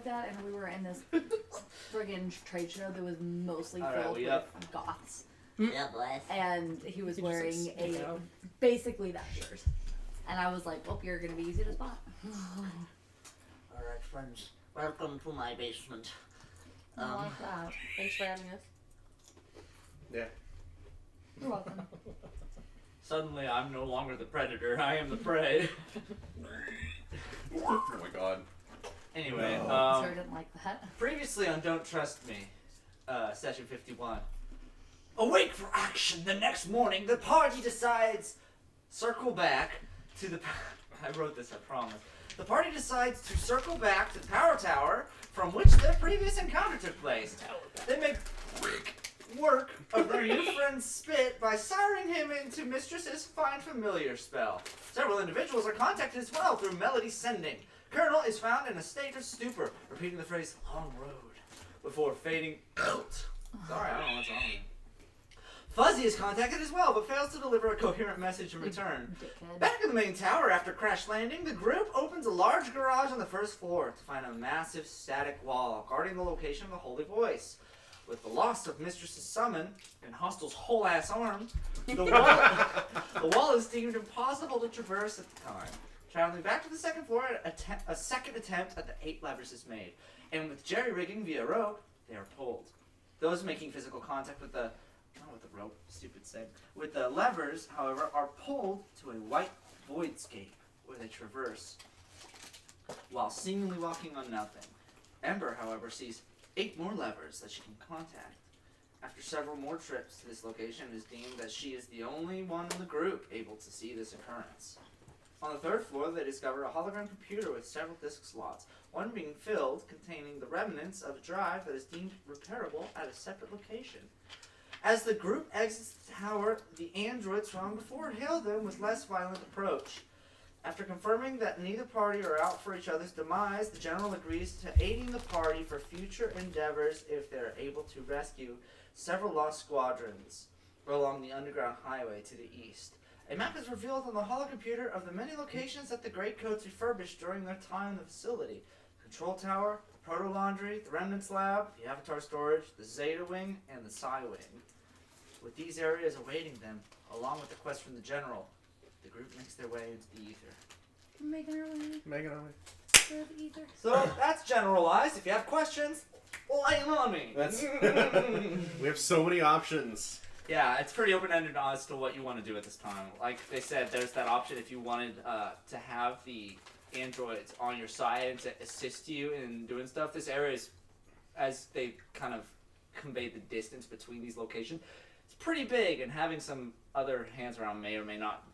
that, and we were in this friggin' trade show that was mostly filled with goths. Yeah, boys. And he was wearing basically that shirt. And I was like, well, you're going to be easy to spot. Alright, friends. Welcome to my basement. I like that. Thanks for having us. Yeah. You're welcome. Suddenly, I'm no longer the predator. I am the prey. Oh my god. Anyway, Sir didn't like that. previously on Don't Trust Me, session 51. Awake for action the next morning, the party decides circle back to the... I wrote this, I promise. The party decides to circle back to the power tower from which their previous encounter took place. They make work of their new friend's spit by siring him into Mistress's Find Familiar spell. Several individuals are contacted as well through Melody Sending. Colonel is found in a state of stupor, repeating the phrase, long road, before fading out. Sorry, I don't know what's wrong with me. Fuzzy is contacted as well, but fails to deliver a coherent message in return. Back in the main tower after crash landing, the group opens a large garage on the first floor to find a massive static wall guarding the location of the Holy Voice. With the loss of Mistress's summon and Hostel's whole ass arm, the wall is deemed impossible to traverse at the time. Traveling back to the second floor, a second attempt at the 8 levers is made, and with jerry-rigging via rope, they are pulled. Those making physical contact with the with the levers, however, are pulled to a white voidscape where they traverse while seemingly walking on nothing. Ember, however, sees 8 more levers that she can contact. After several more trips to this location, it is deemed that she is the only one in the group able to see this occurrence. On the 3rd floor, they discover a hologram computer with several disk slots, one being filled containing the remnants of a drive that is deemed repairable at a separate location. As the group exits the tower, the androids from before hail them with less violent approach. After confirming that neither party are out for each other's demise, the general agrees to aiding the party for future endeavors if they are able to rescue several lost squadrons along the underground highway to the east. A map is revealed on the holocomputer of the many locations that the Greatcoats refurbished during their time in the facility. The Control Tower, the Proto Laundry, the Remnants Lab, the Avatar Storage, the Zeta Wing, and the Psi Wing. With these areas awaiting them, along with the quest from the General, the group makes their way into the ether. Making our way Megan, are we? through the ether. So that's generalized. If you have questions, lay them on me. That's we have so many options. Yeah, it's pretty open-ended as to what you want to do at this time. Like they said, there's that option if you wanted to have the androids on your side and to assist you in doing stuff. This area is, as they kind of conveyed the distance between these locations, it's pretty big, and having some other hands around may or may not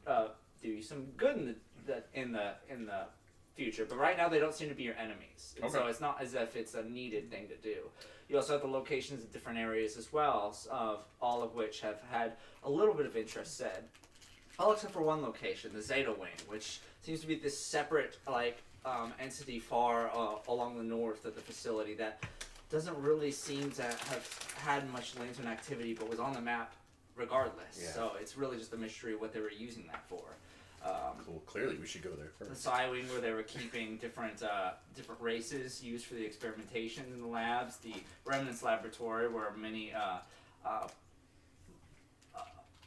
do you some good in the future. But right now, they don't seem to be your enemies, and so it's not as if it's a needed thing to do. You also have the locations of different areas as well, of all of which have had a little bit of interest said. All except for one location, the Zeta Wing, which seems to be this separate entity far along the north of the facility that doesn't really seem to have had much lantern activity, but was on the map regardless. Yeah. So it's really just a mystery what they were using that for. Cool. Clearly, we should go there The first. Psi Wing, where they were keeping different races used for the experimentation in the labs. The Remnants Laboratory, where many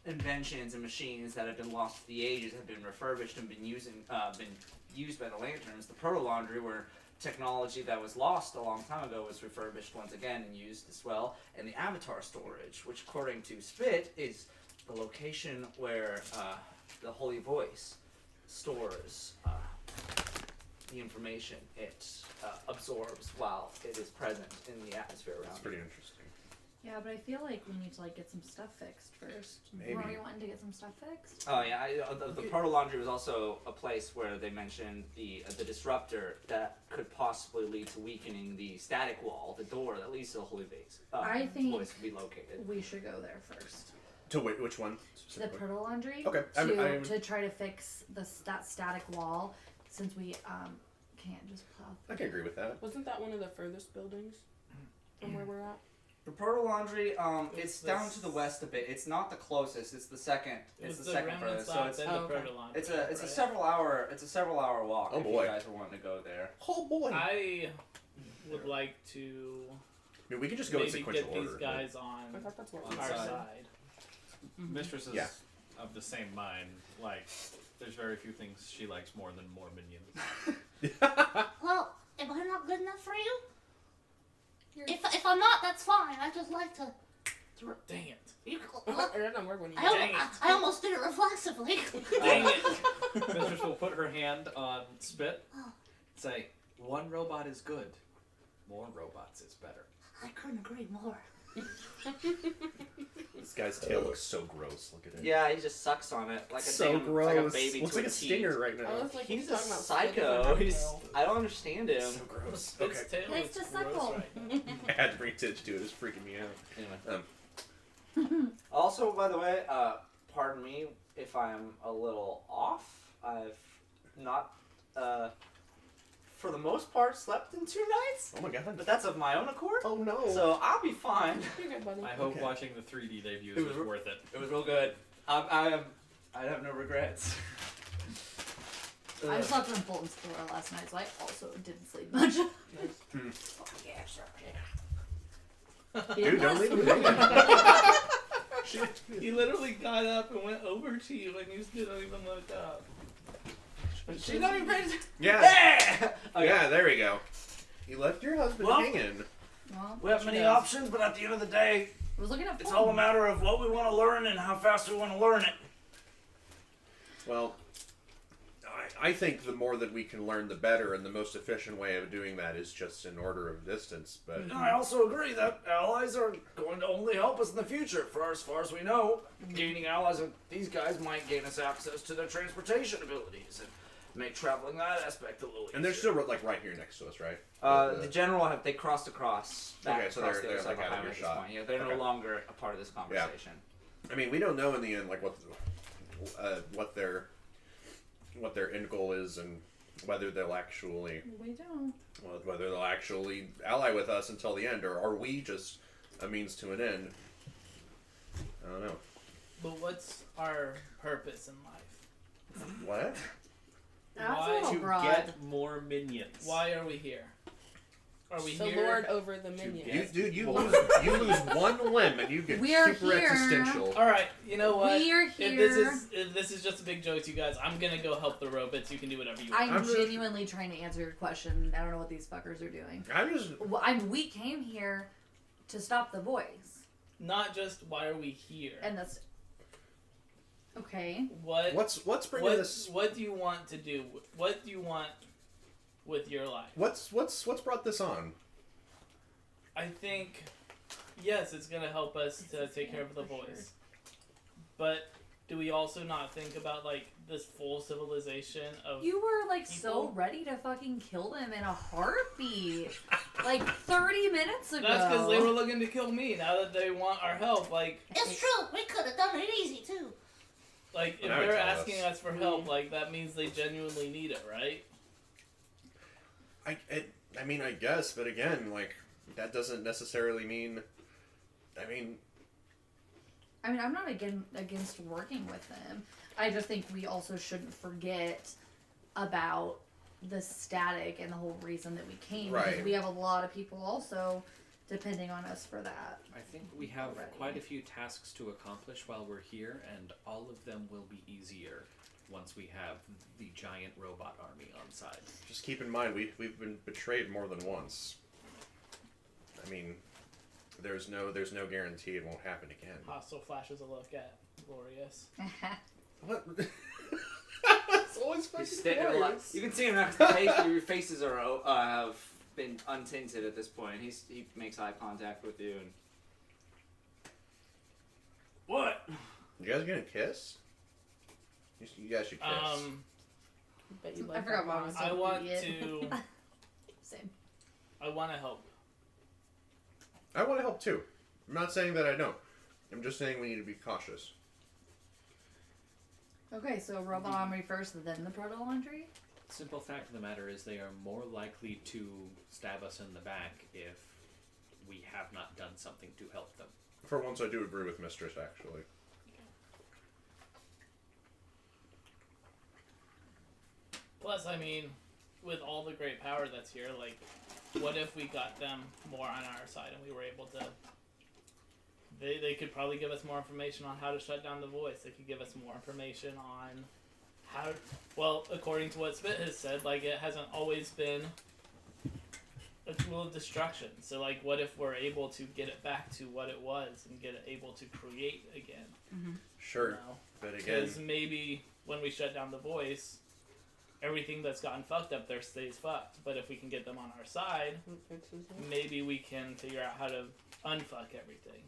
inventions and machines that have been lost to the ages have been refurbished and been used by the Lanterns. The Proto Laundry, where technology that was lost a long time ago was refurbished once again and used as well. And the Avatar Storage, which according to Spit is the location where the Holy Voice stores the information it absorbs while it is present in the atmosphere around. That's pretty interesting. Yeah, but I feel like we need to get some stuff fixed first. Maybe. Were you wanting to get some stuff fixed? Oh yeah, the Proto Laundry was also a place where they mentioned the disruptor that could possibly lead to weakening the static wall, the door that leads to the Holy Base. I think Voice to be located. we should go there first. To wait, which one? The Proto Laundry. Okay, To try to fix that static wall, since we can't just plow. I can agree with that. Wasn't that one of the furthest buildings from where we're at? The Proto Laundry, it's down to the west a bit. It's not the closest. It's the second. It's the second furthest. So it's a several hour walk. Oh, if boy. you guys are wanting to go there. Oh boy. I would like to I mean, we can just go in maybe sequential get these order. guys I on thought that's what our we On said. side. Mistress is Yeah. of the same mind. Like, there's very few things she likes more than more minions. Well, am I not good enough for you? If I'm not, that's fine. I just like to. Dang it. You, It doesn't work when you Dang it. I almost did it reflexively. Dang it. Mistress will put her hand on Spit, say, one robot is good, more robots is better. I couldn't agree more. This guy's tail looks so gross. Look at it. Yeah, he just sucks on it like a so damn, gross. like a baby Looks to like a T. stinger right I now. was like, He's a talking about psycho. Spit I don't understand him. So gross. Spit's Okay. tail Nice is to gross suckle. right now. I had to bring Tidge to it. It's freaking me out. Anyway. Also, by the way, pardon me if I'm a little off. I've not, for the most part, slept in 2 nights, Oh my god. but that's of my own accord. Oh no. So I'll be fine. You're good, buddy. I hope Okay. watching the 3D debuts It was was- worth it. It was real good. I have no regrets. I slept in Fulton's floor last night, so I also didn't sleep much. Yeah, sure. Dude, don't leave him hanging. He literally got up and went over to you and you didn't even look up. She not even paid. Yeah. Yeah. Okay. Yeah, there we go. You left your husband Well- hanging. Well, We have many options, but at the end of the day, I was looking at it's Fulton. all a matter of what we want to learn and how fast we want to learn it. Well, I think the more that we can learn, the better, and the most efficient way of doing that is just in order of distance. But And I also agree that allies are going to only help us in the future. For as far as we know, gaining allies with these guys might gain us access to their transportation abilities and make traveling that aspect a little easier. and they're still like right here next to us, right? the general they crossed across. Back Okay, so across they're the other side like of the out of highway at this earshot. point. Yeah, they're no Okay. longer a part of this conversation. I mean, we don't know in the end like what their end goal is and whether they'll actually We don't. whether they'll actually ally with us until the end, or are we just a means to an end? I don't know. But what's our purpose in life? What? That's a Why little To broad. get more minions. Why are we here? Are we The here? Lord over the minions. You lose one limb and you get We are super here. existential. All right, you know what? We are If here. this is just a big joke to you guys, I'm gonna go help the robots. You can do whatever you want. I'm I'm just- genuinely trying to answer your question. I don't know what these fuckers are doing. I'm just Well, we came here to stop the boys, Not just why are we here? and that's okay. What what's bringing this. what do you want to do? What do you want with your life? What's brought this on? I think yes, it's gonna help us to take care of the boys. But do we also not think about like this full civilization of You were like so People? ready to fucking kill them in a heartbeat, like 30 minutes ago. That's because they were looking to kill me. Now that they want our help, like It's true. We could have done it easy too. if Now they're tell us. asking us for help, like that means they genuinely need it, right? I mean, I guess, but again, like that doesn't necessarily mean. I mean, I'm not against working with them. I just think we also shouldn't forget about the static and the whole reason that we came. Right. Because we have a lot of people also depending on us for that. I think we have Already. quite a few tasks to accomplish while we're here, and all of them will be easier once we have the giant robot army on side. just keep in mind we've been betrayed more than once. I mean, there's no guarantee it won't happen again. Hostile flashes a look at Glorious. What? It's always fucking glorious. You can see him now 'cause your faces are have been untinted at this point. He makes eye contact with you and. What? You guys gonna kiss? You guys should kiss. Bet you I like forgot that Mom line. was I so want idiot. to. Same. I want to help. I want to help too. I'm not saying that I don't. I'm just saying we need to be cautious. Okay, so robot army first, then the proto laundry. Simple fact of the matter is they are more likely to stab us in the back if we have not done something to help them. For once, I do agree with Mistress, actually. Plus, I mean, with all the great power that's here, like what if we got them more on our side and we were able to... They could probably give us more information on how to shut down the voice. They could give us more information on how... Well, according to what Spit has said, like, it hasn't always been a tool of destruction. So, like, what if we're able to get it back to what it was and get it able to create again? Sure, You know? but again, Because maybe when we shut down the voice, everything that's gotten fucked up there stays fucked. But if we can get them on our side, It fixes it. maybe we can figure out how to unfuck everything.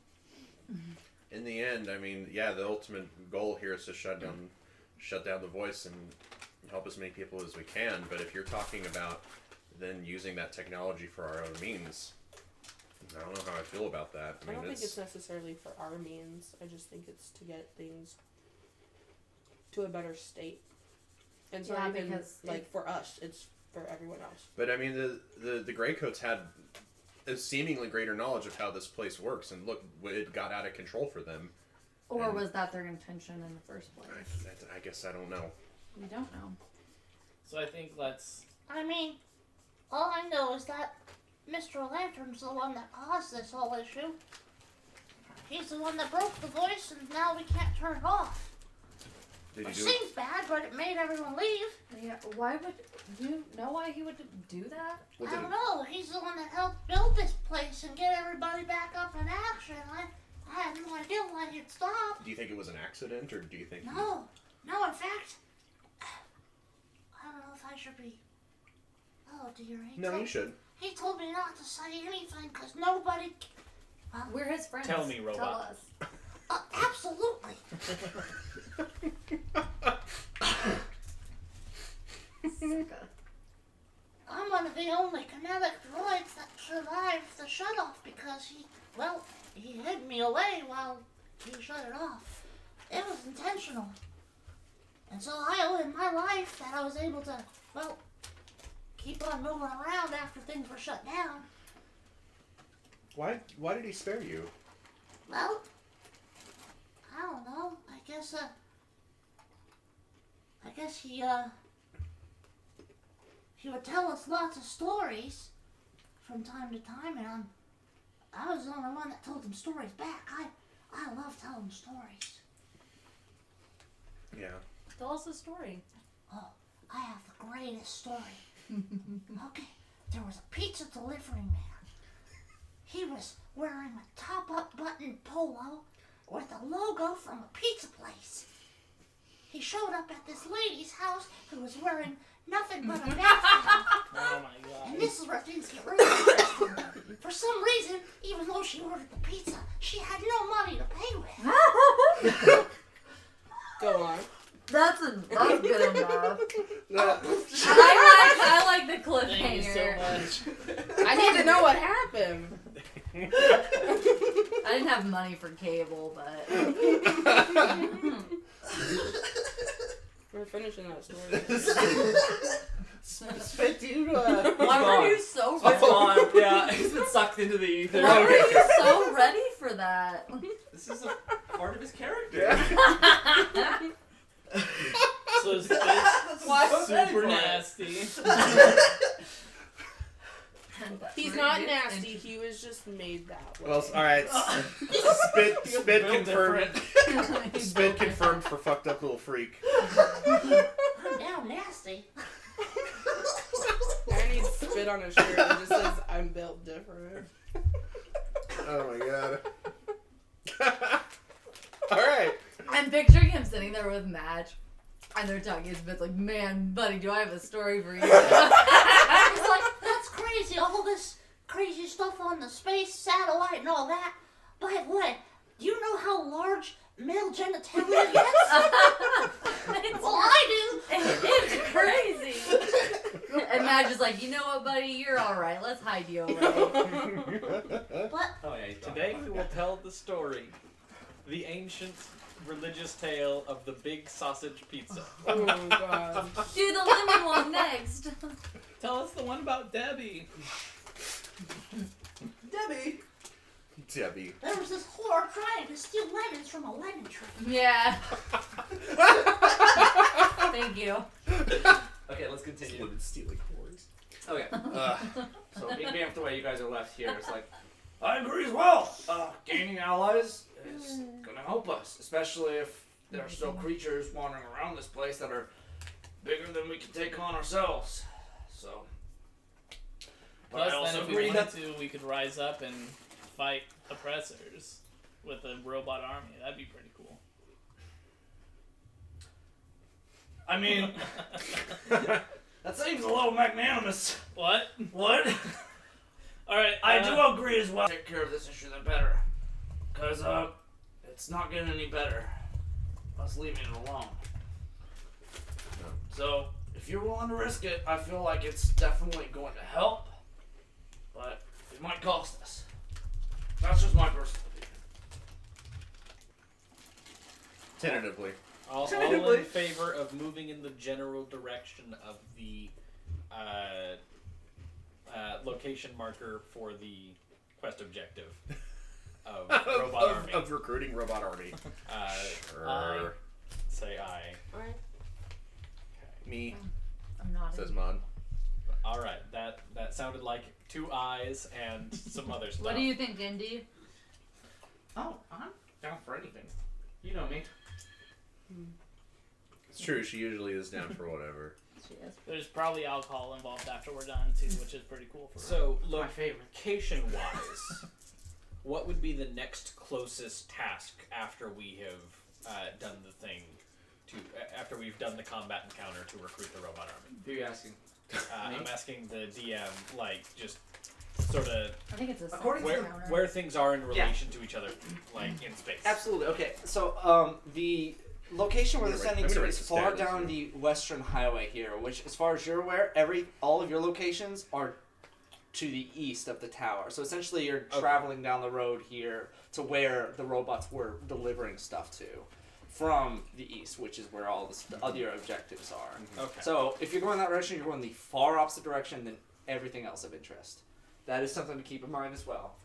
in the end, I mean, yeah, the ultimate goal here is to shut down the voice and help as many people as we can. But if you're talking about then using that technology for our own means, I don't know how I feel about that. I don't think it's necessarily for our means. I just think it's to get things to a better state. And so Yeah, not even because like for us, it's for everyone else. But I mean, the Greycoats had a seemingly greater knowledge of how this place works, and look, it got out of control for them. Or And- was that their intention in the first place? I guess I don't know. We don't know. So I think let's... I mean, all I know is that Mr. Lantern's the one that caused this whole issue. He's the one that broke the voice, and now we can't turn it off. Did Which you do it? seems bad, but it made everyone leave. Yeah, why would you know why he would do that? What I did don't know. He's the one that helped build this place and get everybody back up in action. I had no idea why he'd stop. do you think it was an accident, or do you think? No, in fact, I don't know if I should be. Oh dear. No, you should. He told me not to say anything because nobody. We're his friends. Tell me, robot. Tell us. Absolutely. I'm one of the only kinetic droids that survived the shutoff because he hid me away while he shut it off. It was intentional. And so I owe him my life that I was able to, keep on moving around after things were shut down. Why did he spare you? Well, I don't know. I guess he would tell us lots of stories from time to time, and I was the only one that told him stories back. I love telling stories. Yeah. Tell us a story. Oh, I have the greatest story. Okay, there was a pizza delivery man. He was wearing a top-up button polo with a logo from a pizza place. He showed up at this lady's house who was wearing nothing but a bathrobe. Oh my god. And this is where things get really interesting. For some reason, even though she ordered the pizza, she had no money to pay with. Go on. That's good enough. No. I like the Thank you so cliffhanger. much. I need to know what happened. I didn't have money for cable, but We're finishing that story. Spit, dude. why were you so It's ready? gone. Yeah, he's been sucked into the ether. Why were you so ready for that? This is a part of his character. So it's Why was that super for it? nasty. He's not nasty. He was just made that way. Well, all right. Spit Built confirmed. different. Spit confirmed for fucked up little freak. I'm now nasty. I need spit on a shirt that just says I'm built different. Oh my god. All right. I'm picturing him sitting there with Madge, and they're talking. It's like, man, buddy, do I have a story for you? It's like, that's crazy, all this crazy stuff on the space satellite and all that. But what? Do you know how large male genitalia gets? Well, I do. It's crazy. And Madge is like, you know what, buddy, you're all right. Let's hide you away. But Oh yeah, he's gone. Today we will tell the story, the ancient religious tale of the big sausage pizza. Oh god. Do the lemon one next. Tell us the one about Debbie. Debbie. Debbie. there was this whore trying to steal lemons from a lemon tree. Yeah. Thank you. Okay, let's continue. Stealing whores. Okay. So being the way you guys are left here, it's like, I agree as well. Gaining allies is gonna help us, especially if there are still creatures wandering around this place that are bigger than we can take on ourselves. So. But I Plus, also then if we agree wanted that to, we could rise up and fight oppressors with a robot army. That'd be pretty cool. I mean, that seems a little magnanimous. What? What? Alright, I do agree as well. Take care of this issue, the better. Because, it's not getting any better. Us leaving it alone. No. So, if you're willing to risk it, I feel like it's definitely going to help. But it might cost us. That's just my personal opinion. Tentatively. All Tentatively. in favor of moving in the general direction of the location marker for the quest objective of robot army. Of recruiting robot army. Sure. Say aye. Right? Me, I'm not. says Mon. All right, that sounded like 2 eyes and some other stuff. What do you think, Indy? Oh, I'm down for anything. You know me. It's true, she usually is down for whatever. She is. There's probably alcohol involved after we're done too, which is pretty cool for So, My favorite. location-wise, what would be the next closest task after we have done the thing after we've done the combat encounter to recruit the robot army? Who are you asking? I'm asking the DM, like, just sort of I think it's a According to where things are in relation to each other, like in space. Absolutely. Okay. So, the location where I'm they're gonna sending write- I'm to gonna is write far this down down as the western highway here, which, as far as you're aware, all of your locations are to the east of the tower. So essentially, you're Okay. traveling down the road here to where the robots were delivering stuff to, from the east, which is where all the other objectives are. Okay. So if you're going that direction, you're going the far opposite direction than everything else of interest. That is something to keep in mind as well.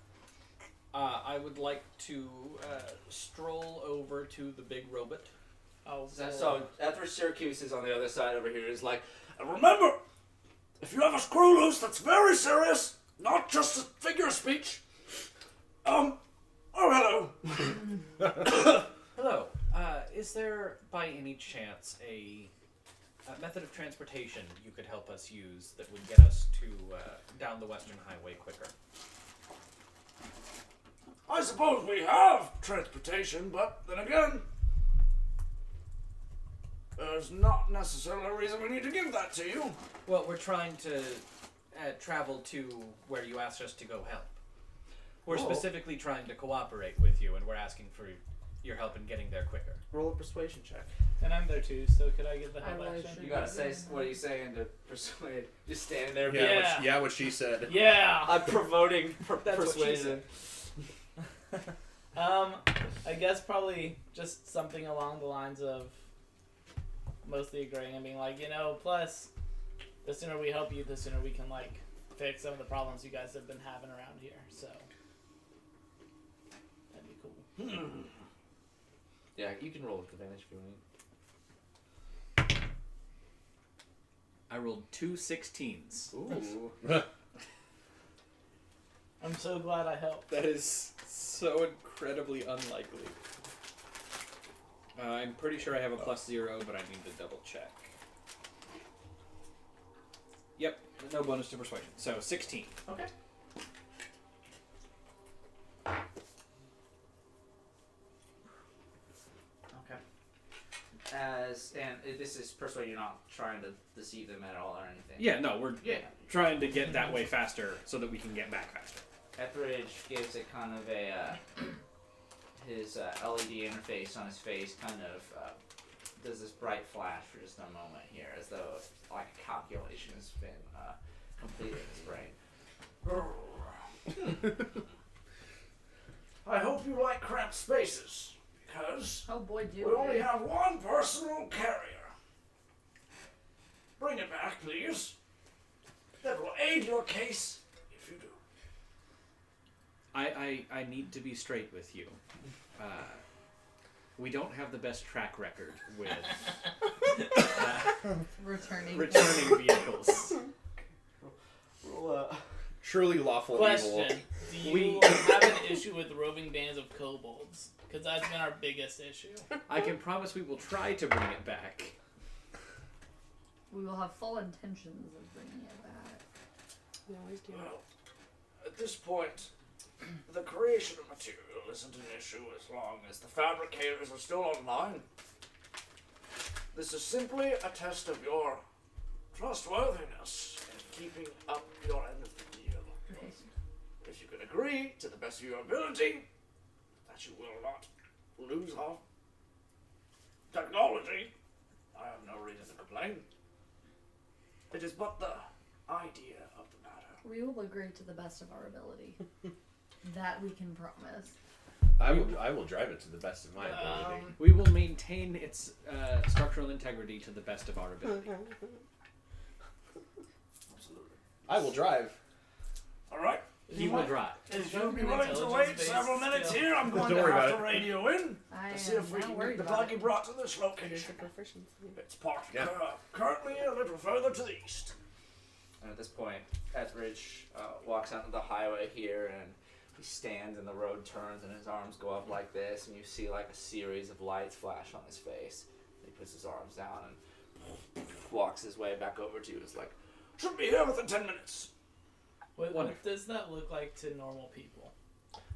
I would like to stroll over to the big robot. Oh, So after Syracuse is on the other side over here, is like, and remember, if you have a screw loose, that's very serious, not just a figure of speech. Oh, hello. Hello. Is there, by any chance, a method of transportation you could help us use that would get us to down the Western Highway quicker? I suppose we have transportation, but then again, there's not necessarily a reason we need to give that to you. Well, we're trying to travel to where you asked us to go help. We're Oh. specifically trying to cooperate with you, and we're asking for your help in getting there quicker. Roll a persuasion check. And I'm there too, so could I get the I help really action? You gotta say, what are you saying to persuade? Just standing there. Yeah. What she said. Yeah. I'm promoting That's what she persuasion. I guess probably just something along the lines of mostly agreeing and being like, plus the sooner we help you, the sooner we can like fix some of the problems you guys have been having around here. So that'd be cool. Yeah, you can roll with advantage if you want. I rolled 2 16s. Ooh. I'm so glad I helped. That is so incredibly unlikely. I'm pretty sure I have a +0, but I need to double check. Yep, no bonus to persuasion. So 16. Okay. Okay. This is persuade, you're not trying to deceive them at all or anything. Yeah, no, we're Yeah. trying to get that way faster so that we can get back faster. Etheridge gives it kind of a his LED interface on his face kind of does this bright flash for just a moment here, as though like a calculation has been completed in his brain. I hope you like cramped spaces, because Oh boy, do we only have one personal carrier. Bring it back, please. That will aid your case if you do. I need to be straight with you. We don't have the best track record with returning. returning vehicles. Roll Truly lawful Question: evil. Do you have an issue with roving bands of kobolds? Because that's been our biggest issue. I can promise we will try to bring it back. We will have full intentions of bringing it back. We always do. Well, at this point, the creation of material isn't an issue as long as the fabricators are still online. This is simply a test of your trustworthiness in keeping up your end of the deal. If you can agree, to the best of your ability, that you will not lose our technology, I have no reason to complain. It is but the idea of the matter. We will agree to the best of our ability. That we can promise. I will drive it to the best of my ability. We will maintain its structural integrity to the best of our ability. Absolutely. I will drive. All right. He will drive. If you'll be willing to wait several minutes here, I'm going Don't to worry have about to it. radio in I to see if we am not can worried get the about buggy it. brought to this It is location. a proficiency. It's parked Yeah. currently a little further to the east. And at this point, Etheridge walks onto the highway here, and he stands, and the road turns, and his arms go up like this, and you see like a series of lights flash on his face. He puts his arms down and walks his way back over to you. It's like, should be here within 10 minutes. What does that look like to normal people?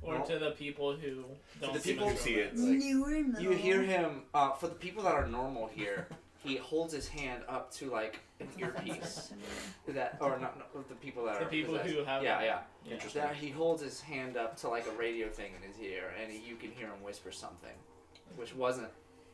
Or Well, to the people who don't the see people much who see it, romance? You hear him, for the people that are normal here, he holds his hand up to like an earpiece. Or not the people that The are people possessed. who have Yeah. Interesting. That he holds his hand up to like a radio thing in his ear, and you can hear him whisper something, which wasn't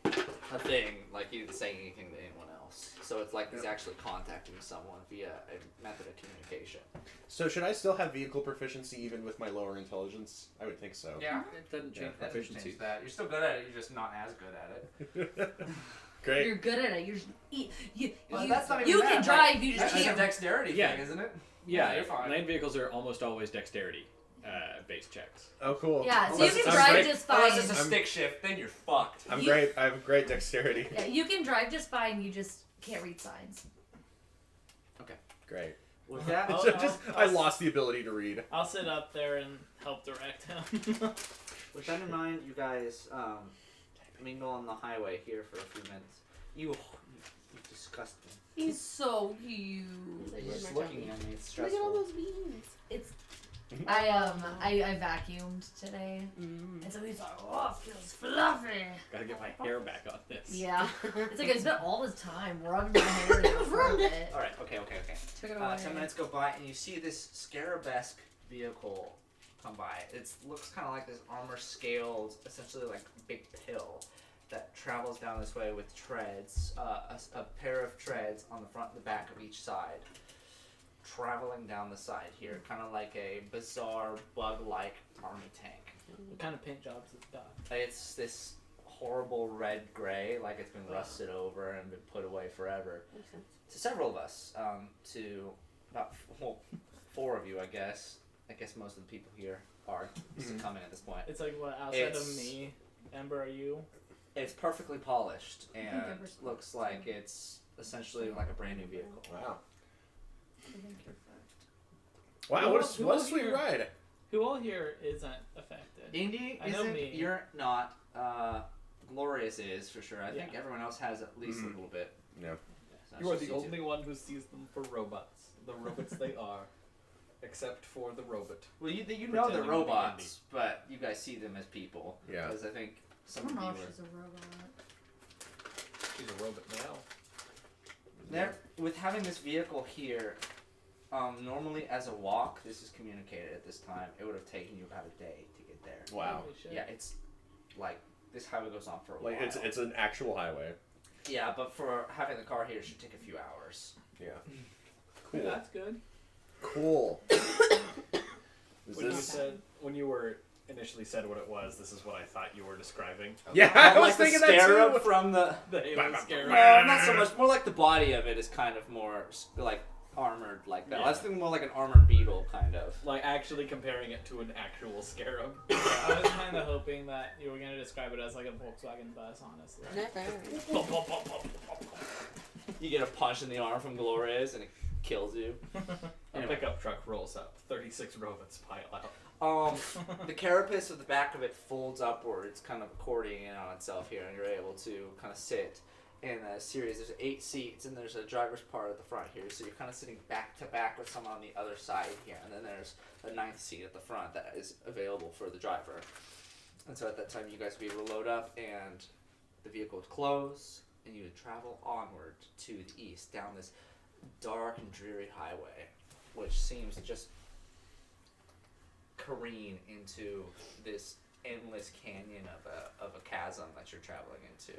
a thing. Like he didn't say anything to anyone else. So it's like he's actually contacting someone via a method of communication. So should I still have vehicle proficiency even with my lower intelligence? I would think so. Yeah, It doesn't change that doesn't proficiency. change that. You're still good at it. You're just not as good at it. Great. You're good at it. You're just, you Well, that's not even you bad, can like, drive. You just That's a can't. dexterity Yeah. thing, isn't it? Yeah, you're fine. land vehicles are almost always dexterity based checks. Oh, cool. Yeah, so Unless you can I'm drive great. just Unless fine. it's a stick shift, then you're fucked. I'm You- great. I have great dexterity. Yeah, you can drive just fine. You just can't read signs. Great. With that, I lost the ability to read. I'll sit up there and help direct him. with that in mind, you guys mingle on the highway here for a few minutes. You disgust me. He's so cute. You're just looking at me. It's Look at all stressful. those beans. It's. I vacuumed today, and so he's like, "Oh, it feels fluffy." Gotta get my hair back on this. Yeah, it's like I spent all this time rubbing my hair down for it. All right. Okay. Took it away. 10 minutes go by, and you see this scarabesque vehicle come by. It looks kind of like this armor-scaled, essentially like big pill that travels down this way with treads, a pair of treads on the front and the back of each side, traveling down the side here, kind of like a bizarre bug-like army tank. What kind of paint jobs it's got? It's this horrible red-gray, like it's been rusted over and been put away forever. Makes sense. To several of us, to about four of you, I guess. I guess most of the people here are succumbing at this point. It's like what outside It's- of me, Ember, are you? It's perfectly polished and Ember's looks close, like it's essentially like a brand new vehicle. Wow. I think you're fucked. Wow. Who What else- a who what a else sweet here- ride. Who all here isn't affected? Indy I know isn't. me. You're not. Glorious is for sure. I think Yeah. everyone else has at least a Mhm. little bit. Yeah. So You are it's the just two. only one who sees them for robots. The robots they are. Except for the robot. Well, you know Pretending they're to be robots, but you guys see them as people. Yeah. Because I think I some don't know of if you she's a robot. She's a robot now. There, with having this vehicle here, normally as a walk, this is communicated at this time. It would have taken you about a day to get there. Wow. Holy shit. Yeah, it's like this highway goes on for a Like while. it's an actual highway. Yeah, but for having the car here, it should take a few hours. Yeah. Yeah, Cool. that's good. Cool. Is When you this? said when you were initially said what it was, this is what I thought you were describing. Yeah, I was like thinking the that scarab too. from the. The Halo scarab. Well, not so much. More like the body of it is kind of more like armored, like that. Yeah. I was thinking more like an armored beetle, kind of. Like actually comparing it to an actual scarab. I was kind of hoping that you were gonna describe it as like a Volkswagen bus, honestly. You get a punch in the arm from Glorious, and it kills you. A Anyway. pickup truck rolls up. 36 robots pile out. The carapace of the back of it folds upwards, kind of accordioning in on itself here, and you're able to kind of sit in a series. There's 8 seats, and there's a driver's part at the front here, so you're kind of sitting back to back with someone on the other side here, and then there's a 9th seat at the front that is available for the driver. And so at that time, you guys would be able to load up, and the vehicle would close, and you would travel onward to the east down this dark and dreary highway, which seems to just careen into this endless canyon of a chasm that you're traveling into.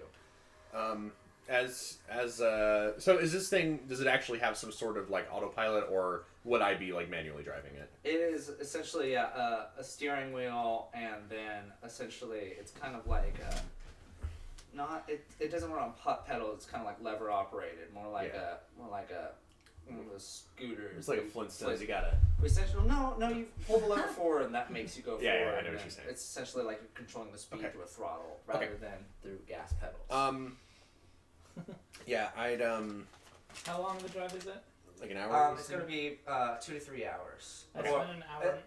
So is this thing, does it actually have some sort of like autopilot, or would I be like manually driving it? It is essentially a steering wheel, and then essentially it's kind of like it doesn't run on pedal. It's kind of like lever operated, more like one of those scooters. It's like a Flintstones. You gotta. Essentially, no, you pull the lever forward, and that makes you go Yeah, forward. I know and what then you're saying. It's essentially like you're controlling the speed Okay. through a throttle rather Okay. than through gas pedals. Yeah, I'd How long of a drive is it? like an hour. It's going to be 2 to 3 hours. I Or- spent an hour.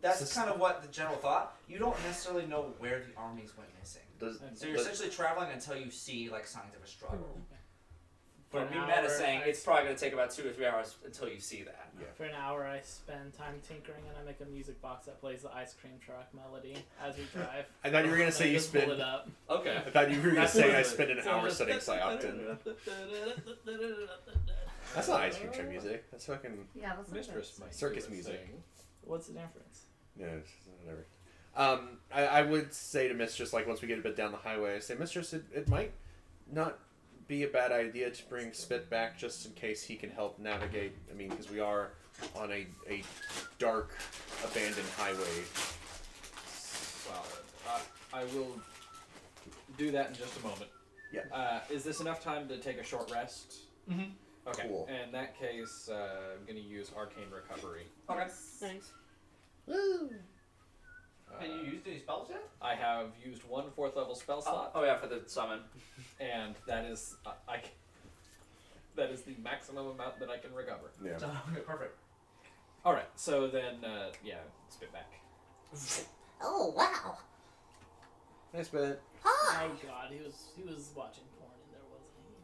That's kind of what the general thought. You don't necessarily know where the armies went missing. So you're essentially traveling until you see like signs of a struggle. For For an me, hour, meta saying I- it's probably going to take about 2 or 3 hours until you see that. For an hour, I spend time tinkering, and I make a music box that plays the ice cream truck melody as we drive. I thought you were gonna And say I you just pull spend. it up. Okay. I thought you were gonna That's say I what- spend an so hour just- studying Psyocton. That's not ice cream truck music. That's fucking Yeah, that's Mistress not might circus do a music. thing. What's the difference? Yeah, it's whatever. I would say to Mistress, like once we get a bit down the highway, I say, Mistress, it might not be a bad idea to bring Spit back just in case he can help navigate. I mean, because we are on a dark, abandoned highway. Well, I will do that in just a moment. Yeah. Is this enough time to take a short rest? Mm-hmm. Okay. Cool. In that case, I'm going to use Arcane Recovery. Okay. Nice. Woo! Have you used any spells yet? I have used 1 4th level spell slot, Oh yeah, for the summon. and that is that is the maximum amount that I can recover. Yeah. Okay, perfect. All right. So then, spit back. Oh, wow. Hey, Spit. Hi. Oh God, he was watching porn in there, wasn't he?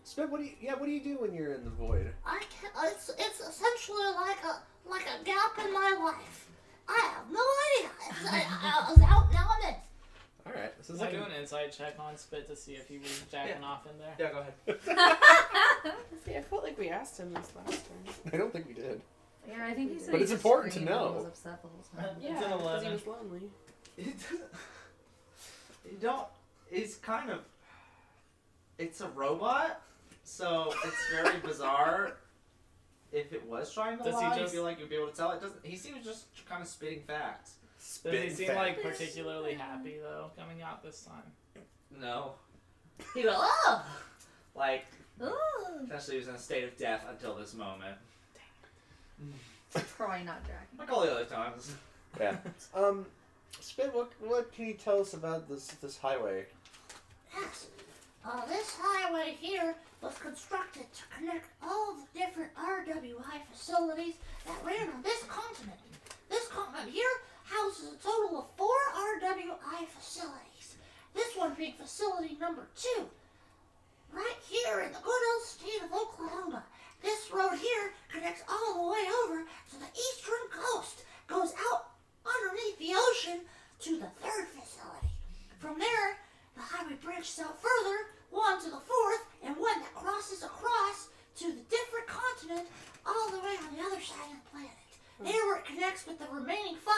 Spit, what do you do when you're in the void? I can, it's essentially like a gap in my life. I have no idea. I was out now and then. All right, this is Can I like do an insight check on Spit to see if he was jacking off in there? Yeah, go ahead. See, I felt like we asked him this last time. I don't think we did. Yeah, I think he said But he it's just important to screamed and know. was upset the whole time. It's Yeah, an because he 11. was lonely. You don't. It's kind of. It's a robot, so it's very bizarre. If it was trying to Does he lie, I just- feel like you'd be able to tell. It doesn't. He seems just kind of spitting facts. Does he Spit seem facts. like particularly happy though coming out this time? No, He goes, oh, like ooh. essentially he was in a state of death until this moment, Probably not jacking. like all the other times. Yeah. Spit, what can you tell us about this highway? Yes. This highway here was constructed to connect all the different RWI facilities that ran on this continent. This continent here houses a total of 4 RWI facilities. This one being facility number 2. Right here in the good old state of Oklahoma. This road here connects all the way over to the eastern coast, goes out underneath the ocean to the 3rd facility. From there, the highway branches out further, one to the 4th, and one that crosses across to the different continent all the way on the other side of the planet. There where it connects with the remaining 5,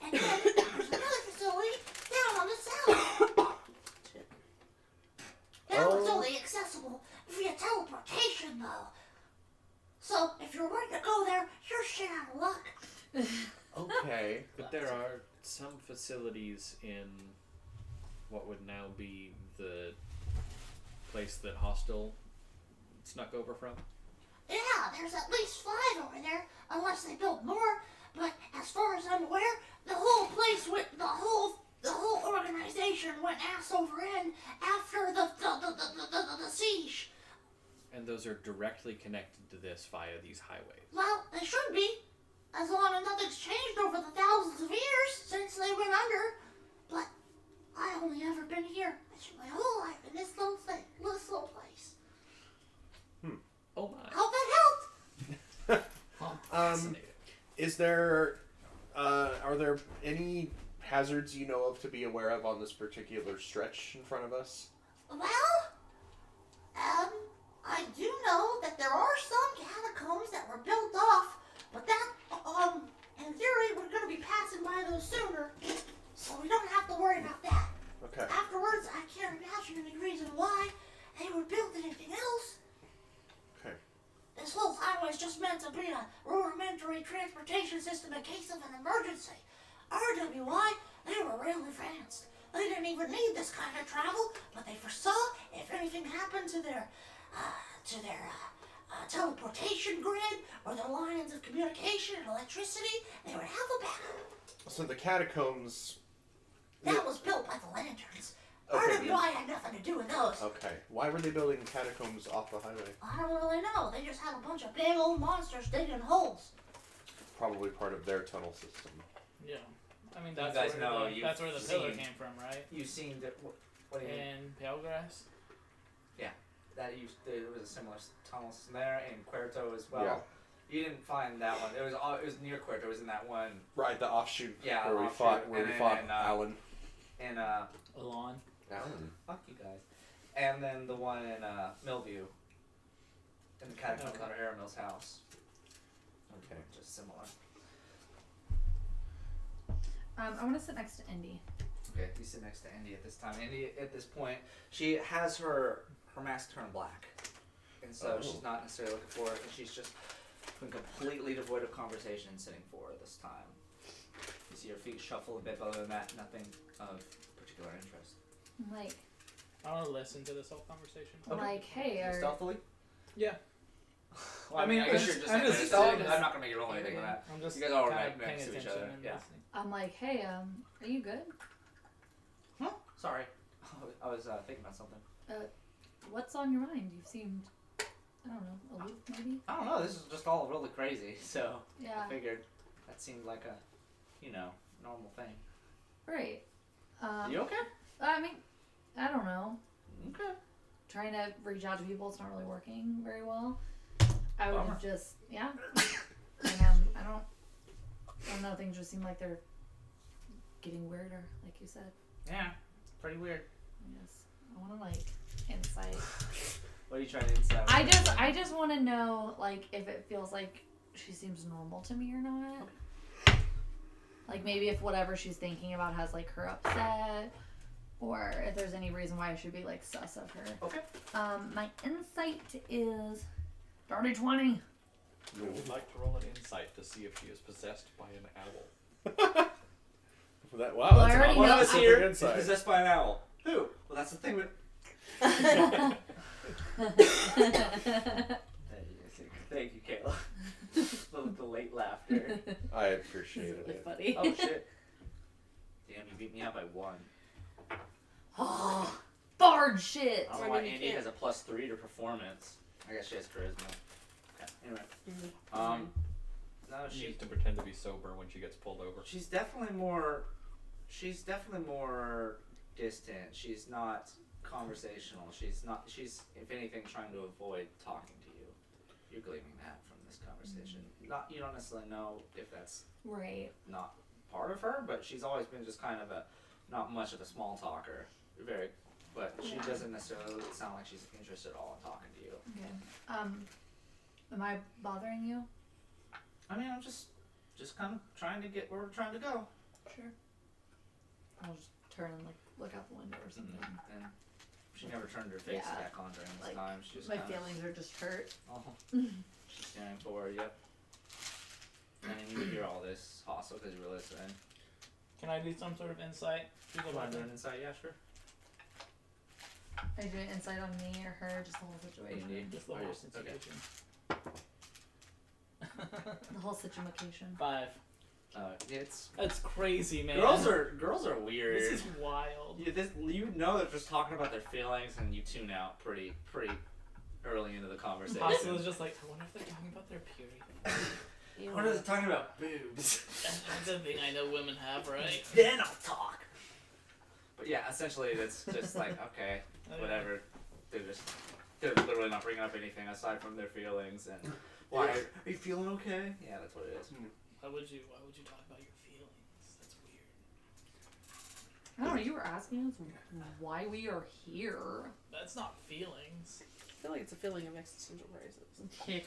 and then there's another facility down on the south. That one's only accessible via teleportation, though. So, if you're ready to go there, you're shit out of luck. Okay. But there are some facilities in what would now be the place that Hostile snuck over from. Yeah, there's at least 5 over there, unless they build more. But as far as I'm aware, the whole place went, the whole organization went ass over end after the siege. And those are directly connected to this via these highways. Well, they should be, as long as nothing's changed over the thousands of years since they went under. But I only ever been here my whole life in this little thing, this little place. Oh my. Hope that helped. Fascinating. Is there, are there any hazards you know of to be aware of on this particular stretch in front of us? Well, I do know that there are some catacombs that were built off, but that, in theory, we're going to be passing by those sooner, so we don't have to worry about that. Okay. Afterwards, I can't imagine any reason why they would build anything else. Okay. This whole highway is just meant to be a rudimentary transportation system in case of an emergency. RWI, they were real advanced. They didn't even need this kind of travel, but they foresaw if anything happened to their teleportation grid or their lines of communication and electricity, they would have a backup. So the catacombs. That was built by the lanterns. Okay. RWI had nothing to do with those. Okay. Why were they building catacombs off the highway? I don't really know. They just had a bunch of big old monsters digging holes. Probably part of their tunnel system. Yeah. I mean, You that's guys where know the, you've that's where the pillar seen- came from, right? You've seen that. What do you mean? In Palegrass. That there was a similar tunnel system there in Puerto as well. Yeah. You didn't find that one. It was near Puerto. It was in that one Right, the offshoot. Yeah, Where we offshoot. fought. Where And we then- fought and, Alan. in Alon. Alan. fuck you guys. And then the one in Millview. In the catacombs Okay. under Aramil's house. Okay. Just similar. I want to sit next to Indy. Okay, you sit next to Indy at this time. Indy, at this point, she has her mask turned black. And so Oh. she's not necessarily looking for it, and she's just been completely devoid of conversation sitting for her this time. You see her feet shuffle a bit, but other than that, nothing of particular interest. I'm like, I want to listen to this whole conversation. like, hey, are, Stealthily? Yeah. Well, I I mean, I guess I'm you're just- just I'm saying just- that I'm it's- just- I'm not gonna make you roll anything with that. I'm just You guys all kind right of next paying to each attention other, and yeah. listening. I'm like, hey, are you good? Huh? Sorry. I was thinking about something. What's on your mind? You seemed, I don't know, aloof maybe? I don't know, this is just all really crazy, so Yeah. I figured that seemed like a, normal thing. Right. You okay? I mean, I don't know. Okay. Trying to reach out to people, it's not really working very well. I would Bummer. have just, yeah. And I don't know, things just seem like they're getting weirder, like you said. Yeah, pretty weird. I guess I want to like insight. What are you trying to insight? I just want to know like if it feels like she seems normal to me or not. Like maybe if whatever she's thinking about has like her upset, or if there's any reason why I should be like sus of her. Okay. My insight is dirty 20. I would like to roll an insight to see if she is possessed by an owl. That, wow, Well, I that's already an One know- of us awesome here is insight. possessed by an owl. Who? Well, that's the thing with. Thank you, Kayla. the late laughter. I appreciated Really it. funny. Oh shit! Damn, you beat me out by 1. Oh, bard shit. I don't know why Andy has a +3 to performance. I guess she has charisma. Okay. Anyway, no, She she needs to pretend to be sober when she gets pulled over. she's definitely more. She's definitely more distant. She's not conversational. She's not. She's, if anything, trying to avoid talking to you. You're gleaming that from this conversation. Not, you don't necessarily know if that's Right. not part of her, but she's always been just kind of a, not much of a small talker. But she Yeah. doesn't necessarily sound like she's interested at all in talking to you. Okay. Am I bothering you? I mean, I'm just kind of trying to get where we're trying to go. Sure. I'll just turn and like look out the window or something. And she never turned her face Yeah. back on during this Like, time. She just My kinda, feelings are just hurt. Oh, she's staring forward. Yep. And you hear all this also because you were listening. Can I do some sort of insight? People Want to do behind an insight? Yeah, sure. Are you doing insight on me or her? Just the whole situation. Indeed. just the Oh, whole yes, okay. situation. The whole situation. 5. It's That's crazy, man. girls are weird. This is wild. You know they're just talking about their feelings and you tune out pretty early into the conversation. Hostel is just like, I wonder if they're talking about their period. What are they talking about? Boobs. That's a thing I know women have, right? Then I'll talk. But yeah, essentially that's just like, okay, whatever. They're literally not bringing up anything aside from their feelings and why are you feeling okay? Yeah, that's what it is. Why would you talk about your feelings? That's weird. I don't know, you were asking us why we are here. That's not feelings. I feel like it's a feeling of existential crisis.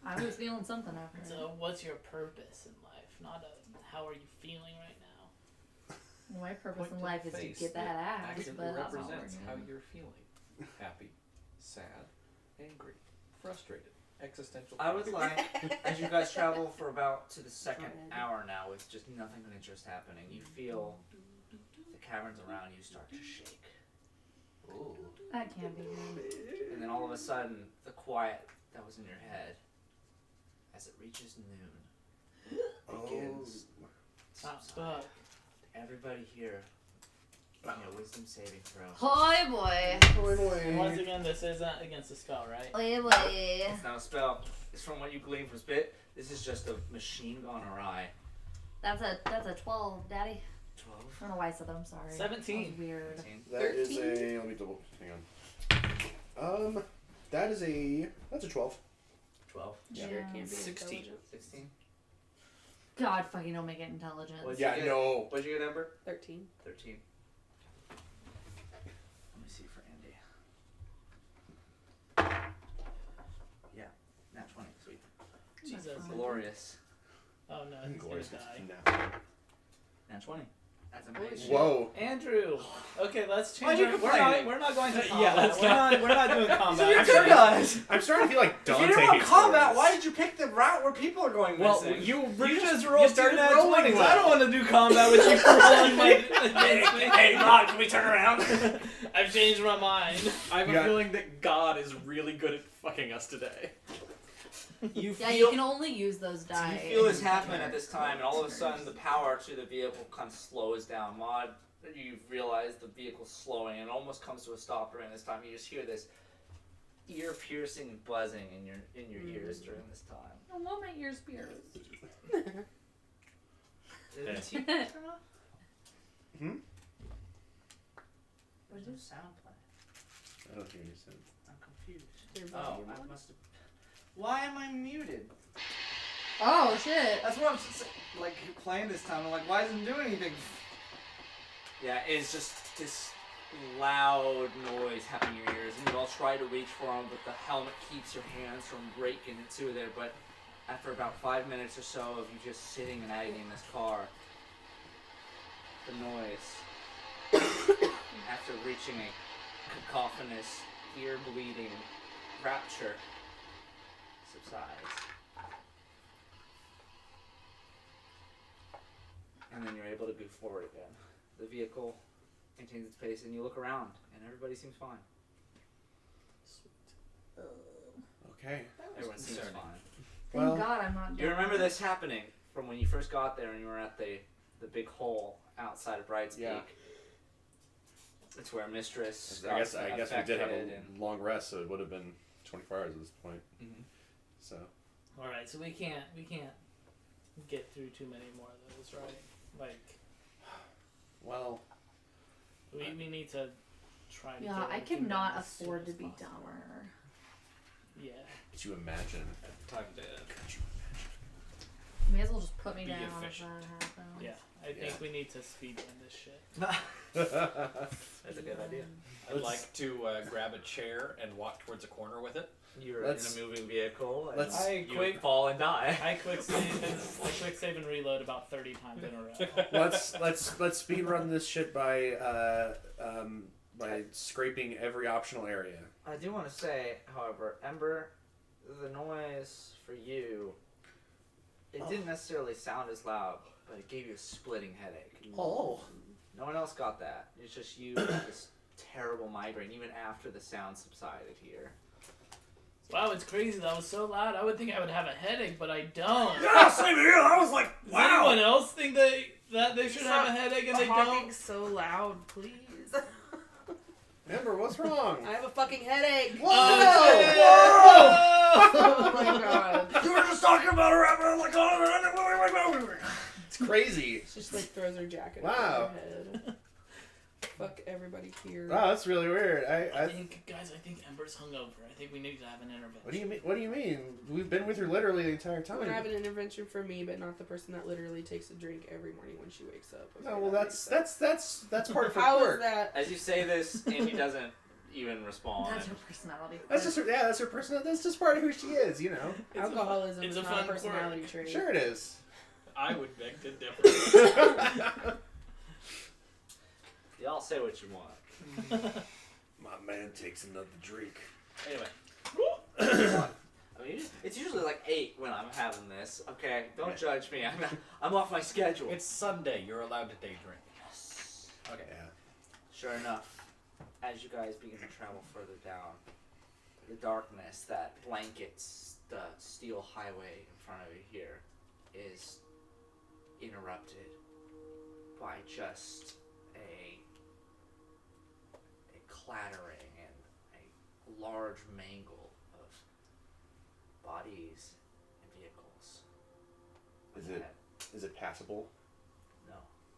I was feeling something after that. So what's your purpose in life? Not how are you feeling right now? My purpose Point in to life the is to face get that ass, accurately but that's not represents how working. you're feeling. Happy, sad, angry, frustrated, existential. I would like, as you guys travel for about to the second hour now with just nothing of interest happening, you feel the caverns around you start to shake. Ooh. That can't be good. And then all of a sudden, the quiet that was in your head, as it reaches noon, begins to subside. Everybody here, give me a wisdom saving throw. Hoy boy. And once again, this isn't against the spell, right? Hoy boy. It's not a spell. It's from what you glean from Spit. This is just a machine gone awry. That's a 12, Daddy. 12. I don't know why I said that. I'm sorry. 17. That was weird. 13. That is a. Let me double. Hang on. That's a 12. 12. Sure, Yeah. it can't be 16. intelligent. 16. God fucking don't make it intelligence. What'd Yeah, you get? no. What'd you get, Ember? 13. 13. Let me see for Andy. Yeah, nat 20. Sweet. Jesus. Glorious. Oh no, he's Glorious. gonna die. No. Nat 20. That's amazing. Whoa. Andrew. Okay, let's Why'd change. you We're complain? not going to combat. Yeah, let's We're not doing combat. Your turn, guys. I'm starting to feel like If Dante you didn't want hates combat, warriors. why did you pick the route where people are going Well, missing? You just rolled started two nat rolling 20s. well. I don't want to do combat with you rolling my against me. Hey, Rod, can we turn around? I've changed my mind. I have Yeah. a feeling that God is really good at fucking us today. You Yeah, feel, you can only use those so die. you feel this happen at this time, and all of a sudden the power to the vehicle kind of slows down. Maud, you realize the vehicle's slowing, and it almost comes to a stop during this time. You just hear this ear-piercing buzzing in your ears during this time. I want my ears pierced. Did the TV turn off? There's no sound playing. I don't hear any sound. I'm confused. Your Oh, volume I on? must have. Why am I muted? Oh shit. That's what I'm like playing this time. I'm like, why isn't it doing anything? Yeah, it's just this loud noise happening in your ears, and you all try to reach for them, but the helmet keeps your hands from breaking into there. But after about 5 minutes or so of you just sitting in agony in this car, the noise, after reaching a cacophonous, ear-bleeding rapture, subsides. And then you're able to move forward again. The vehicle maintains its pace, and you look around, and everybody seems fine. Okay. Everyone seems concerning. fine. Thank Well, God I'm not. You remember this happening from when you first got there, and you were at the big hole outside of Bright's Yeah. Peak. It's where Mistress. I guess we did have affected a and- long rest, so it would have been 24 hours at this point. Mhm. So All right, so we can't get through too many more of those, right? Like well, we need to try to. Yeah, get I everything cannot done as soon afford as to be possible. dumber. Yeah. could you imagine? Time to. May as well just put me Be down if that efficient. happens. Yeah, I think Yeah. we need to speed run this shit. That's a good idea. I'd like to grab a chair and walk towards a corner with it. You're Let's- in a moving vehicle, and let's- you fall and die. I quick save and reload about 30 times in a row. let's speed run this shit by scraping every optional area. I do want to say, however, Ember, the noise for you, it didn't necessarily sound as loud, but it gave you a splitting headache. Oh. No one else got that. It's just you with this terrible migraine, even after the sound subsided here. Wow, it's crazy. That was so loud. I would think I would have a headache, but I don't. Yeah, same here. I was like, Does anyone else think that they should have a headache and they Talking don't? so loud, please. Ember, what's wrong? I have a fucking headache. Whoa! Oh my god. You were just talking about her. Like, It's crazy. She just like throws her jacket Wow. over her head. Fuck everybody here. Wow, that's really weird. I think, guys, I think Ember's hungover. I think we need to have an intervention. What do you mean? What do you mean? We've been with her literally the entire I'm time. gonna have an intervention for me, but not the person that literally takes a drink every morning when she wakes up. Okay, No, well, that that's makes sense. that's part of her How is quirk. that? As you say this, Amy doesn't even respond. That's her personality. That's just her. Yeah, that's her personality. That's just part of who she is. You know. Alcoholism it's is a not a fun personality quirk. trait. Sure, it is. I would beg to differ. Y'all say what you want. My man takes another drink. Anyway. I mean, it's usually like 8 when I'm having this. Okay, don't judge me. I'm off my schedule. It's Sunday. You're allowed to day drink. Yes. Okay. Yeah. Sure enough, as you guys begin to travel further down, the darkness that blankets the steel highway in front of you here is interrupted by just a clattering and a large mangle of bodies and vehicles. Is it passable? No.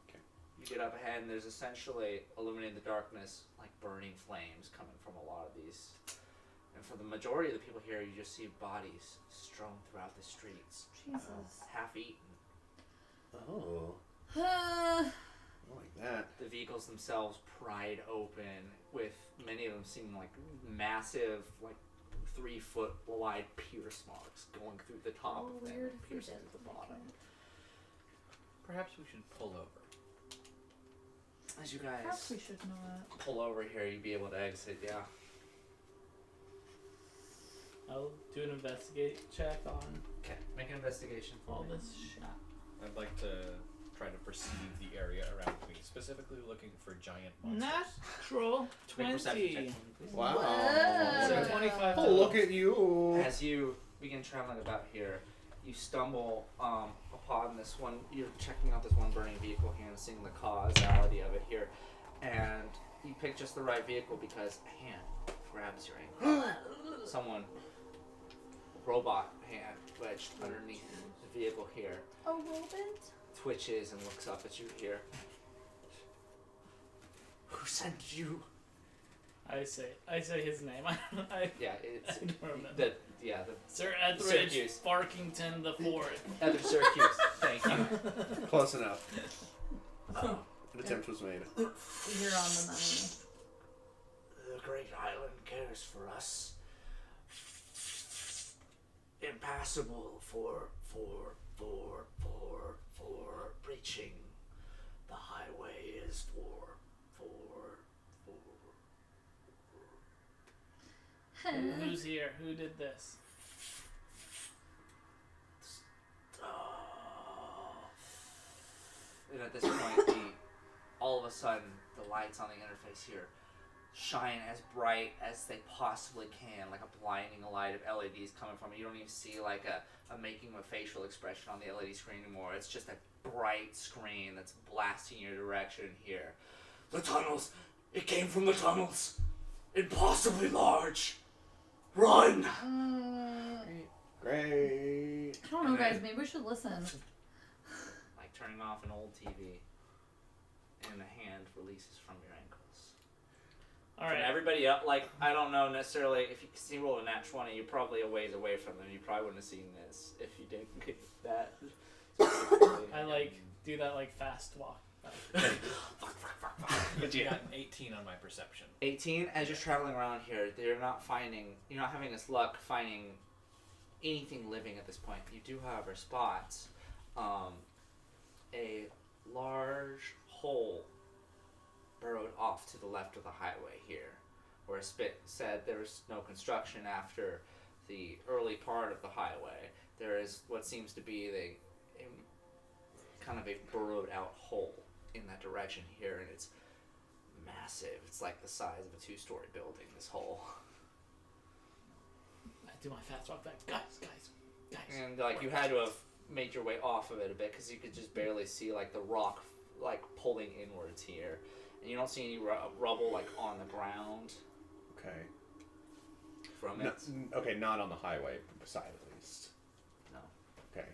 Okay. You get up ahead and there's essentially, illuminating the darkness, like burning flames coming from a lot of these. And for the majority of the people here, you just see bodies strewn throughout the streets. Jesus. Half eaten. Oh, Uh, I like that. The vehicles themselves pried open, with many of them seeming like massive, like 3-foot wide pierce marks going through the top Oh, of them weird. and piercing to the bottom. Perhaps we should pull over. As you perhaps guys we should not. pull over here, you'd be able to exit, yeah. I'll do an investigate check on Okay, make an investigation for all me. this shit. I'd like to try to perceive the area around me, specifically looking for giant monsters. Natural Make a perception check 20. for me, please. Wow. So Whoa. 25 Oh, total. look at you. As you begin traveling about here, you stumble upon this one. You're checking out this one burning vehicle here and seeing the causality of it here, and you pick just the right vehicle because a hand grabs your ankle. Someone, robot hand wedged underneath the vehicle here, A robot? twitches and looks up at you here. Who sent you? I say his name. I Yeah, it's don't remember. the Sir Etheridge Syracuse. Farkington the Fourth. other Syracuse. Thank you. Close enough. An attempt was made. You're on the money. The great island cares for us. Impassable for reaching. The highway is for. Who's here? Who did this? And at this point, all of a sudden, the lights on the interface here shine as bright as they possibly can, like a blinding light of LEDs coming from it. You don't even see like a making of a facial expression on the LED screen anymore. It's just a bright screen that's blasting your direction here. The tunnels! It came from the tunnels! Impossibly large! Run! Great. I don't know, guys. Maybe we should listen. Like turning off an old TV, and the hand releases from your ankles. All From right. everybody else, like, I don't know necessarily, if you rolled a nat 20, you're probably a ways away from them. You probably wouldn't have seen this if you didn't get that. I like do that like fast walk. But you got an 18 on my perception. 18, as you're traveling around here, you're not having this luck finding anything living at this point. You do, however, spot a large hole burrowed off to the left of the highway here, where Spit said there was no construction after the early part of the highway. There is what seems to be a kind of a burrowed out hole in that direction here, and it's massive. It's like the size of a 2-story building, this hole. I do my fast walk back. Guys. And like you had to have made your way off of it a bit because you could just barely see like the rock like pulling inwards here. and you don't see any rubble like on the ground Okay. from No, it. okay, not on the highway side at least. No. Okay.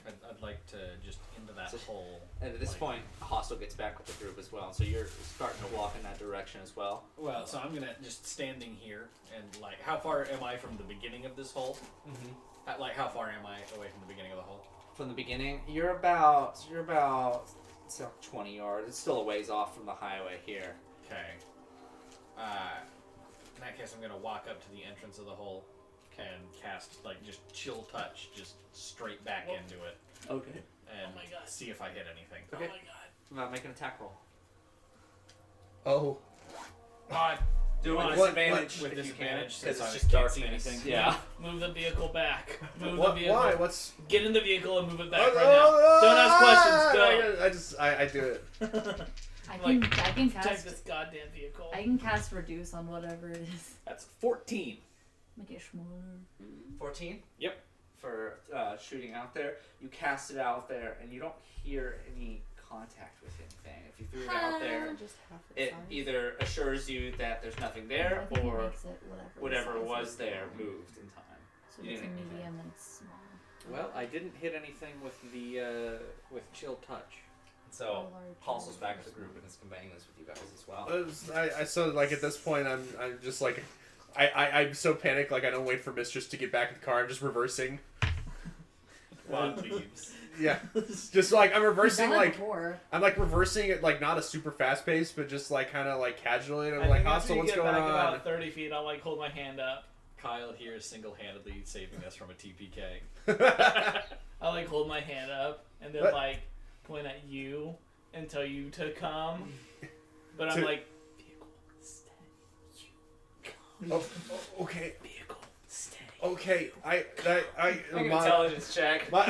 I'd like to just into that So- hole. And at this like- point, Hostel gets back with the group as well, so you're starting to walk in that direction as well. Well, so I'm gonna just standing here and like, how far am I from the beginning of this hole? Mm-hmm. Like, how far am I away from the beginning of the hole? From the beginning, you're about it's like 20 yards. It's still a ways off from the highway here. Okay. In that case, I'm gonna walk up to the entrance of the hole and cast like just chill touch, just straight back into it, Okay. and Oh my God. see if I hit anything. Okay. Oh my god. Make an attack roll. Oh. God. Do it with What- disadvantage. with if you disadvantage, can, since because I it's just just can't see darkness. anything. Yeah. Move the vehicle back. Move the What? vehicle. Why? What's? Get in the vehicle and move it back Oh, right now. Don't ask questions. Go. I do it. I Like, can Check cast. this goddamn vehicle. I can cast reduce on whatever it is. That's 14. Make it smaller. 14? Yep. For shooting out there. You cast it out there, and you don't hear any contact with anything. If you threw it out there, Just half its it size. either assures you that there's nothing there, I think it or makes it whatever the size was is. there moved in time. So You if it's a didn't hit anything. medium, then it's small. Well, I didn't hit anything with the with chill touch. So, Large Paul's and back to the small. group and is conveying this with you guys as well. I so like at this point I'm just like I'm so panicked, like I don't wait for Mistress to get back in the car. I'm just reversing. Rod leaves. Yeah, just like I'm He's reversing, done it like before. I'm like reversing it, like not a super fast pace, but just like kind of like casually. And I'm I like, think after Hostile, you what's get going back on? about 30 feet, I'll like hold my hand up. Kyle here is single-handedly saving us from a TPK. I like hold my hand up and then What? like point at you and tell you to come. But I'm To- like, vehicle, stay. Oh, okay, Vehicle, stay. okay. I Make an my, intelligence check. my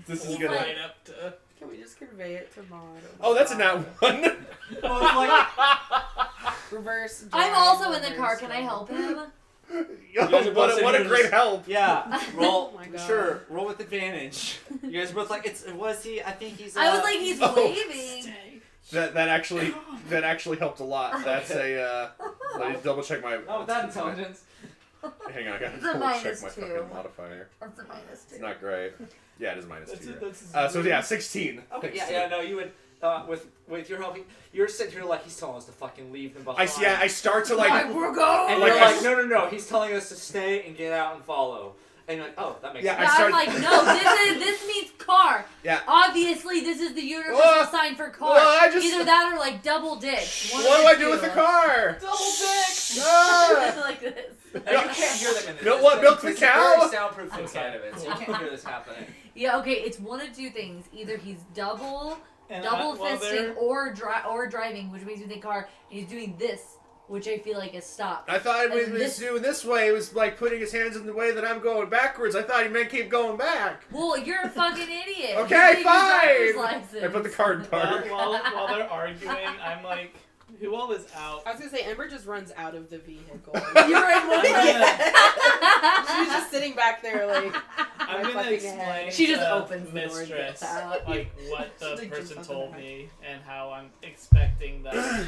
This is Hold gonna. right up to. Can we just convey it to Maud? Oh, that's a nat one. Reverse. I'm drive, also in the reverse car. Can I drive. help him? Yo, guys are both what a sitting great in help. Yeah, roll. Oh my God. Sure, roll with advantage. You guys are both like, was he? I think he's. I was like, he's Oh. waving. Stay. That actually helped a lot. That's a. Let me double check my. Oh, with that intelligence. Hang on, I gotta It's a double check -2. my fucking modifier. That's a -2. It's not great. Yeah, it is -2. That's right? that's So yeah, 16. Okay, Thanks, yeah, no, you would. With your help, you're sitting here like he's telling us to fucking leave them behind. I start to like. Alright, we're going. And like, you're I like, no, he's telling us to stay and get out and follow. And you're like, oh, that makes Yeah, sense. I start- I'm like, no, this means car. Yeah. Obviously, this is the universal Well, sign for car. well, I just- Either that or like double dick. One What of do I the do with the two. car? Double dicks! Ah! like this. And you can't hear them in this. Milk- what, milk the This is cow? very soundproof inside of it, so you can't hear this happening. Yeah, okay, it's one of two things. Either he's double And fisting while they're- or driving, which makes me think car, and he's doing this, which I feel like is stop. I thought he And was this- doing this way. It was like putting his hands in the way that I'm going backwards. I thought he meant keep going back. Well, you're a fucking idiot. Okay, You take your fine. driver's license. I put the car in park. While they're arguing, I'm like, who all is out? I was gonna say Ember just runs out of the vehicle. You're right, what? She's just sitting back there like. I'm my gonna fucking explain head. She just to opens the door and Mistress gets out. like what the She person jumps told up in the me and how I'm expecting that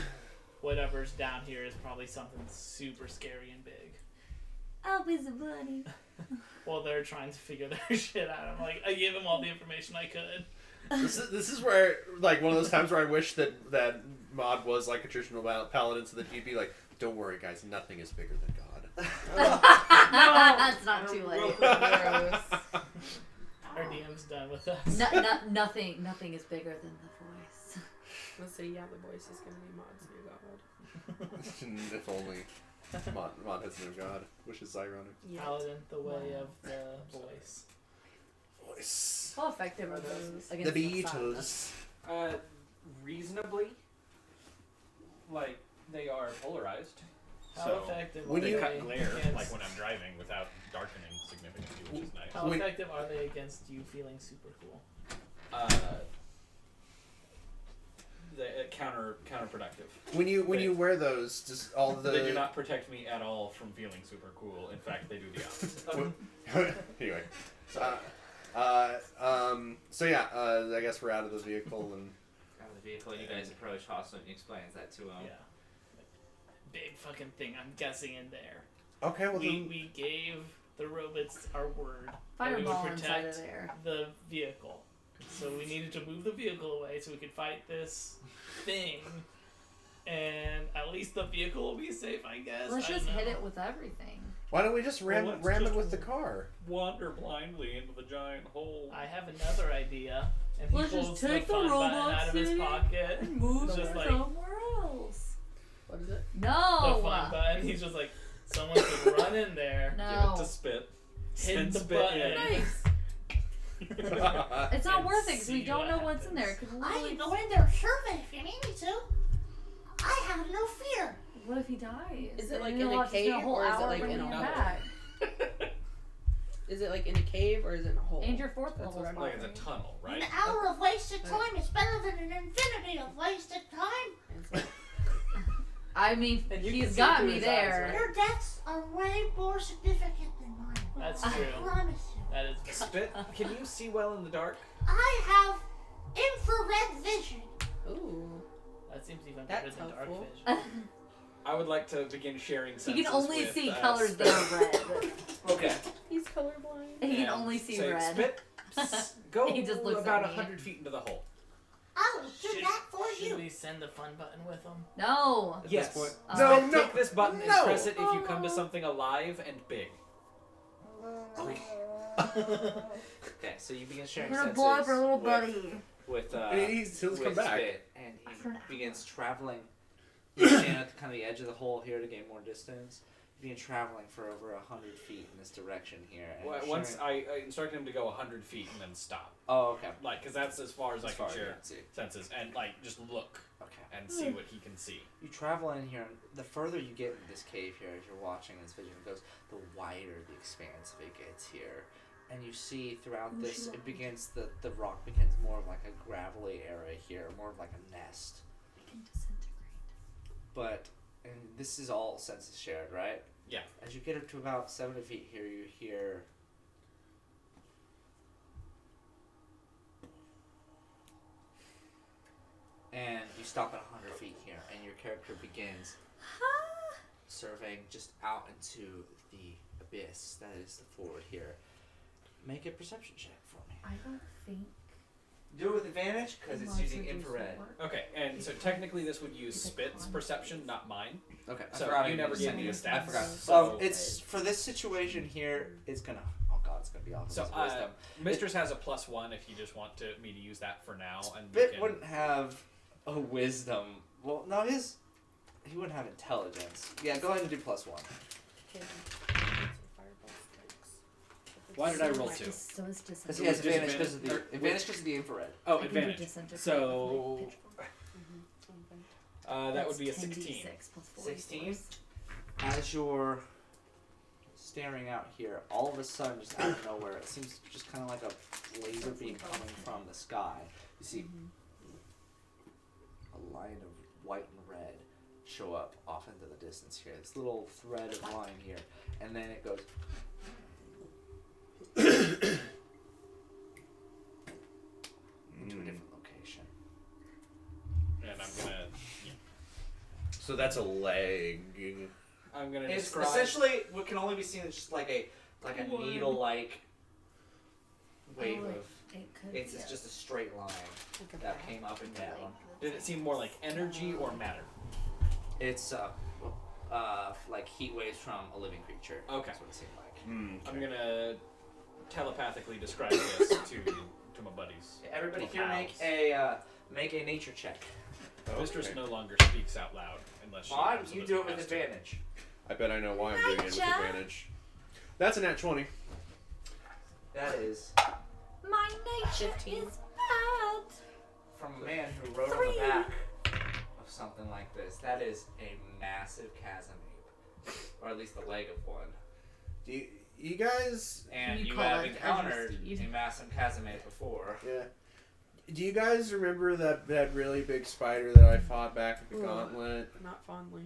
whatever's down here is probably something super scary and big. Always a bunny. While they're trying to figure their shit out, I'm like, I gave them all the information I could. This is where like one of those times where I wish that Maud was like a traditional paladin, so that he'd be like, "Don't worry, guys, nothing is bigger than God." That's not too late. Gross. Our DM's done with us. Nothing is bigger than the voice. Let's say yeah, the voice is gonna be Maud's new god. If only Maud has no God, which is ironic. Yeah. Paladin, the way of the voice. Voice. How effective are those The against Beatles. Reasonably. Like, they are polarized. How So, effective when are they you- they cut glare, against, like when I'm driving, without darkening significantly, which is nice. how when- effective are they against you feeling super cool? Counterproductive. When you wear those, just all the They do not protect me at all from feeling super cool. In fact, they do the opposite. anyway. So yeah, I guess we're out of the vehicle and. Out of the vehicle, you guys approach Hostel and he explains that to him. Yeah. Big fucking thing, I'm guessing, in there. Okay, well We gave the robots our word that we would Fireball inside protect of there. the vehicle. So we needed to move the vehicle away so we could fight this thing. And at least the vehicle will be safe, I guess. Let's I just don't hit know. it with everything. why don't we just ram let's it just- with the car? Wander blindly into the giant hole. I have another idea. And he Let's just pulls take the the fun button robots out of his in pocket. And move It's it just like somewhere else. What is it? No. the fun button. He's just like, someone could run in there, No. Give it to Spit. hit the Spit button. in. Nice. It's not And worth it because we see don't what know what's in there. It happens. could I literally. can go in there survey if you need me to. I have no fear. What if he dies? Is it And like then in we'll a have to spend cave, whole or is it hour like bringing in a him hole? back? Is it like in a cave or is it in a hole? And your fourth That's level what I'm Like it's a spotting. tunnel, right? An hour of wasted time is better than an infinity of wasted time. It's like, I mean, And you can he's see got through me his eyes, there. right? Your deaths are way more significant than mine. That's I true. promise you. That is Spit, can you see well in the dark? I have infrared vision. ooh. That seems even better That's than dark helpful. vision. I would like to begin sharing He senses can only with, see uh, colors Spit. that are red. Okay. He's colorblind. He can And only see say, red. Spit, go He just looks about at me. 100 feet into the hole. I will do Should- that for Should you. we send the fun button with him? No. At Yes. this point. No, Spit, no, take this button no. and press it if you come to something alive and big. Okay, so you begin sharing We're gonna senses blow up our little with, buddy. with And he'll with come back. Spit, and After an he begins traveling. You stand at kind of the edge of the hole here to gain more distance. You begin traveling for over 100 feet in this direction here. And Well, once I instructed him to go 100 feet and then stop. Oh, okay. Like, because that's as far as I As can far as you share can see. senses. And, like, just look Okay. and see what he can see. You travel in here, and the further you get in this cave here, as you're watching this vision goes, the wider the expanse of it gets here. And you see throughout this, it begins, the rock becomes more of like a gravelly area here, more of like a nest. It can disintegrate. But, and this is all senses shared, right? Yeah. As you get up to about 70 feet here, you hear and you stop at 100 feet here, and your character begins surveying just out into the abyss that is the forward here. Make a perception check for me. I don't think. Do it with advantage because it's mods using reduce infrared. work. Okay, and so technically this would use Is it Spit's con- perception, not mine. Okay, I So forgot you I never used gave me the it. I stats. forgot. So, It's for this situation here. It's gonna. Oh God, it's gonna be off of so his wisdom. Mistress has a +1 if you just want me to use that for now. And we Bit can- wouldn't have a wisdom. Well, no, he wouldn't have intelligence. Yeah, go ahead and do +1. Why did I roll 2? So it's just. Because he has advantage Disadvantage- because of the or advantage because of the infrared. Oh, advantage. So Mm-hmm. that would be a 16. 16? As you're staring out here, all of a sudden, just out of nowhere, it seems just kind of like a laser beam coming from the sky. You see a line of white and red show up off into the distance here. This little thread of line here, and then it goes into a different location. And I'm gonna So that's a leg. I'm gonna It's describe. essentially what can only be seen as just like a Wood. needle-like wave Oh, of. It could It's be a- just a straight line that came up and down. Did it seem more like energy or matter? It's like heat waves from a living creature. Okay. That's what it seemed like. I'm gonna telepathically describe this to my buddies. Everybody Or here pals. make a nature check. Mistress no longer speaks out loud unless she Vaughn, absolutely you do it with has to. advantage. I bet I know why I'm doing it with Gotcha. advantage. That's a nat 20. That is My nature 15. is bad. from a man who rode on 3. the back of something like this. That is a massive chasm ape, or at least the leg of one. Do you guys? And You you call have it encountered Edge a massive chasm ape before. Yeah. Do you guys remember that really big spider that I fought back at the Ooh. gauntlet? Not fondly.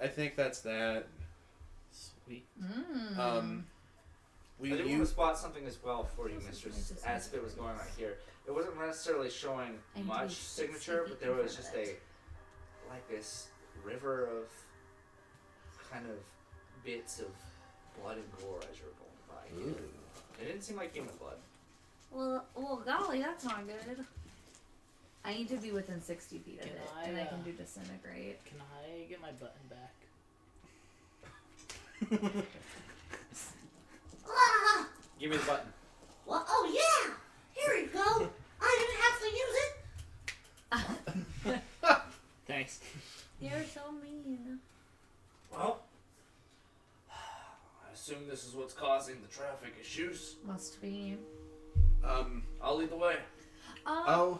I think that's that. Sweet. Mm. I did want to spot something as well for you, Mistress, as it was going right here. It wasn't necessarily showing much signature, but there was just this river of kind of bits of blood and gore as you were going by. Ooh. It didn't seem like human blood. Well, golly, that's not good. I need to be within 60 feet of Can it, I, and I can do disintegrate. Can I get my button back? Ah, Give me the button. well, oh yeah. Here you go. I didn't have to use it. Thanks. You're so mean. Well, I assume this is what's causing the traffic issues. Must be. I'll lead the way. Oh.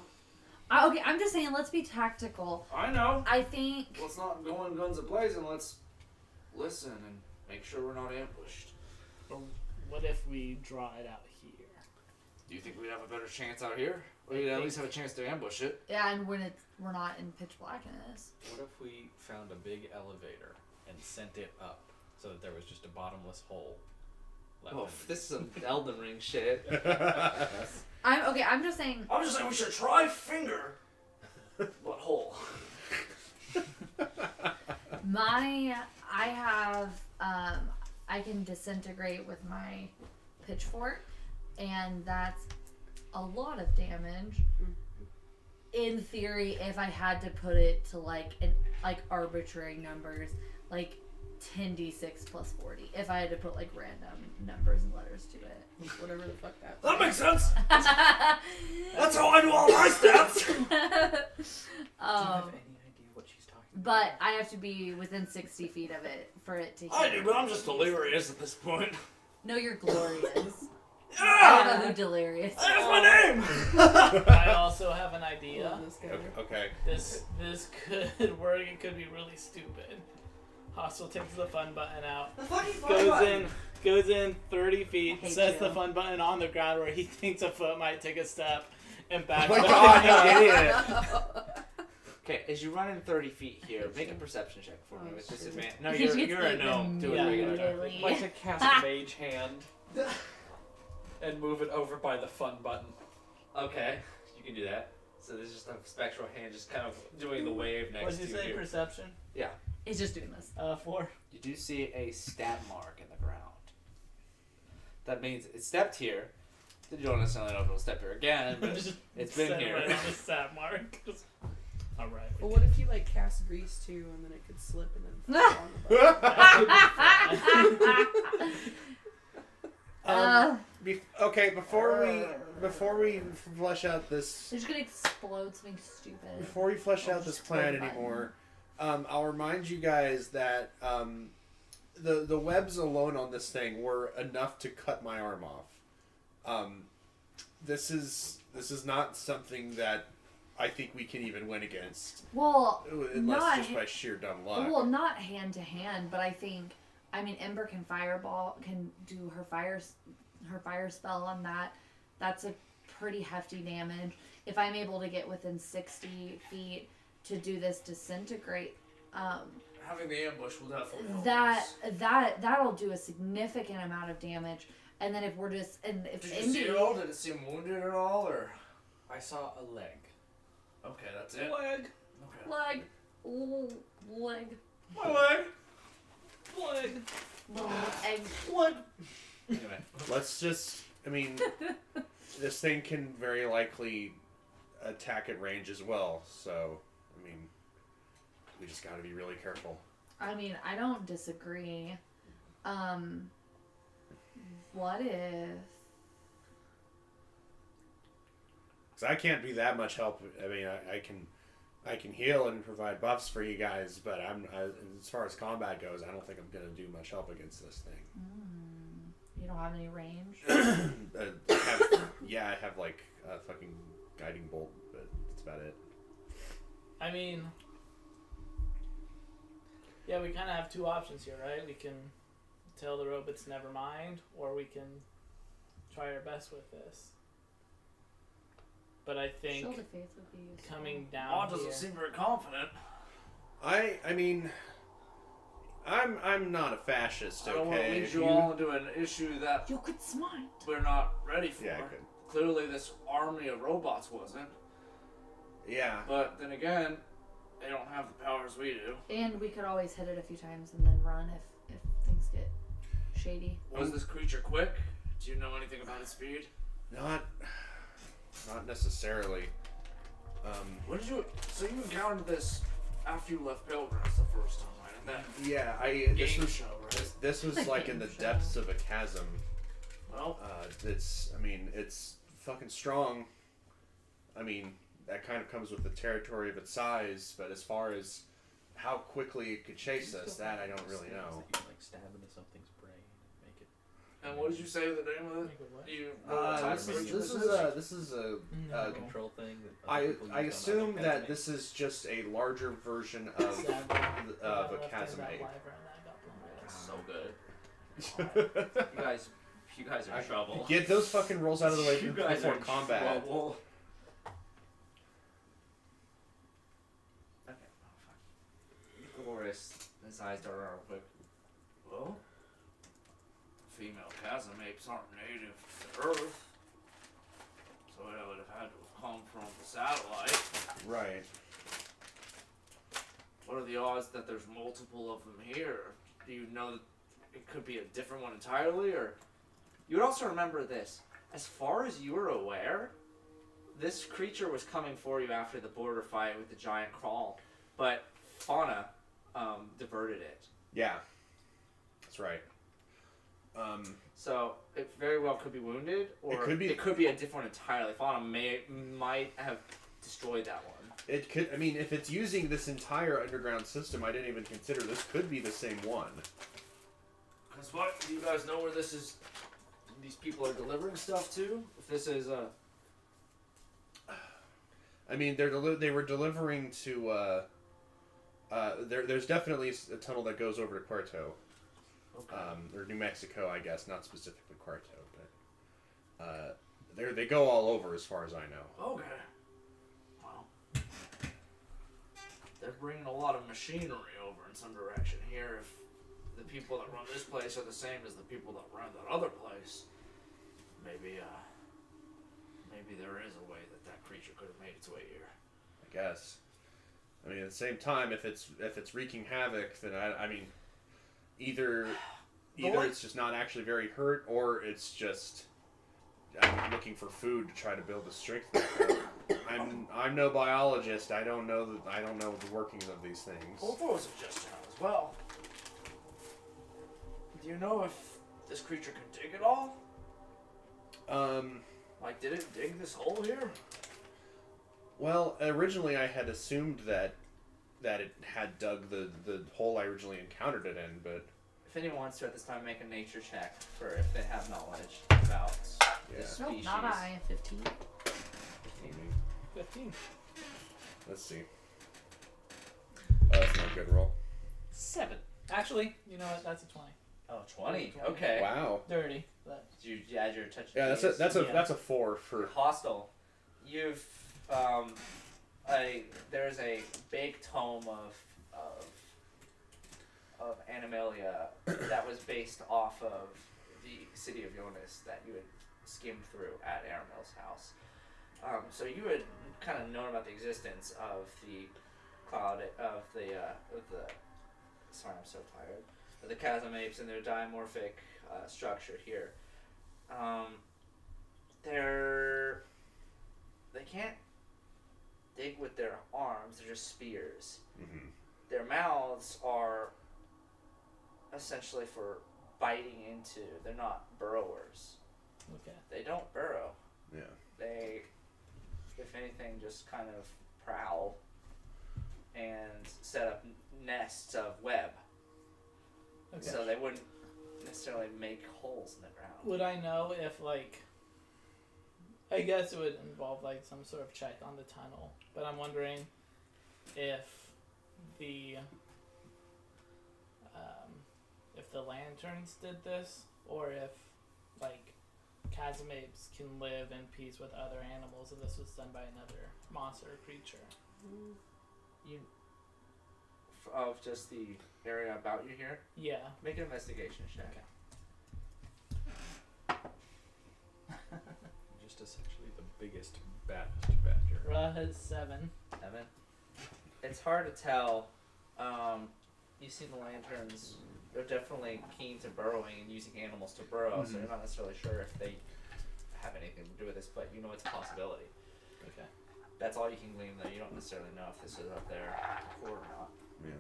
Okay, I'm just saying, let's be tactical. I know. I think. Let's not go in guns a-blazing. Let's listen and make sure we're not ambushed. Or what if we draw it out here? Do you think we'd have a better chance out here? We'd at least have a chance to ambush it. Yeah, and when we're not in pitch blackness. What if we found a big elevator and sent it up so that there was just a bottomless hole left? Oh, in this is some Elden Ring shit. I'm just saying. I'm just saying we should try finger butthole. I can disintegrate with my pitchfork, and that's a lot of damage. In theory, if I had to put it to like arbitrary numbers, like 10d6 plus 40. If I had to put like random numbers and letters to it, Whatever the fuck that. That makes sense. That's how I do all my stats. Do you have any idea what she's talking about? But I have to be within 60 feet of it for it to. I do, but I'm just delirious at this point. No, you're glorious. I Ah, don't know who delirious. that's my name. I also have an idea. Love this guy. Okay. This could work. It could be really stupid. Hostile takes the fun button out. The fucking Goes in 30 feet, hate sets you. the fun button on the ground where he thinks a foot might take a step, and backs Oh my up. god, you idiot. Okay, as you run in 30 feet here, make a perception check for me with disadvantage. No, He gets you're a eaten gnome. Do it Yeah. regular. immediately. I'd like to cast Mage Hand and move it over by the fun button. Okay, you can do that. So there's just a spectral hand just kind of doing the wave What next did to you you say? here. Perception? It's just doing this. 4. You do see a stab mark in the ground. That means it stepped here. You don't necessarily know if it'll step here again, but it's been here. Just stab mark. All right. Well, what if you like cast grease too, and then it could slip and then fall on the button? Okay, before we flesh out this They're just gonna explode something stupid. before we flesh out this Just plan one button. anymore, I'll remind you guys that the webs alone on this thing were enough to cut my arm off. This is not something that I think we can even win against, Well, unless not just by sheer dumb luck. well, not hand to hand, but I think Ember can can do her fire spell on that. That's a pretty hefty damage. If I'm able to get within 60 feet to do this disintegrate, Having the ambush will definitely help. that'll do a significant amount of damage. And then if we're just if Did you see it all? Did it seem wounded at all, or? I saw a leg. Okay, that's it. Leg. Okay. leg, leg, My leg. Leg. little egg. Anyway. Let's just, this thing can very likely attack at range as well, so, we just gotta be really careful. I don't disagree. What if? Because I can't be that much help. I can heal and provide buffs for you guys, but as far as combat goes, I don't think I'm gonna do much help against this thing. You don't have any range? I have like a fucking guiding bolt, but that's about it. Yeah, we kind of have two options here, right? We can tell the robots never mind, or we can try our best with this. But I think Shield of Faith would be useful. coming down Maud here... doesn't seem very confident. I I'm not a fascist. I don't want to Okay. lead you all into an issue that You could smite. we're not ready for. Yeah, I could. Clearly, this army of robots wasn't. Yeah. But then again, they don't have the powers we do. And we could always hit it a few times and then run if things get shady. Was this creature quick? Do you know anything about its speed? Not necessarily. What did you? So you encountered this after you left Pilgrims the first time, right? And that Yeah, this game was show, right? this was like in the depths of a chasm. Well, It's fucking strong. I mean, that kind of comes with the territory of its size, but as far as how quickly it could chase us, that I don't really know. You can, like, stab into something's brain and make it. and what did you say the name of it? Make it what? Do you know what type of creature This is a No. Control thing. That other people I use on assume other that kinds this is just a larger version of Sadly, of I a left in chasm that ape. live round that got blown away. That's so good. You guys are in trouble. Get those fucking rolls out of the way You guys before are in combat. trouble. Okay, oh, fine. Dolores, his eyes dart around quick. Well, female chasm apes aren't native to Earth, so it would have had to have come from the satellite. Right. What are the odds that there's multiple of them here? Do you know that it could be a different one entirely, or? You would also remember this. As far as you were aware, this creature was coming for you after the border fight with the giant crawl, but Fauna diverted it. Yeah. That's right. So it very well could be wounded, or It could be- a different one entirely. Fauna might have destroyed that one. It could. I mean, if it's using this entire underground system, I didn't even consider this could be the same one. Cause what? Do you guys know where this is? These people are delivering stuff to? If this is I mean, they were delivering to. There's definitely a tunnel that goes over to Cuarto, or New Mexico, I guess, not specifically Cuarto, but they go all over as far as I know. okay. Well, they're bringing a lot of machinery over in some direction here. If the people that run this place are the same as the people that run that other place, maybe there is a way that creature could have made its way here. I guess. I mean, at the same time, if it's wreaking havoc, then I mean, either it's just not actually very hurt, or it's just looking for food to try to build the strength back up. I'm no biologist. I don't know the workings of these things. I'll throw a suggestion out as well. Do you know if this creature can dig at all? Like, did it dig this hole here? Well, originally I had assumed that it had dug the hole I originally encountered it in, but If anyone wants to at this time make a nature check for if they have knowledge about Yeah. this Nope, species. not I. 15. 15. let's see. Oh, that's not a good roll. 7. Actually, you know what? That's a 20. Oh, 20. Okay. Wow. Dirty, but Did you add your touch? Yeah, that's a 4 for. Hostile. You've there's a big tome of Animalia that was based off of the city of Jonas that you had skimmed through at Aramel's house. So you had kind of known about the existence of the cloud of the sorry, I'm so tired. Of the chasm apes and their dimorphic structure here. They can't dig with their arms, they're just spears. Mm-hmm. Their mouths are essentially for biting into. They're not burrowers. okay. They don't burrow. Yeah. They, if anything, just kind of prowl and set up nests of web. Okay. So they wouldn't necessarily make holes in the ground. Would I know if, like, I guess it would involve, like, some sort of check on the tunnel, but I'm wondering if the lanterns did this, or if, like, chasm apes can live in peace with other animals, and this was done by another monster or creature. of just the area about you here? Yeah. Make an investigation check. Just essentially the biggest, baddest badger. Ra has 7. 7. It's hard to tell. You see the lanterns. They're definitely keen to burrowing and using animals to burrow, so you're not necessarily sure if they have anything to do with this, but you know it's a possibility. Okay. That's all you can glean, though. You don't necessarily know if this is up there before or not. Yeah.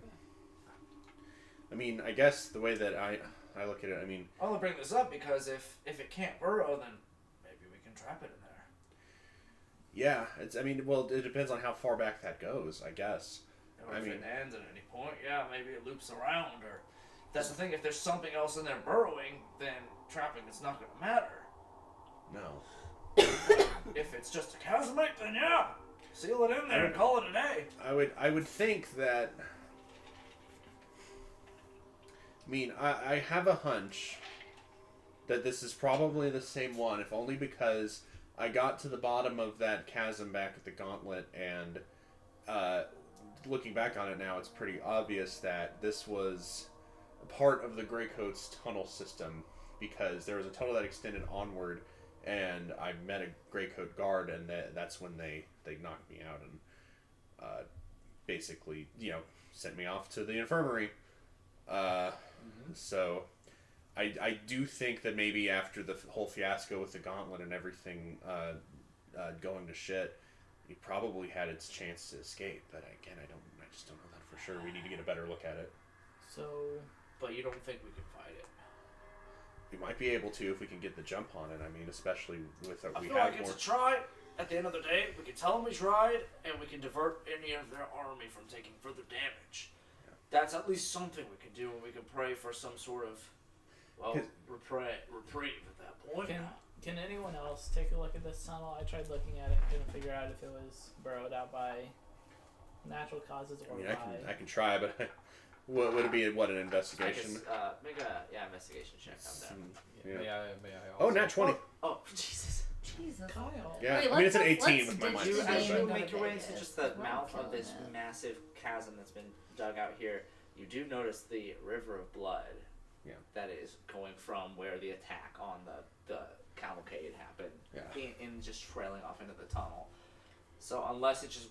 I mean, I guess the way that I look at it, I mean, I only bring this up because if it can't burrow, then maybe we can trap it in there. yeah, it depends on how far back that goes, I guess. Or I if mean- it ends at any point, yeah, maybe it loops around. Or that's the thing. If there's something else in there burrowing, then trapping is not going to matter. No. If it's just a chasmate, then yeah, seal it in there and call it a day. I would think that. I mean, I have a hunch that this is probably the same one, if only because I got to the bottom of that chasm back at the gauntlet, and looking back on it now, it's pretty obvious that this was a part of the Greycoats tunnel system, because there was a tunnel that extended onward, and I met a Greycoat guard, and that's when they knocked me out and basically, sent me off to the infirmary. So I do think that maybe after the whole fiasco with the gauntlet and everything going to shit, it probably had its chance to escape. But again, I just don't know that for sure. We need to get a better look at it. So. But you don't think we can fight it? We might be able to if we can get the jump on it. I mean, especially with I we feel have like more. it's a try. At the end of the day, we can tell them we tried, and we can divert any of their army from taking further damage. Yeah. That's at least something we can do, and we can pray for some sort of, reprieve at that point. Can anyone else take a look at this tunnel? I tried looking at it, couldn't figure out if it was burrowed out by natural causes or I mean, by. I can try, but what would it be? What, an I investigation? guess, make a investigation check on that. Yeah. May I Oh, also... nat 20. Oh, Jesus. Jesus. Kyle. Yeah, Wait, I mean, it's an let's 18 with my ditch mind. You, the as game you and go make to your way into Vegas. just the We're mouth of killing this it. massive chasm that's been dug out here, you do notice the river of blood that is going from where the attack on the cavalcade happened in just trailing off into the tunnel. So unless it just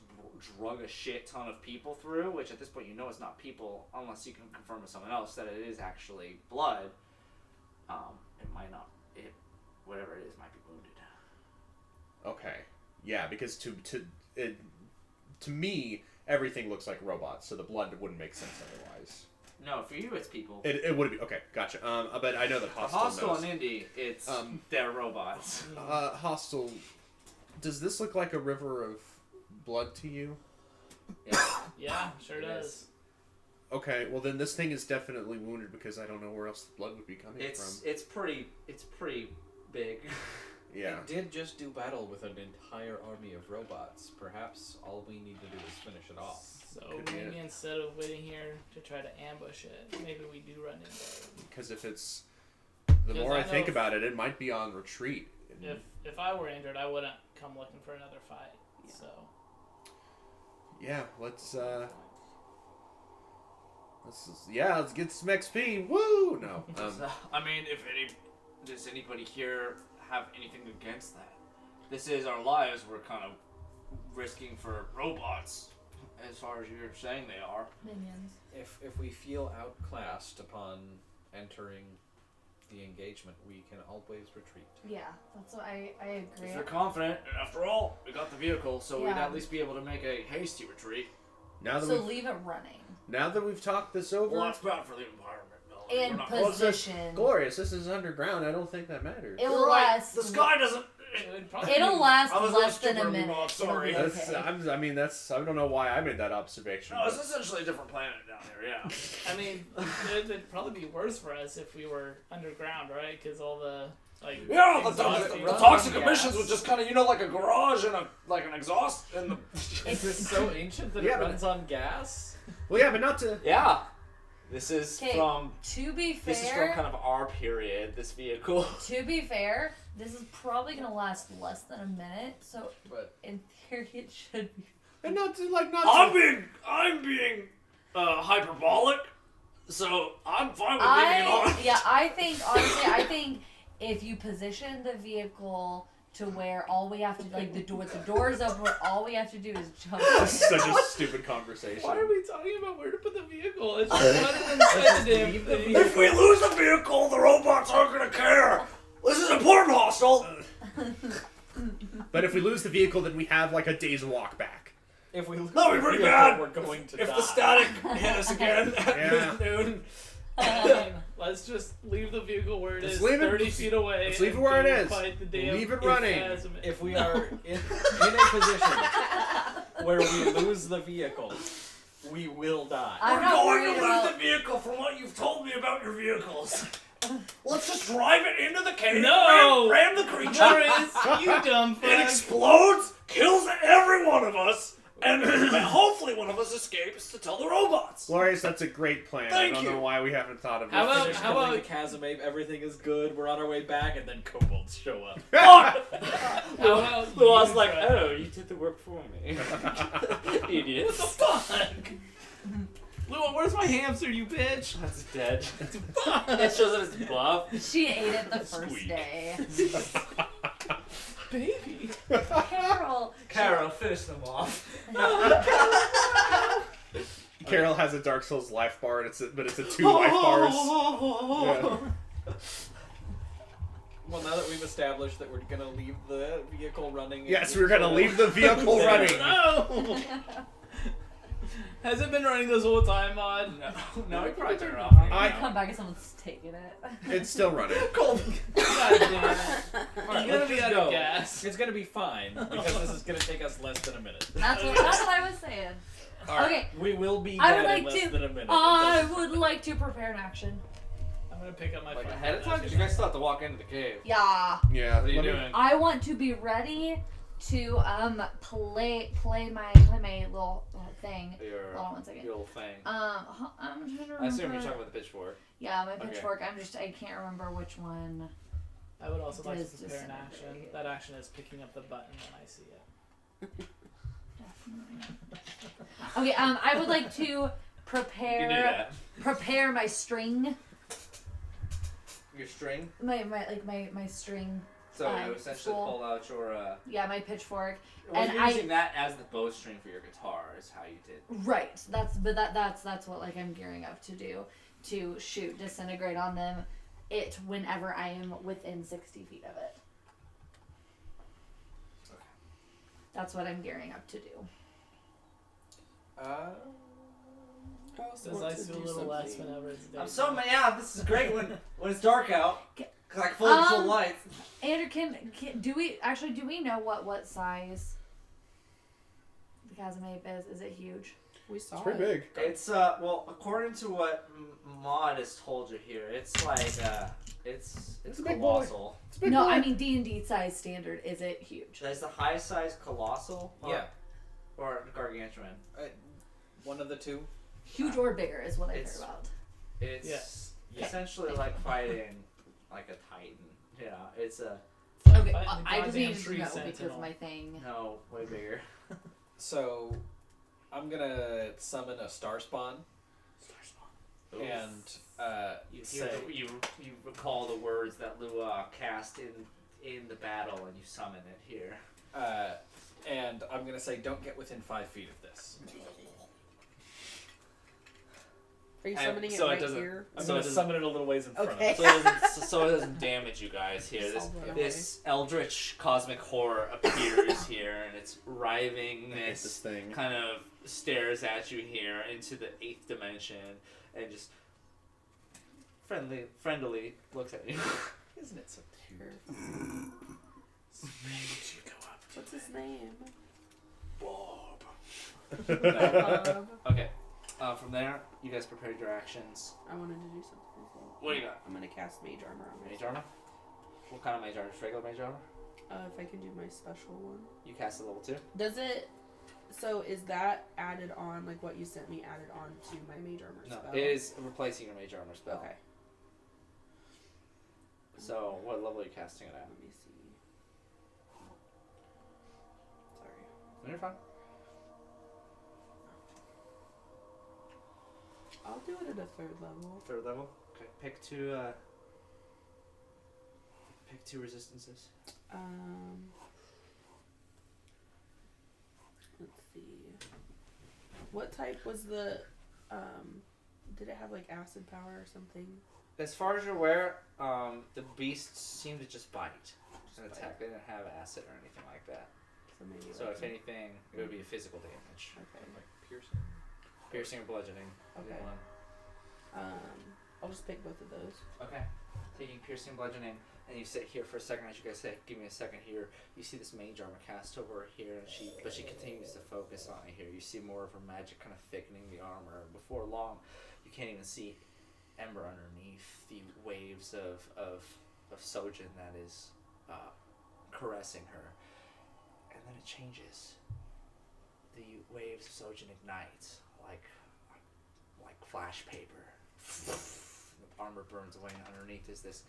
drug a shit ton of people through, which at this point you know it's not people, unless you can confirm with someone else that it is actually blood, it might not. Whatever it is might be wounded. Okay. Yeah, because to me, everything looks like robots, so the blood wouldn't make sense otherwise. No, for you it's people. It would be okay. Gotcha. But I know that For Hostile Hostile knows. and Indy, it's they're robots. Hostile. Does this look like a river of blood to you? Yeah, sure It does. is. Okay. Well, then this thing is definitely wounded because I don't know where else the blood would be coming from. It's pretty big. Yeah. It did just do battle with an entire army of robots. Perhaps all we need to do is finish it off. So Could be maybe it. instead of waiting here to try to ambush it, maybe we do run into it. Because if it's, the Because more I I think know- about it, it might be on retreat. If I were injured, I wouldn't come looking for another fight. So. Yeah. Let's get some XP. Woo! No. I mean, does anybody here have anything against that? This is our lives we're kind of risking for robots, as far as you're saying they are. Minions. If we feel outclassed upon entering the engagement, we can always retreat. Yeah, that's what I agree. If you're confident, and after all, we got the vehicle, so we'd Yeah. at least be able to make a hasty retreat. now that So we've leave it running. now that we've talked this over, Well, that's bad for the environment, Bill. And We're not- position. glorious. This is underground. I don't think that matters. It'll You're right. last. The sky doesn't. It'll last I was less gonna than a stupid minute. remark, sorry. It'll be That's, okay. I don't know why I made that observation. No, it's but- essentially a different planet down here, yeah. I mean, it'd probably be worse for us if we were underground, right? Because all the Yeah, the exhaust toxic gas. emissions was just kind of, like a garage and an exhaust and the. Is this so ancient that Yeah, it but- runs on gas? Well, yeah, but not to. Yeah. This is 'Kay. from To be this is from fair, kind of our period, this vehicle. to be fair, this is probably gonna last less than a minute. So But in theory, it should be. And not to like not. I'm To, being hyperbolic. So I'm fine with leaving it on. I think honestly, if you position the vehicle to where all we have to the doors open, where all we have to do is jump. This is such a stupid conversation. Why are we talking about where to put the vehicle? It's just not an incentive thing. If we lose the vehicle, the robots aren't gonna care. This is important, Hostel. But if we lose the vehicle, then we have like a day's walk back. If we lose That'll be the pretty vehicle, bad. we're going to If die. the static hit us again at Yeah. noon. Let's just leave the vehicle where it Just is, leave it- 30 feet away. let's leave it and where it go is. Fight the damn Leave it running. Phasm. If we are in a position where we lose the vehicle, we will die. I'm We're not going worried to lose about. the vehicle from what you've told me about your vehicles. Let's just drive it into the cave. No! Ram the creature. Morris, you dumb It fuck. explodes, kills every one of us, and hopefully one of us escapes to tell the robots. Glorious, that's a great plan. Thank I don't you. know why we haven't thought of How this. about- Finish how killing about- the chasm ape, everything is good, we're on our way back, and then kobolds show up. How about Who was you like, try? oh, you did the work for me. Idiot. What the fuck? Lua, where's my hamster, you bitch? That's dead. Fuck. It shows up as buff. She ate it the first Squeak. day. Baby. Carol. Carol, finish them off. Carol has a Dark Souls life bar, and but it's a 2 life bars. Yeah. Well, now that we've established that we're gonna leave the vehicle running... Yes, we're gonna leave the vehicle running. No! Has it been running this whole time, Mod? No, we probably turn it off. I- Come back and someone's taking it. It's still running. God damn it. Alright, You're gonna let's be just out go. of gas. It's gonna be fine, because this is gonna take us less than a minute. That's what I was saying. Alright, Okay. we will be I dead would in like less to- than a minute. I would like to prepare an action. I'm gonna pick up my Like phone. ahead of time? Because you guys still have to walk into the cave. Yeah. Yeah. What are you let me- doing? I want to be ready to play my little thing. Your, Hold on one second. your little thing. I'm trying to remember. I assume you're talking about the pitchfork. Yeah, my Okay. pitchfork. I can't remember which one. I would also like to Does prepare an action. disintegrate. That action is picking up the button when I see it. Okay. I would like to You can do prepare that. my string. Your string. My string. So you essentially spool. pull out your. Yeah, my pitchfork. Well, And you're using that as the bowstring for your guitar. Is how you did. Right. That's what I'm gearing up to do, to shoot disintegrate on them. It whenever I am within 60 feet of it. Okay. That's what I'm gearing up to do. Does ice feel a little less whenever it's day? I'm so mad. Yeah, this is great when it's dark out. Cause I can fully control lights. Andrew, do we know what size the chasm ape is? Is it huge? We saw It's pretty it. big. It's well, according to what Maud has told you here, it's like it's It's a big boy. colossal. It's a big No, boy. I mean D&D size standard. Is it huge? That's the high size colossal. Yeah. Or gargantuan. One of the two. Huge or bigger is what I've It's- heard about. It's Yeah. essentially like fighting like a titan. Yeah, it's a Okay, Fighting the I just goddamn needed to tree know because sentinel. my thing. no way bigger. So, I'm gonna summon a star spawn and You hear say, you recall the words that Lua cast in the battle, and you summon it here. and I'm gonna say, don't get within 5 feet of this. Are you And summoning so it it right doesn't- here? I'm So gonna it doesn't- summon it a little ways in front Okay. of So it doesn't damage you guys here. Just all run This eldritch cosmic horror appears here, and its I hate writhingness this thing. kind of stares at you here into the 8th dimension, and just friendly looks at you. Isn't it so cute? What's his name? Bob. Bob. Okay. From there, you guys prepared your actions. I wanted to do something as well. What do you got? I'm gonna cast mage armor on Mage myself. armor? What kind of mage armor? Just regular mage armor? If I can do my special one. You cast it level 2? Does it? So is that added on, like what you sent me, added on to my mage armor No, spell? it is replacing your mage armor spell. Okay. So, what level are you casting it at? Let me see. Sorry. No, you're fine. I'll do it at a 3rd level. 3rd level. Okay. Pick two resistances. Let's see. What type was the? Did it have like acid power or something? As far as you're aware, the beasts seem to just bite and attack. They didn't have acid or anything like that. So maybe. So like if anything, it would be physical damage. Okay. Like piercing. Piercing or bludgeoning. either Okay. one. I'll just pick both of those. Okay. Taking piercing, bludgeoning, and you sit here for a second. As you guys say, give me a second here. You see this mage armor cast over here, and she continues to focus on it here. You see more of her magic kind of thickening the armor. Before long, you can't even see Ember underneath the waves of Sojin that is caressing her, and then it changes. The waves of Sojin ignite like flash paper. The armor burns away, and underneath is this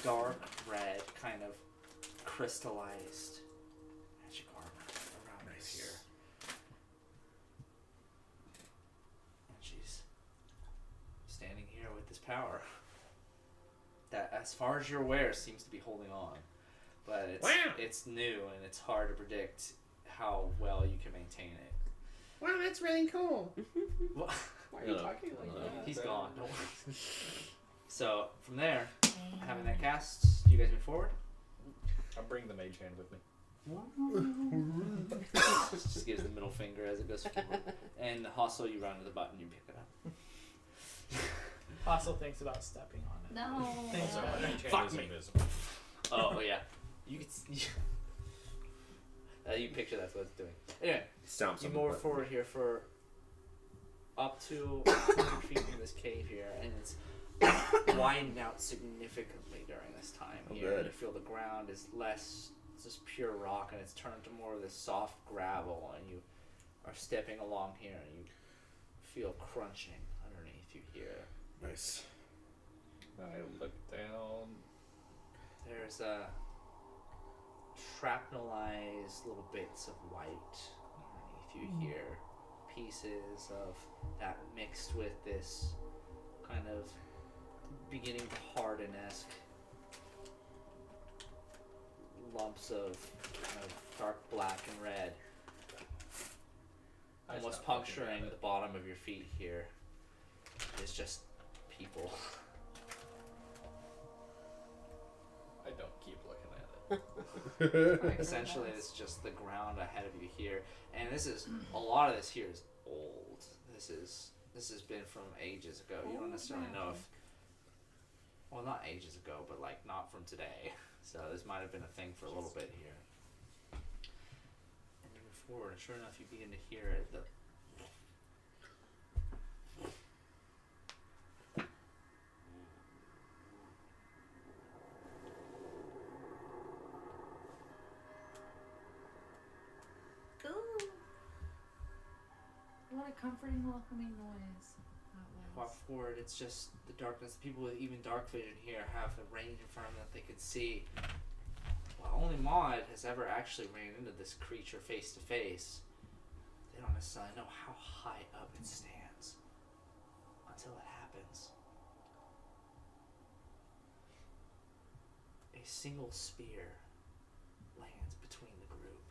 dark red kind of crystallized magic armor around her here. And she's standing here with this power that, as far as you're aware, seems to be holding on. But it's new, and it's hard to predict how well you can maintain it. Wow, that's really cool. Well, Why are you talking like that? he's gone. Don't worry. So from there, having that cast, you guys move forward. I'll bring the mage hand with me. Just gives the middle finger as it goes forward. And also, you run to the button, you pick it up. Fossil thinks about stepping on it. No. Thanks So so my much. mage hand Fuck is me. invisible. Oh yeah, you can. You picture that's what it's doing. Anyway, Stomps you on the move button. forward here for up to 200 feet from this cave here, and it's widened out significantly during this time Oh, here. good. You feel the ground is less just pure rock, and it's turned to more of this soft gravel, and you are stepping along here, and you feel crunching underneath you here. Nice. I look down. There's shrapnelized little bits of white underneath you here. Pieces of that mixed with this kind of beginning to harden-esque lumps of kind of dark black and red. I Almost stop looking puncturing at the it. bottom of your feet here is just people. I don't keep looking at it. Essentially, it's just the ground ahead of you here, and this is a lot of this here is old. This has been from ages ago. You don't necessarily know if, well, not ages ago, but like not from today. So this might have been a thing for a little bit here. And you move forward, and sure enough, you begin to hear it. Ooh. What a comforting, welcoming noise that Walk was. forward, it's just the darkness. People with even dark vision here have the range in front of them that they can see. Well, only Maud has ever actually ran into this creature face to face. They don't necessarily know how high up it stands until it happens. A single spear lands between the group.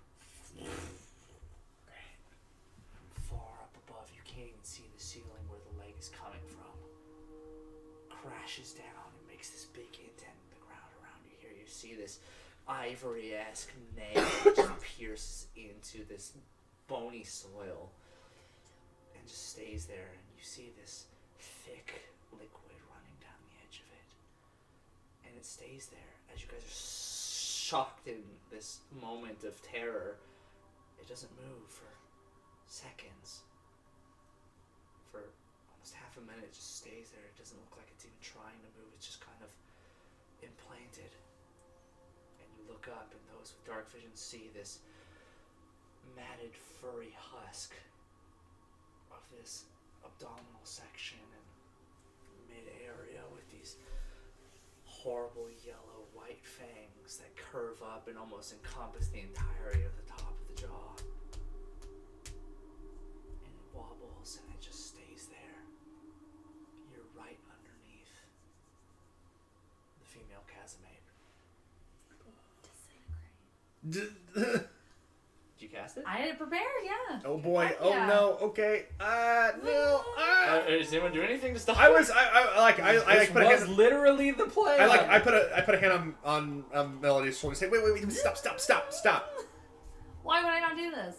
Far up above, you can't even see the ceiling where the leg is coming from. Crashes down and makes this big indent in the ground around you. Here you see this ivory-esque nail that just pierces into this bony soil and just stays there, and you see this thick liquid running down the edge of it, and it stays there as you guys are shocked in this moment of terror. It doesn't move for seconds. For almost half a minute, it just stays there. It doesn't look like it's even trying to move. It's just kind of implanted. And you look up, and those with dark vision see this matted, furry husk of this abdominal section and mid-area with these horrible yellow-white fangs that curve up and almost encompass the entirety of the top of the jaw. And it wobbles, and it just stays there. Casimate. Did you cast it? I had it prepared, yeah. Oh boy! Heck Oh yeah. no! Okay. No. Does anyone do anything to stop I it? was. I This put a was hand. literally the plan. I put a hand on Melody's shoulder and say, wait, stop. Why would I not do this?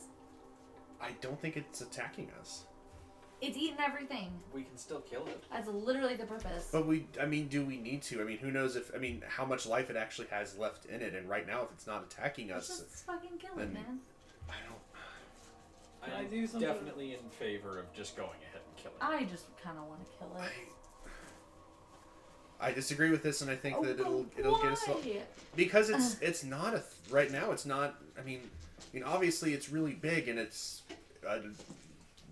I don't think it's attacking us. It's eating everything. We can still kill it. That's literally the purpose. But do we need to? I mean, who knows how much life it actually has left in it? And right now, if it's not attacking Let's us, just fucking kill it, then- man. I don't. Can I I'm do something? definitely in favor of just going ahead and killing it. I just kind of want to kill it. I disagree with this, and I think Oh, that but it'll get us why? because it's not right now. It's not. I mean, obviously it's really big and it's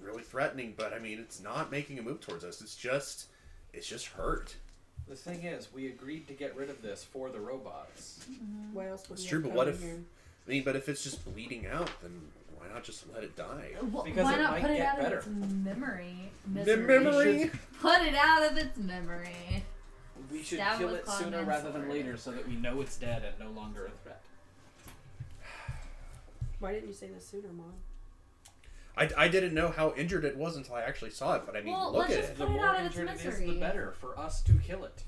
really threatening, but I mean, it's not making a move towards us. It's just hurt. The thing is, we agreed to get rid of this for the robots. Why else would It's we true, have but come what in if? here? I mean, but if it's just bleeding out, then why not just let it die? Because Why it not might put it get out better. of its memory? The memory. Put it out of its memory. We should Stab kill with it sooner Cogman's rather than sword. later so that we know it's dead and no longer a threat. Why didn't you say this sooner, Mom? I didn't know how injured it was until I actually saw it, but I mean, Well, look let's at just it. The Put it more out of its injured it is, misery. the better for us to kill it.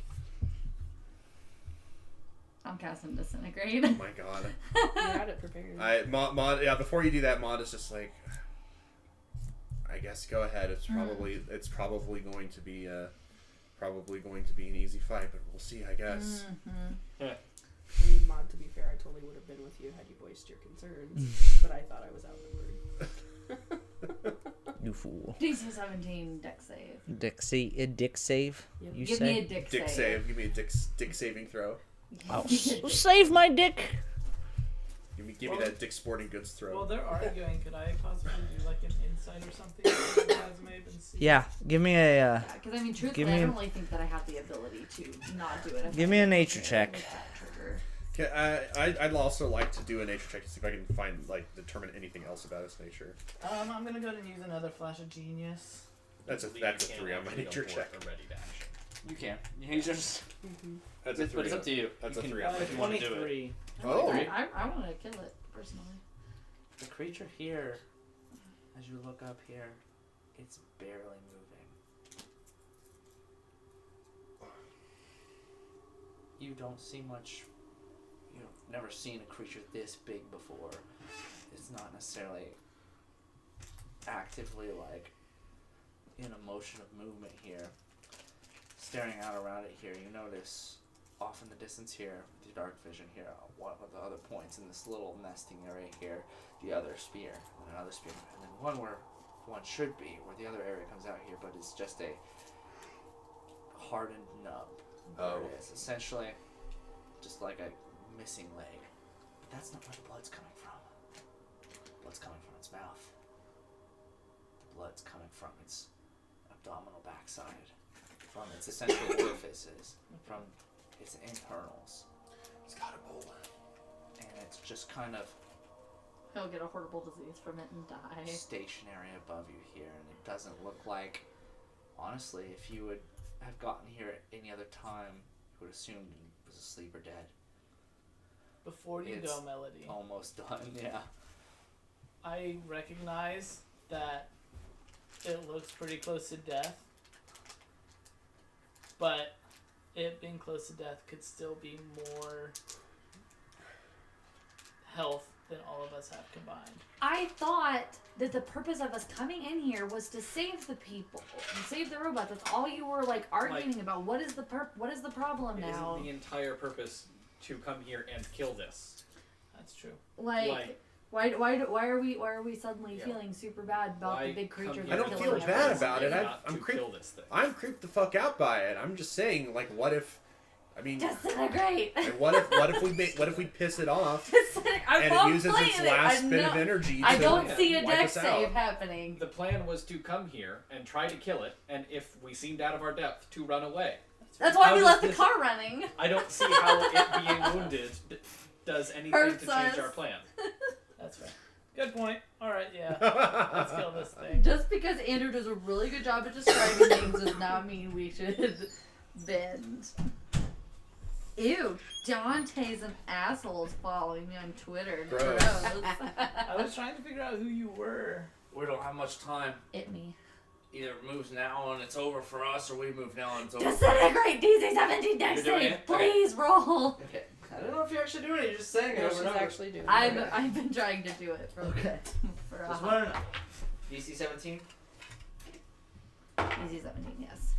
I'm casting Disintegrate. Oh my god. You had it prepared. Maud, yeah, before you do that, Maud is just like, I guess go ahead. It's probably going to be an easy fight, but we'll see, I guess. I mean, Maud, to be fair, I totally would have been with you had you voiced your concerns, but I thought I was outnumbered. You fool. DC 17 deck save. Dick save? Yep. You Give say? me a dick Dick save. save. Give me a dick saving throw. I'll save my dick. Give me that dick sporting goods throw. Well, they're arguing. Could I possibly do like an insight or something? on Casimate and see? Yeah, give me a Because I mean, truthfully, Give me I a- don't really think that I have the ability to not do it. if Give I me a get nature it check. with that trigger. Okay, I'd also like to do a nature check to see if I can find determine anything else about its nature. I'm gonna go ahead and use another flash of genius. That's a You 3 can't on my actually nature go for check. a ready dash. You can. You just. That's a But 3. it's up to you. That's a You 3 can- on my if you wanna do it. 23. Oh. I want to kill it personally. The creature here, as you look up here, it's barely moving. You don't see much. You've never seen a creature this big before. It's not necessarily actively in a motion of movement here. Staring out around it here, you notice off in the distance here, with your dark vision here, one of the other points in this little nesting area here, the other spear, and another spear, and then one where one should be, where the other area comes out here, but it's just a hardened nub. There it is. Essentially, just like a missing leg. But that's not where the blood's coming from. The blood's coming from its mouth. The blood's coming from its abdominal backside, from its essential orifices, from its internals. It's got a bowl. And it's just kind of He'll get a horrible disease from it and die. stationary above you here, and it doesn't look like, honestly, if you would have gotten here at any other time, you would assume it was asleep or dead. Before you It's go, Melody, Almost done, yeah. I recognize that it looks pretty close to death, but it being close to death could still be more health than all of us have combined. I thought that the purpose of us coming in here was to save the people, to save the robots. That's all you were arguing about. What is the What is the problem now? Isn't the entire purpose to come here and kill this? That's true. Like- Why are we suddenly Yeah. feeling super bad about Why the big come creature? here I that's don't killing feel bad everyone? about it. Not I'm to creeped. kill this thing. I'm creeped the fuck out by it. I'm just saying, what if? I mean, Disintegrate. what if we piss it off I and love it uses playing its it. last I bit know- of energy I to don't see a wipe deck us out? save happening. The plan was to come here and try to kill it, and if we seemed out of our depth, to run away. That's why How we does left the this- car running. I don't see how it being wounded does anything Hurts to change us. our plan. That's fair. Good point. All right, yeah. Let's kill this thing. Just because Andrew does a really good job at describing things does not mean we should bend. Ew, Dante's an asshole is following me on Twitter. Gross. I was trying to figure out who you were. We don't have much time. It me. Either it moves now and it's over for us, or we move now and it's over. Disintegrate DC-17 next You're doing save. it? Please roll. Okay. I don't know if you're actually doing it. You're just saying it No, over she's and over. actually doing it. I've been trying to do it for Okay. for Just a learn. DC 17. DC-17. Yes.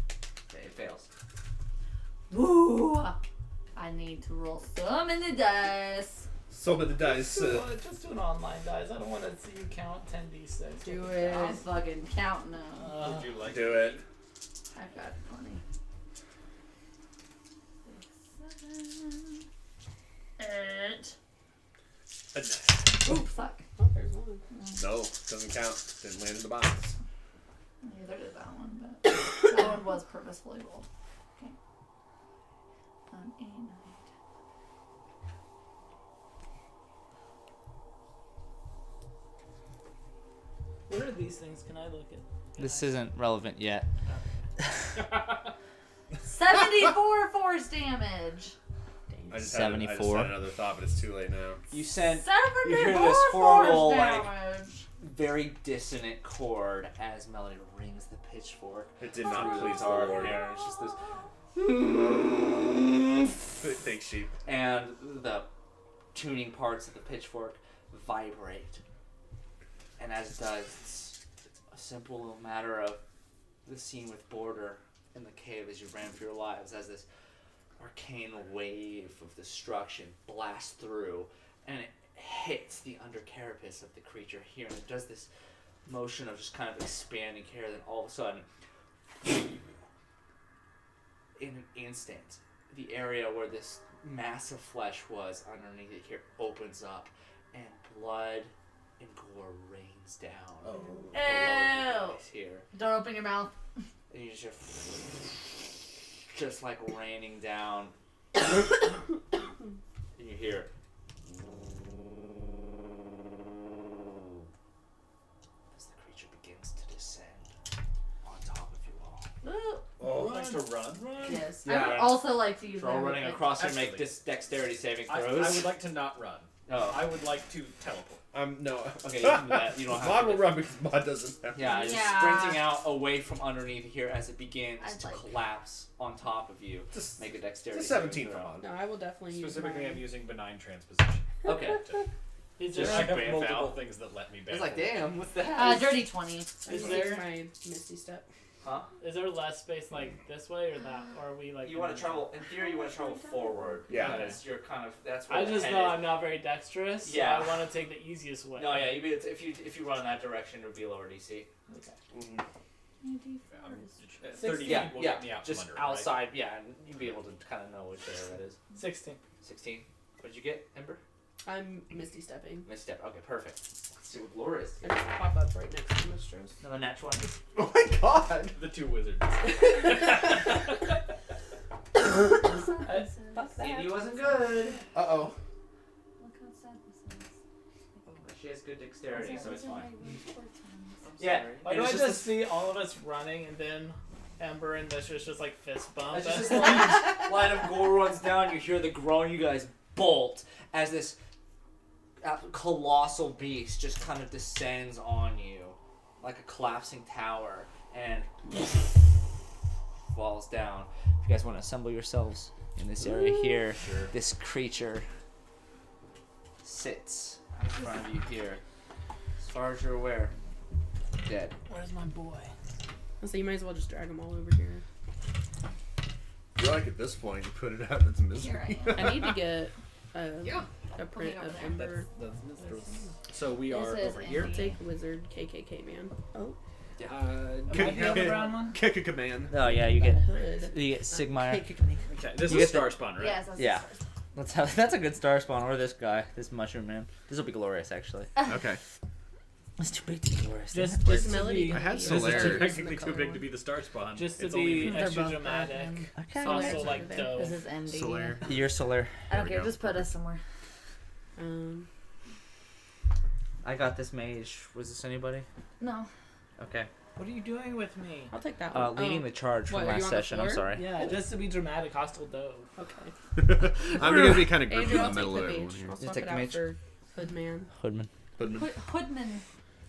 Okay, it fails. Woo! I need to roll so many dice. So many dice. Just do an online dice. I don't want to see you count 10d6. Do it. I'll fucking count now. Would you like Do it. I've got 20. 6, 7, 8. Ooh, fuck. Oh, there's one. No, doesn't count. Didn't land in the box. Neither did that one, but that one was purposefully rolled. Okay. 8, 9. What are these things? Can I look at? This isn't relevant yet. 74 force damage. I just 74. had another thought, but it's too late now. You sent 74 you hear this horrible, force like, damage. very dissonant chord as Melody rings the pitchfork. It did not through please the dark Lord. air. It's just this. Fake sheep. And the tuning parts of the pitchfork vibrate. And as it does, it's a simple little matter of the scene with Border in the cave as you ran for your lives, as this arcane wave of destruction blasts through, and it hits the under carapace of the creature here, and it does this motion of just kind of expanding here, then all of a sudden, in an instant, the area where this mass of flesh was underneath it here opens up, and blood and gore rains down. Below the face here. Don't open your mouth. And you just like raining down. And you hear as the creature begins to descend on top of you all. Oh, likes to run. Yes. Yeah. I would also like to use Throw my running whip. across here, make Actually, this dexterity saving I throws. would like to not run. Oh, I would like to teleport. No. okay, you can do that. You don't have Mod to. will run because Mod doesn't have. Yeah, just Yeah. sprinting out away from underneath here as it begins I'd to like- collapse on top of you. Just Make a dexterity. it's a 17 saving for throw. Mod. No, I will definitely use Specifically, mine. I'm using benign transposition. Okay. Is Just there, I have bam, multiple foul. things that let me back. It's like, damn, what's that? Dirty 20. I Is use there- my Misty Step. Huh? is there less space like this way or that? Or are we like? You want to travel, in theory, you want to travel forward. Yeah. Because you're kind of, that's where I the just head know is. I'm not very dexterous. Yeah. So I want to take the easiest way. No, yeah, if you run in that direction, it would be lower DC. Okay. 30 Yeah, feet will yeah, get me out just from under, right? outside, yeah, and you'd be able to kind of know which area that is. 16. 16. What did you get, Ember? I'm Misty Stepping. Misstep. Okay, perfect. Let's see what Glorious I gets. just pop up right next to Mistress. Another natural Oh my God! The two wizards. Fuck that. He wasn't good. Uh oh. Look how sad this is. But she has good dexterity, so it's fine. Yeah. Yeah. Why and do I it's just this- see all of us running and then Ember and Mistress just like fist bump? As just this line of gore runs down, you hear the groan, you guys bolt as this colossal beast just kind of descends on you like a collapsing tower and falls down. If you guys want to assemble yourselves in this area here, this creature sits in front of you here. As far as you're aware, dead. Where's my boy? So you might as well just drag them all over here. I feel like at this point you put it out of its misery. Here I am. I need to get Yeah. a print over of there. Ember. So we are This is over here. Andy. Take Wizard KKK man. Oh, Am I the other brown one? Kick a command. Oh yeah, you the get hood. Sigmar. Okay, this You is get the- Star Spawn, right? Yes, that's Yeah. the first. Let's have. That's a good star spawn. Or this guy, this mushroom man. This will be glorious, actually. Okay. It's too big to be glorious. Just Where's to Melody? be, I had This is Solaire. technically too big to be the Star Spawn. just to It's only be me. extra They're both dramatic. Okay. Also like This dope. This is Andy. Solaire. You're Solar. I don't There we care. go. Just put us somewhere. I got this mage. Was this anybody? No. Okay. What are you doing with me? I'll take that one. Leading the charge What, from are you last on the session. I'm floor? sorry. Yeah, just to be dramatic, hostile dove. Okay. I'm gonna be kind of grouped Andrew, in I'll the take middle the of everyone mage. here. I'll swap take it the out mage? for Hoodman. Hoodman. Hoodman.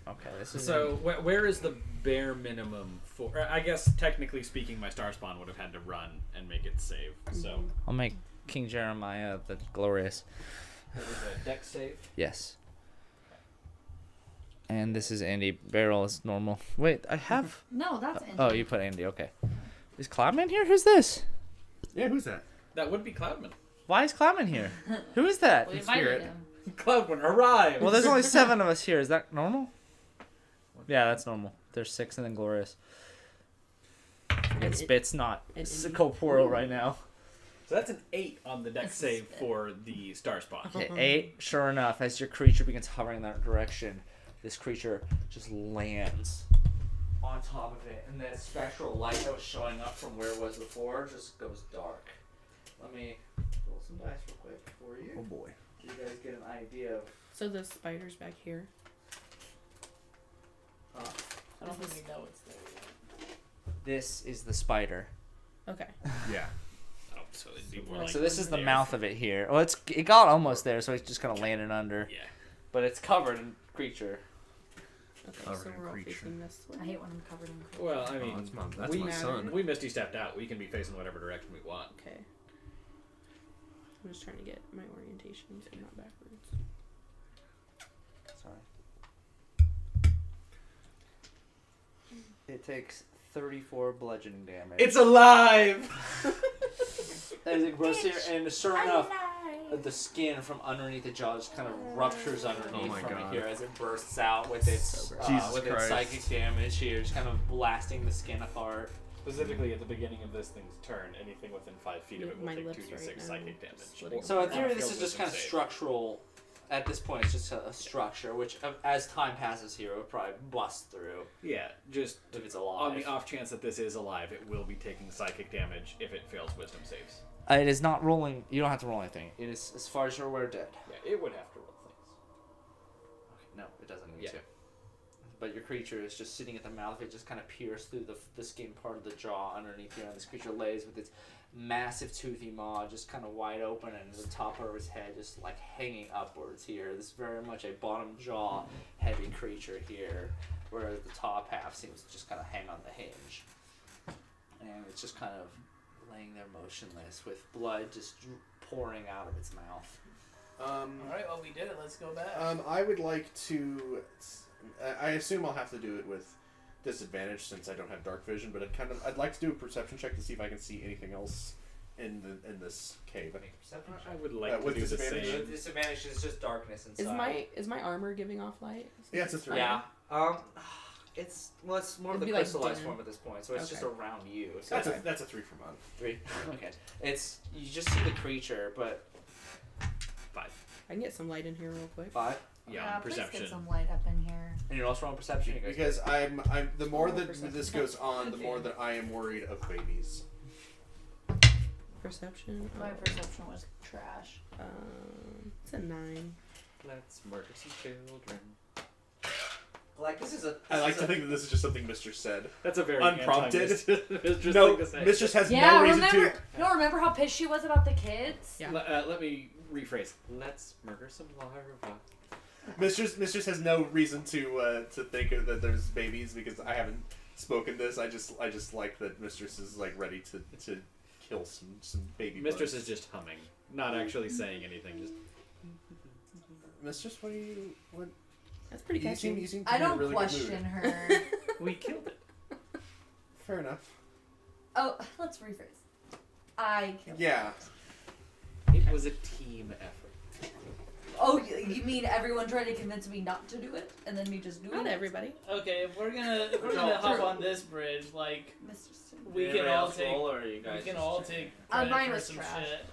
Okay, this is So where is the bare minimum for? I guess technically speaking, my star spawn would have had to run and make it save. So I'll make King Jeremiah the glorious. what was a deck save? Yes. And this is Andy. Barrel is normal. Wait, I have. No, that's Andy. Oh, you put Andy. Okay. Is Cloudman here? Who's this? Yeah, who's that? That would be Cloudman. Why is Cloudman here? Who is that? We invited spirit. him. Cloudman arrived. Well, there's only 7 of us here. Is that normal? Yeah, that's normal. There's 6 and then Glorious. And Spit's not corporeal right now. So that's an 8 on the deck This is save Spit. for the star spawn. Okay, 8. Sure enough, as your creature begins hovering in that direction, this creature just lands on top of it, and that spectral light that was showing up from where it was before just goes dark. Let me roll some dice real quick for you. Oh boy. So you guys get an idea of. So the spider's back here. I don't think we know it's there yet. This is the spider. Okay. Yeah. Oh, so it'd be more like So this is the there. mouth of it here. Well, it got almost there, so it's just kind of landing under. Yeah. But it's covered in creature. Okay, Covered so in we're all creature. facing this way. I hate when I'm covered in cream. Well, I mean, That's we, my son. we Misty stepped out. We can be facing whatever direction we want. Okay. I'm just trying to get my orientation so I'm not backwards. Sorry. It takes 34 bludgeoning damage. It's alive. As it grows here, and sure enough, the skin from underneath the jaw just kind of ruptures underneath Oh my from God. it here as it bursts out with its Jesus with its Christ. psychic damage here, just kind of blasting the skin apart. Specifically, at the beginning of this thing's turn, anything within 5 feet of it will My take lips 2d6 right now psychic damage. splitting. So in Or theory, this failed is just wisdom kind of save. structural. At this point, it's just a structure, which as time passes here, it will probably bust through Yeah, just if it's on alive. the off chance that this is alive, it will be taking psychic damage if it fails wisdom saves. It is not rolling. You don't have to roll anything. It is, as far as you're aware, dead. Yeah, it would have to roll things. Okay, no, it doesn't need Yeah. to. But your creature is just sitting at the mouth. It just kind of pierced through the skin part of the jaw underneath here. And this creature lays with its massive toothy maw just kind of wide open and the top part of his head just like hanging upwards here. This is very much a bottom jaw heavy creature here, whereas the top half seems to just kind of hang on the hinge. And it's just kind of laying there motionless with blood just pouring out of its mouth. Alright, well, we did it. Let's go back. I would like to. I assume I'll have to do it with disadvantage since I don't have dark vision, but I'd like to do a perception check to see if I can see anything else in this cave. Perception I would like to with do the disadvantage? same. The disadvantage is just darkness inside. Is my armor giving off light? Yeah, it's a 3. Yeah. It's more It'd of the be like crystallized dim. form at this point, so it's just Okay. around you. So That's a 3 for mine. 3. Okay. It's you just see the creature, but 5. I can get some light in here real quick. 5. Yeah, please perception. get some light up in here. And you're also on perception. You guys. Because I'm the more Oh, that perception. this goes on, the Okay. more that I am worried of babies. Perception. My perception was trash. It's a 9. Let's murder some children. Like this is a. I like to think that this is just something Mistress said. That's a very Unprompted. Mistress No, thing to say. Mistress has Yeah, no reason remember? to. No, remember how pissed she was about the kids? Yeah. Let me rephrase. Let's murder some larvae. Mistress has no reason to think that there's babies because I haven't spoken this. I just like that Mistress is like ready to kill some baby. Mistress bugs. is just humming, not actually saying anything. Just Mistress, what? That's pretty You seem catchy. to I be in a don't really question good mood. her. we killed it. Fair enough. Oh, let's rephrase. I killed Yeah. It was a team effort. Oh, you mean everyone tried to convince me not to do it, and then me just do Not it? everybody. Okay, if we're gonna hop on this bridge, like we can all take or you guys we can all take Mine credit for was some trash. shit,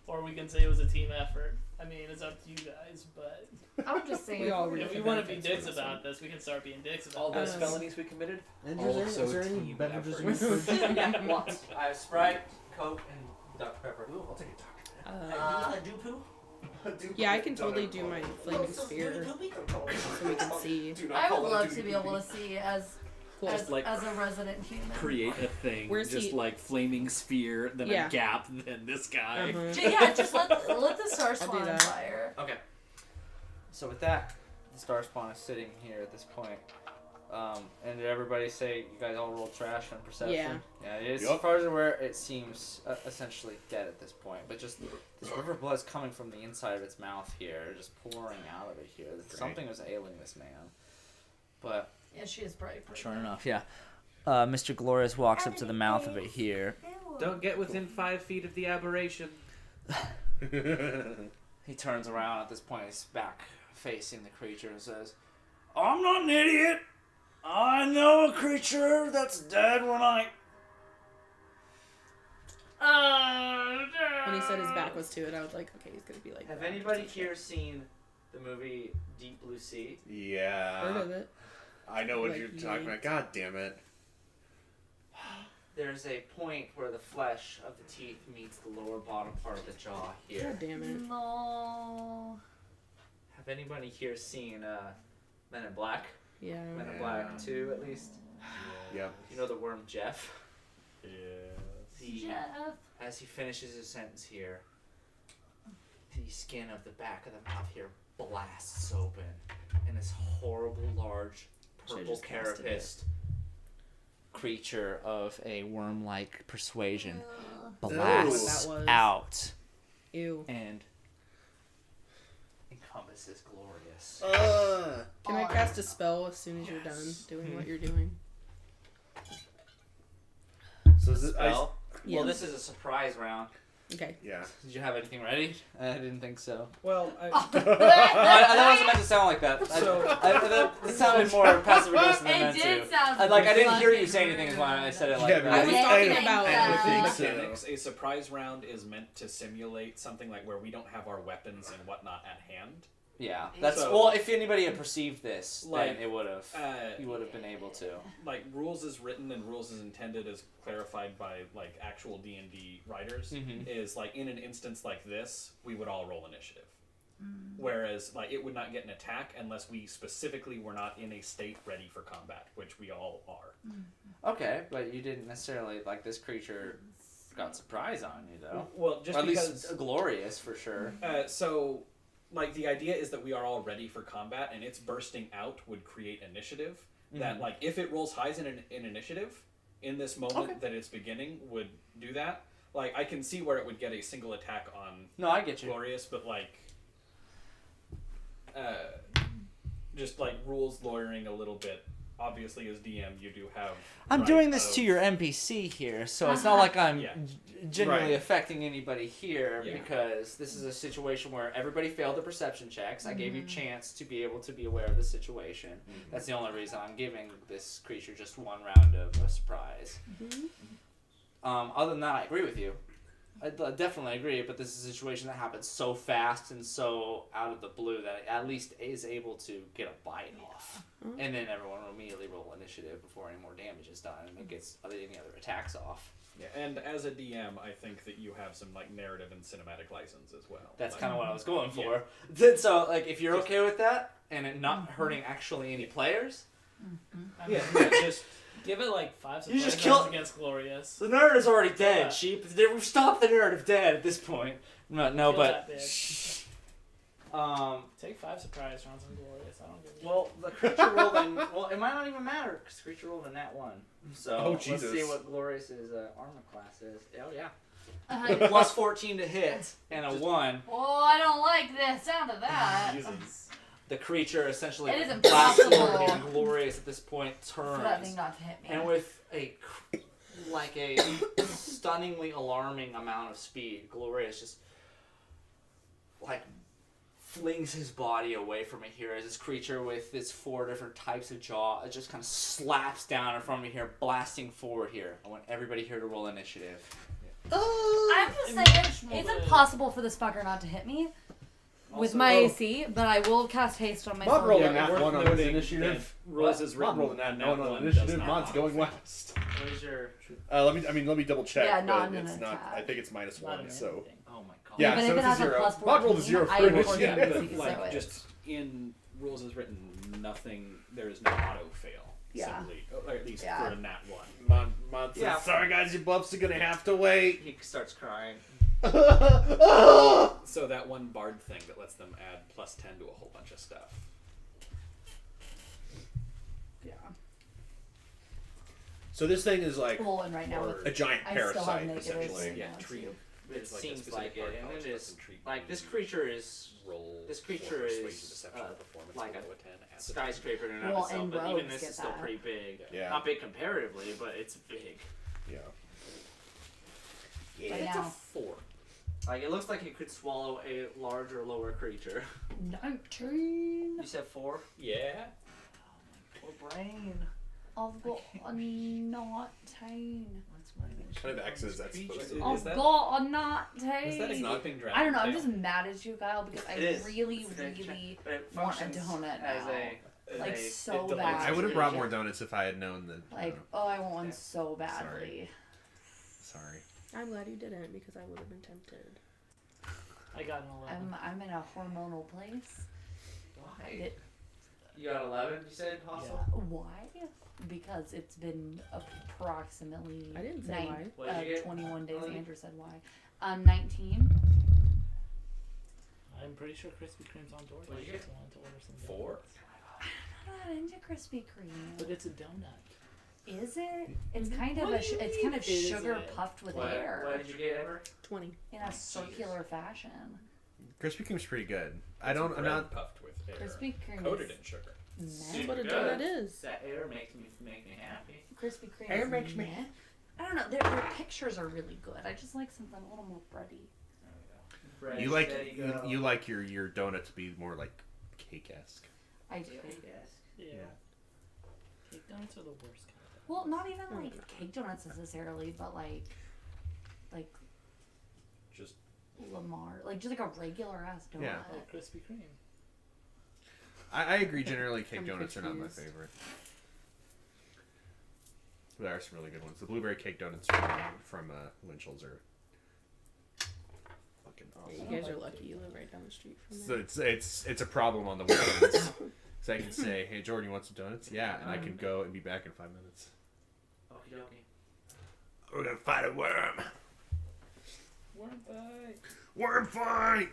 or we can say it was a team effort. I mean, it's up to you guys, but I'm just saying. We all if reap we the want to be benefits dicks from about this, we can start being dicks about All this. those felonies we committed. And Also is there any team beverages in effort. your fridge? Yeah. Lots. I have Sprite, Coke, and Dr Pepper. Ooh, I'll take a doctor. Uh, do poo? yeah, I can totally do my flaming spear so we can see. Do not I call would it a love to doobie be able doobie. to see as Cool. as, like, as a resident human. create a thing. Where's just he- like flaming sphere, then Yeah. a gap, then this guy. Just let the star I'll do spawn on that. fire. Okay. So with that, the star spawn is sitting here at this point. And did everybody say you guys all roll trash on perception? Yeah. It is, Yup. as far as I'm aware, it seems essentially dead at this point. But just this river of blood's coming from the inside of its mouth here, just pouring out of it here. Something was ailing this man. But Yeah, she is probably pretty. sure enough, yeah. Mr. Glorious walks up to the mouth of it here. Don't get within 5 feet of the aberration. He turns around at this point. He's back facing the creature and says, "I'm not an idiot. I know a creature that's dead when I..." When he said his back was to it, I was like, okay, he's gonna be like. Have that. anybody here seen the movie Deep Blue Sea? Yeah. Heard of it? I know what Like, you're talking about. God damn it. There's a point where the flesh of the teeth meets the lower bottom part of the jaw here. God damn it. No. Have anybody here seen Men in Black? Yeah. Men in Black 2, at least. Yep. You know the worm Jeff? Yes. Jeff. As he finishes his sentence here, the skin of the back of the mouth here blasts open, and this horrible, large, Should've purple just casted it. carapace creature of a worm-like persuasion What blasts that was. out Ew. and encompasses Glorious. Can I cast a spell as soon as you're done doing what you're doing? So is it, Spell? Yeah. Well, this is a surprise round. Okay. yeah. Did you have anything ready? I didn't think so. Well, That wasn't meant to sound like that. It sounded more passive aggressive than It meant did to. sound. I didn't hear you fucking say anything when I said it like Yeah, that. I was talking think about I think that. so. mechanics, a surprise round is meant to simulate something like where we don't have our weapons and whatnot at hand. Yeah, that's So- well. If anybody had perceived this, Like, then it would have. Uh, You would have been able to. like rules is written and rules is intended as clarified by like actual D&D writers Mhm. is like in an instance like this we would all roll initiative, whereas like it would not get an attack unless we specifically were not in a state ready for combat, which we all are. Okay, but you didn't necessarily like this creature got surprise on you though. Well, just Or at because least glorious for sure. so like the idea is that we are all ready for combat and its bursting out would create initiative that like if it rolls highs in initiative in this moment that it's beginning would do that. Like I can see where it would get a single attack on No, I get you. Glorious, but like just like rules lawyering a little bit. Obviously as DM you do have I'm right doing this of- to your NPC here, so it's not like I'm Yeah. genuinely Right. affecting anybody here Yeah. because this is a situation where everybody failed the perception checks. I gave you a chance to be able to be aware of the situation. That's the only reason I'm giving this creature just one round of a surprise. Other than that, I agree with you. I definitely agree, but this is a situation that happens so fast and so out of the blue that it at least is able to get a bite off. And then everyone will immediately roll initiative before any more damage is done and it gets any other attacks off. Yeah, and as a DM, I think that you have some like narrative and cinematic license as well. That's Like, kind of what I was going Yeah. for. Then, so, like, if you're okay with that and it not hurting actually any players, Yeah, just give it like 5 You just surprise kill- rounds against Glorious. the nerd is already dead. Yeah. Sheep, we've stopped the narrative dead at this point. No, Kill but that bitch. Take 5 surprise rounds on Glorious. I don't give a shit. well, the creature rolled in. Well, it might not even matter because the creature rolled a nat 1. So Oh, let's Jesus. see what Glorious's armor class is. Oh yeah, Uh, plus 14 to hit and a 1. oh, I don't like the sound of that. Jesus. The creature essentially It is blasts impossible. forward and Glorious at this point For that turns. thing not to hit me. And with a stunningly alarming amount of speed, Glorious just like flings his body away from it here as this creature with its 4 different types of jaw it just kind of slaps down in front of me here, blasting forward here. I want everybody here to roll initiative. I'm just saying, it's impossible for this fucker not to hit me with Also- my AC, but I will cast haste on myself. Mod rolled a Yeah, nat worth 1 on his noting initiative. that rules is Mod written. rolled a nat and 1 that on one initiative. does not Mod's going modify. west. What is your... Let me double check. Yeah, but not an it's not. attack. I think it's minus Not 1. an So anything. Oh my god. yeah, Even so if it it's a has a 0. plus Mod rolled a 0 14, for I will initiative. forget. But like So just in rules is written, nothing. There is no auto fail. Yeah. Simply, or at least Yeah. for a nat 1. Mod says, Yeah. sorry guys, your buffs are gonna have to wait. He starts crying. So that one bard thing that lets them add +10 to a whole bunch of stuff. Yeah. So this thing is like Well, and right now Or a giant I still have parasite, negatives. essentially. Yeah, now, treat. too. It It's like a seems specific like it, bard and college it lets is them treat like this you. creature is Roll this for creature persuasion, is, deception, or performance like a below 10 at the skyscraper in and Well, of itself, and but even rogues this get is still that. pretty big. Yeah. Not big comparatively, but it's big. Yeah. But It's a now, 4. Like it looks like it could swallow a larger, lower creature. 19. You said 4? Yeah. Poor brain. I've got a 19. What's my name? What kind of X is that supposed to be? I've that- got a Is that 19. Sleeping Dragon? I don't know. I'm tail? just mad at you, Kyle, because I It is. really, It's a really but it want a functions donut as now. a Like, a- so it delights bad. I would have you. brought more donuts if I had known that. like, oh, oh, I want one Yeah. so badly. sorry. I'm glad you didn't because I would have been tempted. I got an 11. I'm in a hormonal place. Why? It, You got 11, you said, Hostel? why? Because it's been approximately I didn't say why. What did you get? 21 days. Melanie? Andrew said why. 19. I'm pretty sure Krispy Kreme's on door. What'd I you just wanted to order some 4. donuts. I'm not into Krispy Kreme. But it's a donut. Is it? It's kind of it's kind of Is sugar it? puffed with What air did you get, Ever? 20. in a circular fashion. Krispy Kreme's pretty good. I'm I'm not. puffed with air. Krispy Kreme Coated is in sugar. That's what a Good. donut is. That air makes me happy. Crispy Kreme. Air is makes me meh. I don't know. Their pictures are really good. I just like something a little more bready. Bread, You like steady you, go. you like your donut to be more like cake-esque. I do. Yes. Yeah. Cake donuts are the worst kind of Well, not even like cake donuts necessarily, but like Just Lamar, like just like a regular ass donut. Yeah. Oh, Krispy Kreme. I agree. Generally, cake I'm donuts are not my confused. favorite. There are some really good ones. The blueberry cake donuts from Winchell's are fucking Yeah, awesome. you guys are lucky you live right down the street from So there. it's a problem on the weekends. So I can say, "Hey Jordan, you want some donuts?" Yeah, and I can go and be back in 5 minutes. Okie dokie. We're gonna fight a worm. Worm bite. Worm fight.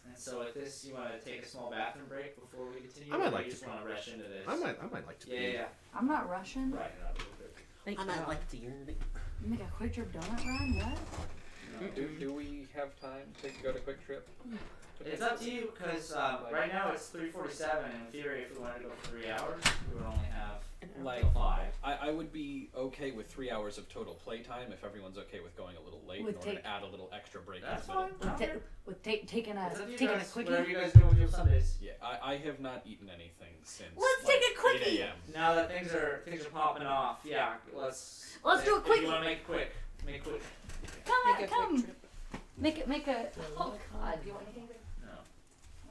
And so at this, you want to take a small bathroom break before we continue? I might or like you to just want to rush into this. I might like to. Yeah, pee. yeah, yeah. I'm not rushing. Right it up a little bit. Thank I you. might like to urinate. Make a quick trip donut run. What? do we have time to go to Quick Trip? It's up to you, because right now it's 3:47. In theory, if we wanted to go for 3 hours, we would only have Like, till 5. I would be okay with 3 hours of total playtime if everyone's okay with going a little late With in order take- to add a little extra break That's in the middle. fine. With taking a It's up to you taking a guys. quickie. Whatever you guys do with your Sundays. Yeah, I have not eaten anything since. Let's like, take a quickie. 8 a.m. Now that things are popping off, yeah, let's do a If quickie. you want to make it quick, make it quick. Come Make on, a come. quick trip. Make a. Oh God, do you want anything? No,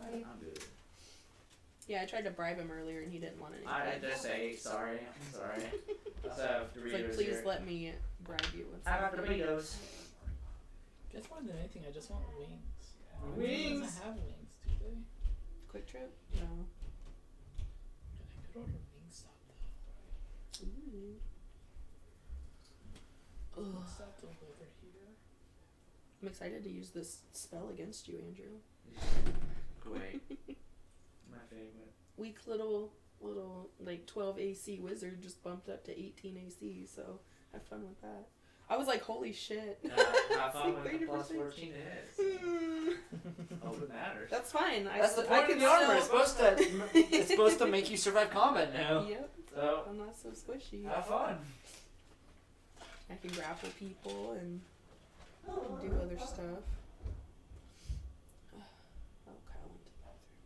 I'm good. Yeah, I tried to bribe him earlier and he didn't want anything. I just say sorry. I'm sorry. Let's have It's Doritos like, please here. let me bribe you with How about something. Doritos? Just more than anything, I just want wings. Wings? Doesn't have wings, do they? Quick Trip? No. I could order Wingstop though. Ooh. Ugh. Wingstop deliver here. I'm excited to use this spell against you, Andrew. Wait. My favorite. Weak little like 12 AC wizard just bumped up to 18 AC, so have fun with that. I was like, holy shit. Have fun with the Greater plus percentage. 14 to hit. Oh, it matters. That's fine. That's the I point can of the armor. still- It's supposed to make you survive combat now. Yep. So I'm not so squishy. have fun. I can grapple people and do other stuff. Oh, Kyle went to the bathroom.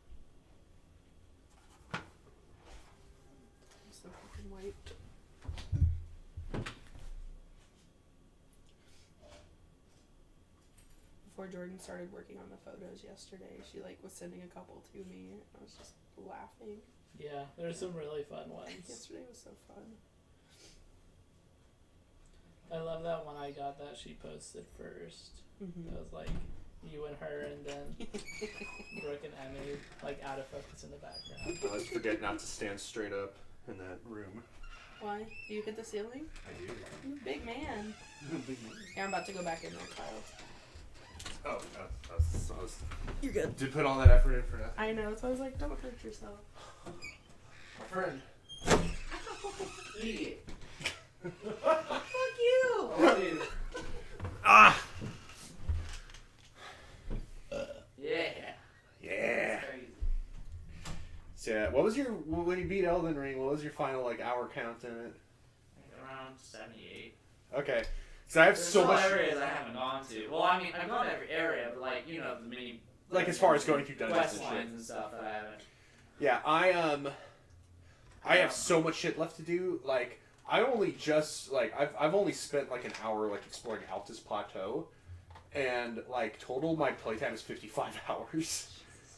I'm so fucking wiped. Before Jordan started working on the photos yesterday, she like was sending a couple to me. I was just laughing. Yeah, there's some really fun ones. Yesterday was so fun. I love that one I got that she posted first. Mm-hmm. It was like you and her, and then Brooke and Emmy like out of focus in the background. I always forget not to stand straight up in that room. Why? Do you hit the ceiling? I do. You big man. Yeah, I'm about to go back in there, Kyle. Oh, I was You're good. did put all that effort in for nothing. I know, so I was like, don't hurt yourself. My friend. Idiot. Fuck you! Ah! Yeah. Yeah. Crazy. So, yeah, what was your, when you beat Elden Ring, what was your final, like, hour count in it? Around 78. Okay. So I have There's so still much, areas I haven't gone to. Well, I mean, I've gone to every area, but like, you know, the mini. like, as far as going through dungeons quest and shit. lines and stuff that I haven't. Yeah, I have so much shit left to do. Like, I only just, like, I've only spent, like, an hour, like, exploring Altus Plateau. And, like, total my playtime is 55 hours.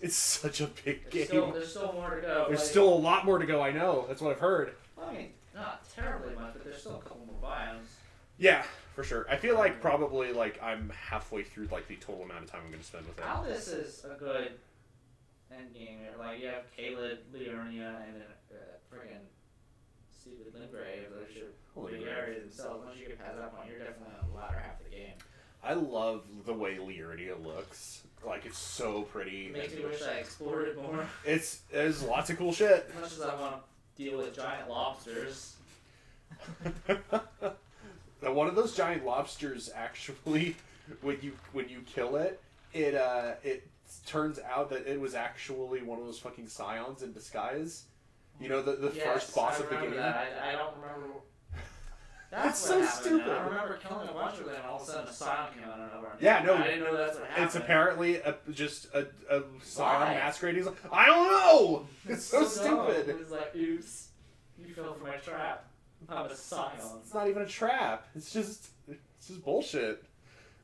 It's such a big game. There's still more to go. There's like, still a lot more to go, I know. That's what I've heard. I mean, not terribly much, but there's still a couple more biomes. Yeah, for sure. I feel like probably, like, I'm halfway through, like, the total amount of time I'm going to spend with it. Aldous is a good end game. Like, you have Caleb, Liurnia, and then friggin' stupid Limgrave. Those are big areas themselves. Once you get past that point, you're definitely on the latter half of the game. I love the way Liurnia looks. Like, it's so pretty. It makes me wish I explored it more. There's lots of cool shit. As much as I want to deal with giant lobsters. Now, one of those giant lobsters actually, when you kill it, it turns out that it was actually one of those fucking scions in disguise. You know, the first boss of the game. That. I don't remember. That's That's so what happened. stupid. I remember killing a bunch of them, and all of a sudden a scion came out of nowhere. Yeah, no. I didn't know that's what happened. It's apparently just a scion Why? masquerading. I don't know. It's so dumb. stupid. It was like, oops, you fell for my trap. I'm a scion. It's not even a trap. It's just bullshit.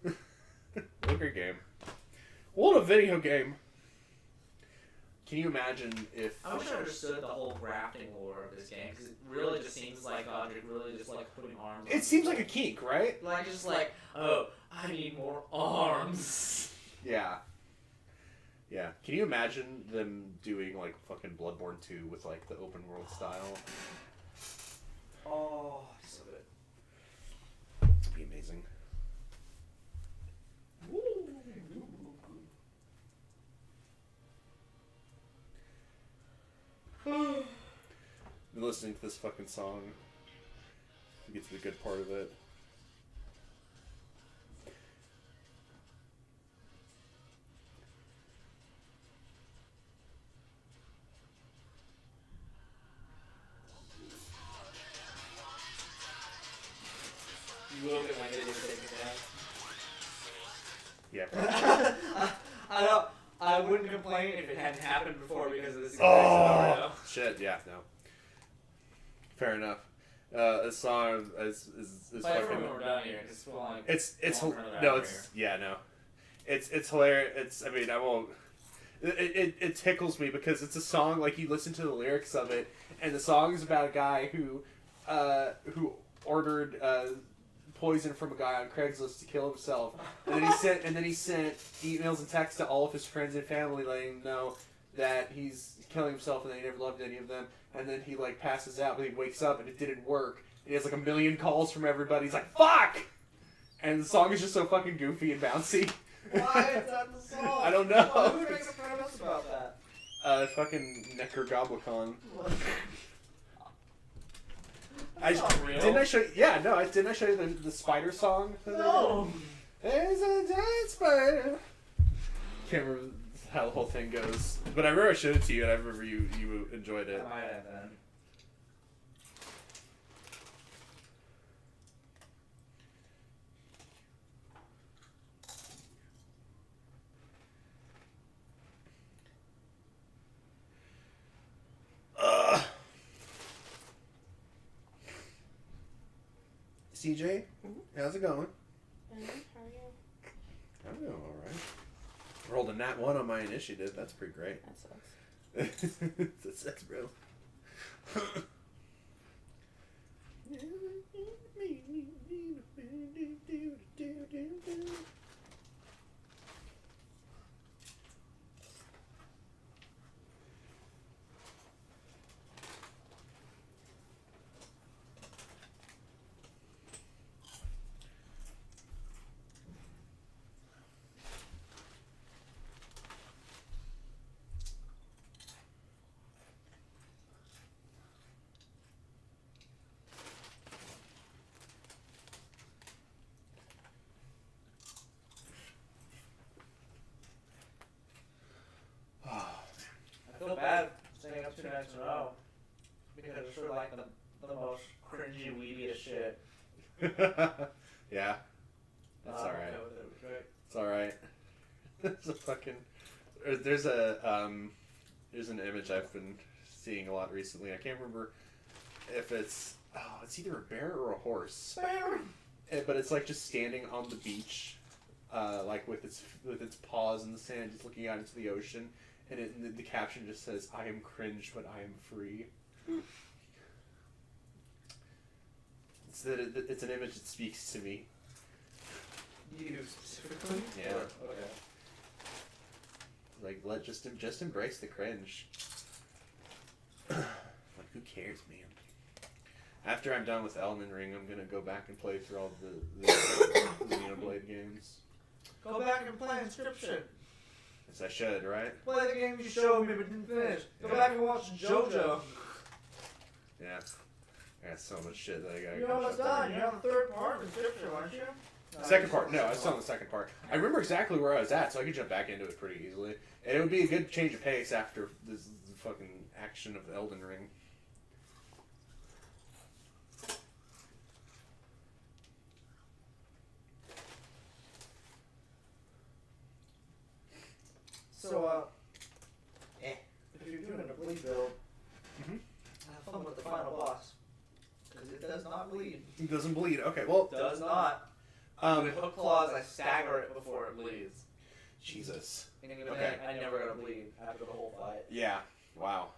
What a great game. What a video game. Can you imagine if... I wish I understood the whole grafting lore of this game, because it really just seems like Audrey really just like putting arms on It seems people. like a kink, right? Like, just like, oh, I need more arms. Yeah. Yeah. Can you imagine them doing, like, fucking Bloodborne 2 with, like, the open world style? Oh, so good. It'd be amazing. Been listening to this fucking song. To get to the good part of it. You will get my video taken down. Yeah, probably. I wouldn't complain if it hadn't happened before because of this exact Oh scenario. shit! Yeah, no. Fair enough. This song is But fucking. everyone we're done here, because we'll like. It's Long for another no, hour it's yeah, no. It's hilarious. It's I mean I won't. It tickles me because it's a song like you listen to the lyrics of it, and the song is about a guy who ordered poison from a guy on Craigslist to kill himself, and then he sent emails and texts to all of his friends and family letting them know that he's killing himself and that he never loved any of them, and then he like passes out, but he wakes up and it didn't work, and he has like 1 million calls from everybody. He's like fuck, and the song is just so fucking goofy and bouncy. Why is that the song? I don't know. Who makes a premise about that? Fucking Necker Goblicon. That's not real. Didn't I show you? Yeah, no, didn't I show you the spider song? No. There's a dead spider. Can't remember how the whole thing goes, but I remember I showed it to you, and I remember you enjoyed it. I might have then. CJ, how's it going? How are you? I'm doing all right. Rolled a nat 1 on my initiative. That's pretty great. That sucks. That sucks, bro. No. Because it's sort of like the most cringy, weediest shit. Yeah. That's alright. Okay with it, it was great. It's alright. There's a fucking... There's an image I've been seeing a lot recently. I can't remember if it's... Oh, it's either a bear or a horse. But it's like just standing on the beach, like with its paws in the sand, just looking out into the ocean. And the caption just says, "I am cringe, but I am free." It's an image that speaks to me. You specifically? Yeah. Okay. Like, just embrace the cringe. Like, who cares, man? After I'm done with Elden Ring, I'm gonna go back and play through all the Xenoblade games. Go back and play Inscription. Yes, I should, right? Play the game you showed me but didn't finish. Go back and watch JoJo. Yeah. I got so much shit that I gotta You're almost done. You're on the third part of Inscription, aren't you? Second part. No, I was still on the second part. I remember exactly where I was at, so I could jump back into it pretty easily. And it would be a good change of pace after the fucking action of Elden Ring. So, if you're doing a bleed build, have fun with the final boss. Because it does not bleed. It doesn't bleed. Okay, well... Does not. With hook claws, I stagger it before it bleeds. Jesus. And even Okay. then, I never got to bleed after the whole fight. Yeah. Wow.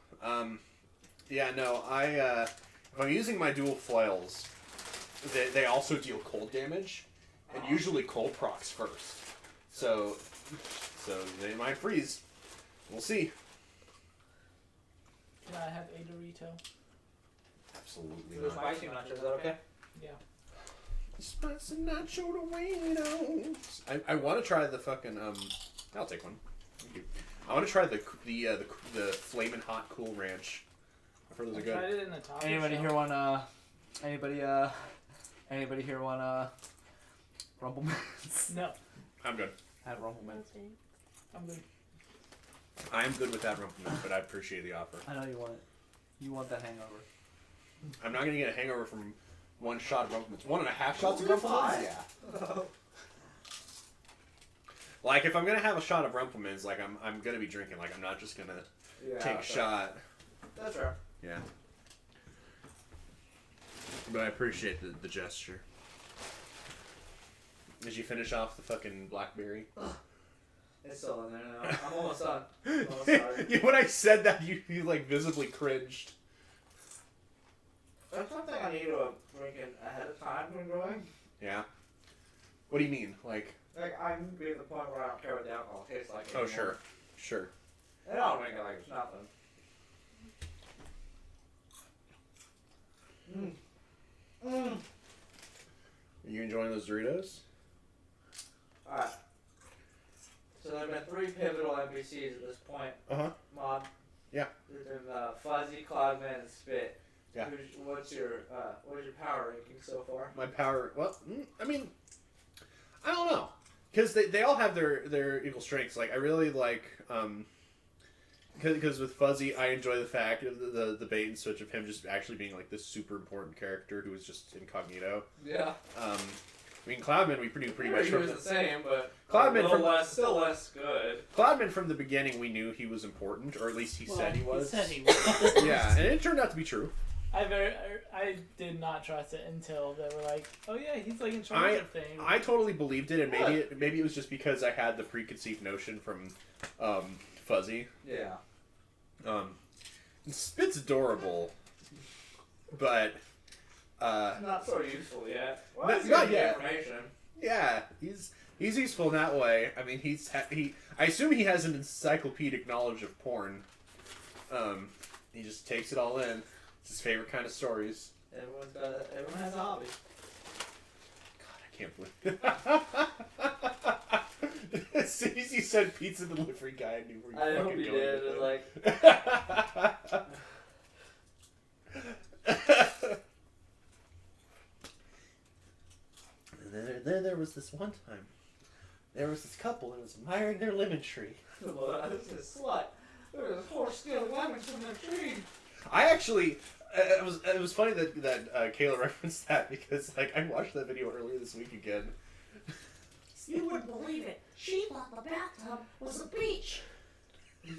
Yeah, no, if I'm using my dual flails, they also deal cold damage, and usually cold procs first. So they might freeze. We'll see. Can I have a Dorito? Absolutely The not. spicy nachos, is that okay? Yeah. Spicy nacho Doritos. I want to try the fucking I'll take one. Thank you. I want to try the flamin' hot cool ranch. I've heard those are I good. tried it in the taco Anybody shell. here want anybody here want Rumble Mints? No, I'm good. I have Rumble Mints. I'm good. I am good with that rumplement, but I appreciate the offer. I know you want it. You want that hangover. I'm not gonna get a hangover from one shot of rumplements. 1.5 shots of You're rumplements? fine. Yeah. Like, if I'm gonna have a shot of rumplements, like, I'm gonna be drinking. Like, I'm not just gonna take a shot. That's fair. Yeah. But I appreciate the gesture. Did you finish off the fucking blackberry? It's still in there now. I'm almost done. I'm almost done. Yeah, when I said that, you like visibly cringed. That's something I need to drink in ahead of time when growing. Yeah. What do you mean? Like? Like, I'm being at the point where I don't care what the alcohol tastes like Oh, anymore. sure. And I'll drink it like it's nothing. Are you enjoying those Doritos? Alright. So there have been 3 pivotal NPCs at this point. Uh-huh. Mob. Yeah. There's been Fuzzy, Cloudman, and Spit. Yeah. What's your power ranking so far? My power... Well, I mean... I don't know. Because they all have their equal strengths. Like, I really like... Because with Fuzzy, I enjoy the fact of the bait and switch of him just actually being, like, this super important character who is just incognito. Yeah. I mean, Cloudman, we knew pretty much... He was the same, but Cloudman still less good. Cloudman, from the beginning, we knew he was important, or at least he said he was. He said he was. Yeah, and it turned out to be true. I did not trust it until they were like, oh yeah, he's like in charge of things. I totally believed it, and maybe it was just because I had the preconceived notion from Fuzzy. Yeah. Spit's adorable, but Not so useful yet. Well, Not that's good yet. information. yeah, he's useful in that way. I mean, I assume he has an encyclopedic knowledge of porn. He just takes it all in. It's his favorite kind of stories. Everyone has a hobby. God, I can't believe. As soon as you said pizza delivery guy, I knew where you I fucking hope you going did. with It was like, And then there was this one time. There was this couple that was admiring their lemon tree. well, this is slut. There was a horse stealing lemons from the tree. I actually, it was funny that Kayla referenced that because like I watched that video earlier this week again. You wouldn't believe it. She thought the bathtub was a beach. It's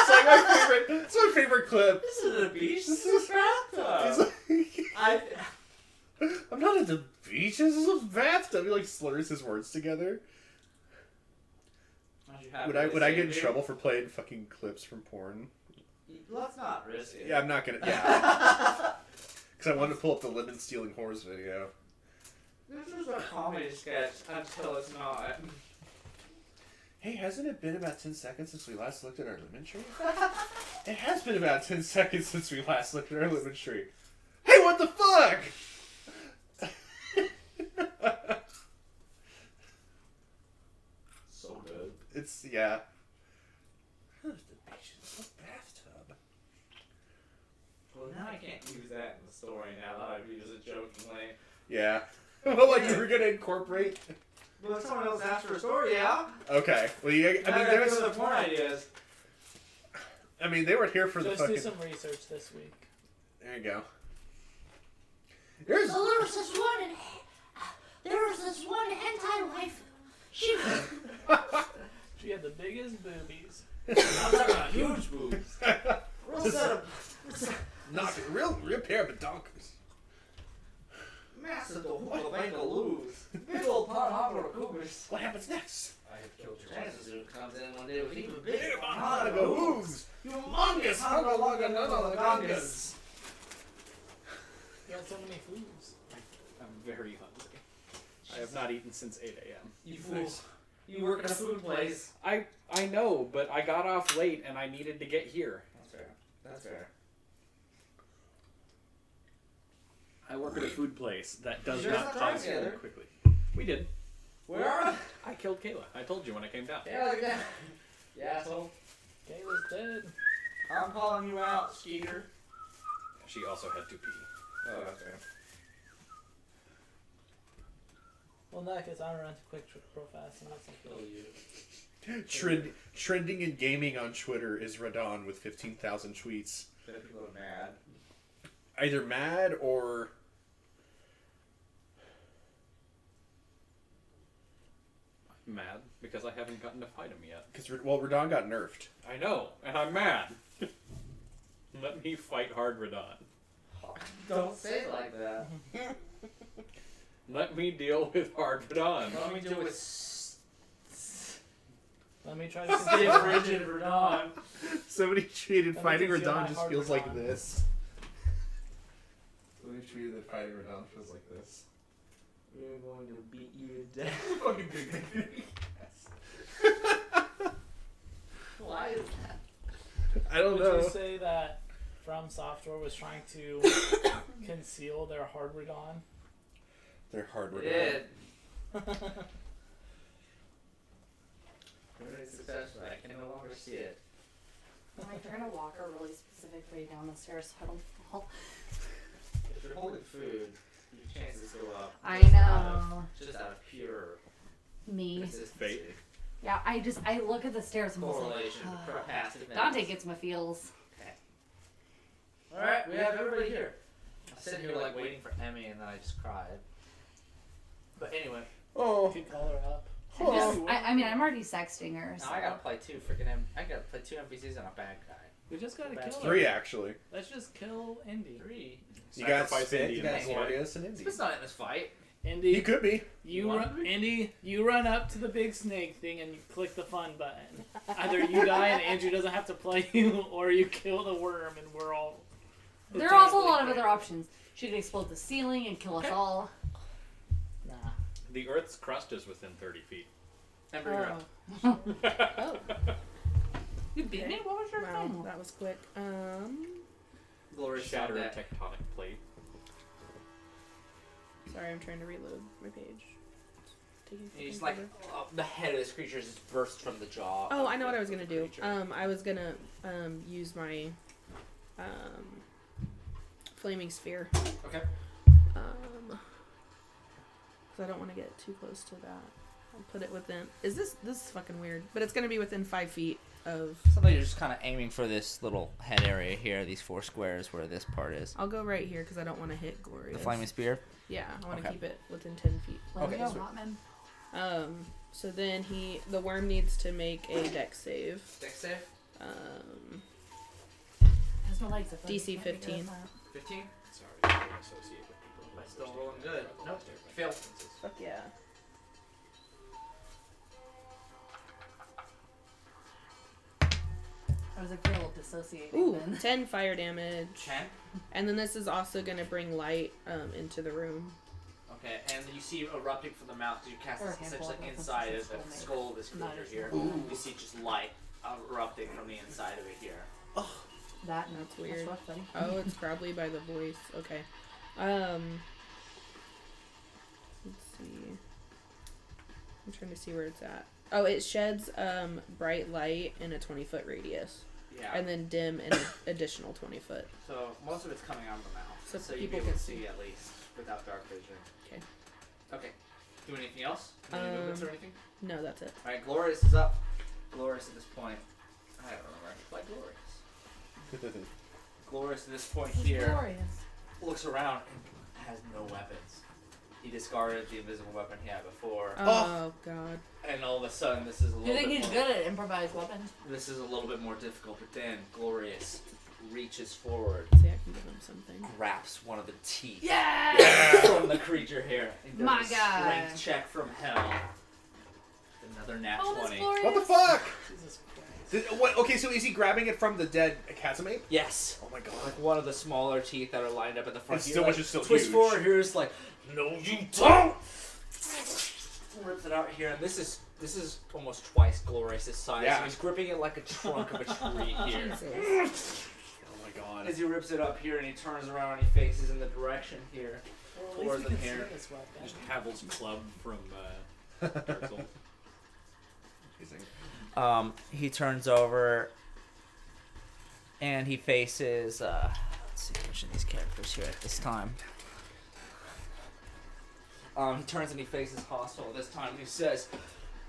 like my favorite. It's my favorite clip. This isn't a beach. This is a bathtub. I'm not at the beach. This is a bathtub. He like slurs his words together. Would I get in trouble for playing fucking clips from porn? Let's not risk it. Yeah, I'm not gonna. Yeah. Because I wanted to pull up the lemon stealing whores video. This is a comedy sketch until it's not. Hey, hasn't it been about 10 seconds since we last looked at our lemon tree? It has been about 10 seconds since we last looked at our lemon tree. Hey, what the fuck? So good. It's, yeah. The beach is a bathtub. Well, now I can't use that in the story now that I've used it jokingly. Yeah. Well, like you were gonna incorporate. But if someone else asked for a story, yeah? Okay. Well, you, I mean, there's other porn ideas. I mean, they were here for the Just fucking. do some research this week. There you go. There's. So there was this one hentai waifu. She She had the biggest boobies. I'm talking about huge boobs. Real set of Not real pair of donkers. massive Bangaloo's. Big old pot hopper cougars. What happens next? I have killed your chances who comes in one day with even bigger Monaco hooves. humongous Hunga-Laga-Nunga-Gongas. You had so many foods. I'm very hungry. I have not eaten since 8 a.m. You fools. You work at a food place. I know, but I got off late and I needed to get here. That's fair. That's fair. I work at a food place that does You guys not not drive cause together? food quickly. We did. Where are I killed Kayla. I told you when I came down. Yeah, yeah. You asshole. Kayla's dead. I'm calling you out, Skeeter. She also had to pee. Oh, that's fair. Well, in that case, I'm gonna run to Quick Trip real fast and get some Kill you. Trending in gaming on Twitter is Radon with 15,000 tweets. People are mad. Either mad or Mad because I haven't gotten to fight him yet. because Radon got nerfed. I know, and I'm mad. Let me fight hard Radon. Don't say it like that. Let me deal with hard Radon. Let me do it. Let me try to Stiff, rigid Radon. Somebody tweeted Let me fighting conceal my Radon just hard feels like Radon. this. Somebody tweeted that fighting Radon feels like this. We're going to beat you to death. Fucking big. Why is that? I don't Would know. you say that From Software was trying to conceal their hard Radon? They're hard Radon. Did. Very successful. I can no longer see it. I'm like trying to walk a really specific way down the stairs so I don't fall. If you're holding food, your chances go up. I Just know. Just out of pure Me. consistency. Fate. Yeah, I look at the stairs and I'm just like, Correlation. Passive. Dante gets my feels. Alright, we have everybody here. I'm sitting here like waiting for Emmy and then I just cried. But anyway, Oh. You could call her up. I mean, I'm already sexting her. So. now I gotta play two NPCs and a bad guy. We just gotta kill her. 3 actually. Let's just kill Indy. 3. You got Sacrifice Spit, Indy you in got this fight. Glorious, and Indy. It's not in this fight. Indy, He could be. you want run, to be? Indy, you run up to the big snake thing and you click the fun button. Either you die and Andrew doesn't have to play you, or you kill the worm and we're all. There are also a lot of other options. She could explode the ceiling and kill us all. Nah. The Earth's crust is within 30 feet. Ember, you're up. Oh. You beat me? What was your Wow, thing? that was quick. Glorious Shatter a that. tectonic plate. Sorry, I'm trying to reload my page. Taking He's fucking like, forever. the head of this creature just bursts from the jaw. Oh, of I know what the I was gonna do. creature. I was gonna use my flaming sphere. Okay. Because I don't want to get too close to that. I'll put it within. This is fucking weird, but it's gonna be within 5 feet of. So you're just kind of aiming for this little head area here, these 4 squares where this part is. I'll go right here because I don't want to hit Glorious. The flaming spear? Yeah, I want to Okay. keep it within 10 feet. Let me Okay, go, sweet. Hotman. So then the worm needs to make a dex save. Dex save. Has no legs. I feel like DC you can't be good at 15. that. 15. Sorry, I don't associate with people who Am I still understand rolling good? their Nope. differences. Fail. Fuck yeah. I was like, feel dissociating Ooh, then. 10 fire damage. 10. And then this is also going to bring light into the room. Okay, and you see erupting from the mouth. You cast Or a this handful essentially of inside of skull the made. skull of this Not creature as here. well. You see just light erupting from the inside of it here. That That's weird. That's rough, buddy. Oh, it's probably by the voice. Okay. Let's see. I'm trying to see where it's at. Oh, it sheds bright light in a 20-foot radius. Yeah. And then dim in an additional 20 foot. So most of it's coming out of the mouth. So So you'll people be able can to see at least without dark vision. Okay. Okay. Do anything else? Any movements or anything? No, that's it. Alright, Glorious is up. Glorious at this point. I don't remember. I can play Glorious. Glorious at this point It's here glorious. looks around and has no weapons. He discarded the invisible weapon he had before, Oh, God. and all of a sudden this is a Do little you think bit he's more, good at improvised weapons? this is a little bit more difficult. But then Glorious reaches forward, See, I can give him something. grabs one of the teeth Yeah! from the creature here, and does My a God. strength check from hell. Another nat Oh, that's 20. glorious. What the fuck? Jesus Christ. What? Okay, so is he grabbing it from the dead Casimate? Yes. Oh my god. Like one of the smaller teeth that are lined up in the front. It's He, still- like, which is still twist huge. forward here. It's like, no, you don't. Rips it out here, and this is almost twice Glorious's size. Yeah. So he's gripping it like a trunk of a tree here. Jesus. Oh my god. As he rips it up here, and he turns around and he faces in the direction here. Well, at Towards least we them can here. see this weapon. Just Havel's club from Dark Souls. He turns over and he faces let's see which of these characters here at this time. He turns and he faces hostile. This time he says,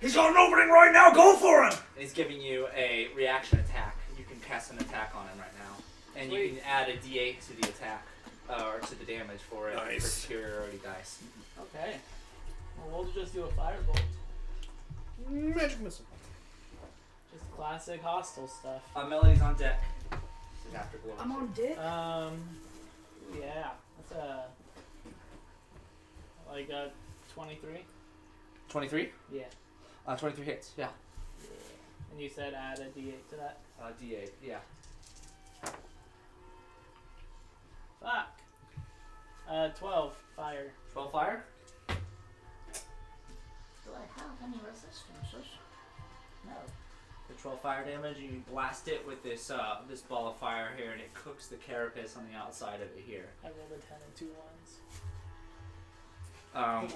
"He's got an opening right now. Go for him!" And he's giving you a reaction attack. You can cast an attack on him right now, and you Sweet. can add a D8 to the attack or to the damage for it Nice. for superiority dice. Okay. Well, we'll just do a firebolt. Magic missile. Just classic hostile stuff. Melody's on deck. This is after Glory. I'm on dick. Yeah. That's like 23. 23. 23 hits. Yeah. And you said add a D8 to that. D8. Yeah. Fuck. 12 fire. 12 fire. Do I have any resistances? No. The 12 fire damage. You blast it with this this ball of fire here, and it cooks the carapace on the outside of it here. I rolled a 10 and 2 ones.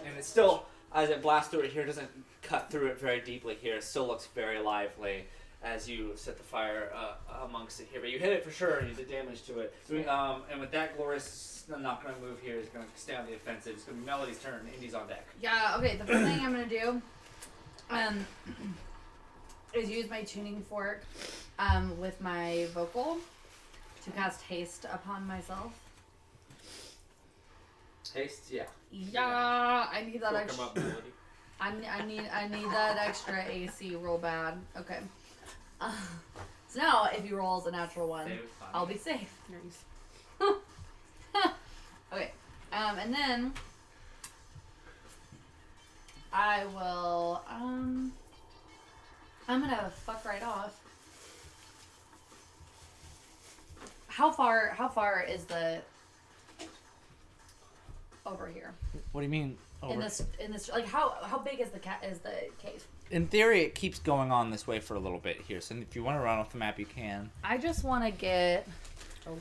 And it still, as it blasts through it here, doesn't cut through it very deeply here. It still looks very lively as you set the fire amongst it here. But you hit it for sure, and you did damage to it. And with that, Glorious is not going to move here. He's going to stay on the offensive. It's going to be Melody's turn. Indy's on deck. Yeah, okay, the first thing I'm gonna do is use my tuning fork with my vocal to cast haste upon myself. Haste, yeah. Yeah, I need that Fuck him extra. up, Melody. I need that extra AC real bad. Okay. So now, if he rolls a natural one, Save it, fine. I'll be safe. Nice. Okay. And then I will. I'm gonna fuck right off. How far is the over here? What do you mean? In this like how big is the cave? In theory, it keeps going on this way for a little bit here. So if you want to run off the map, you can. I just want to get Away.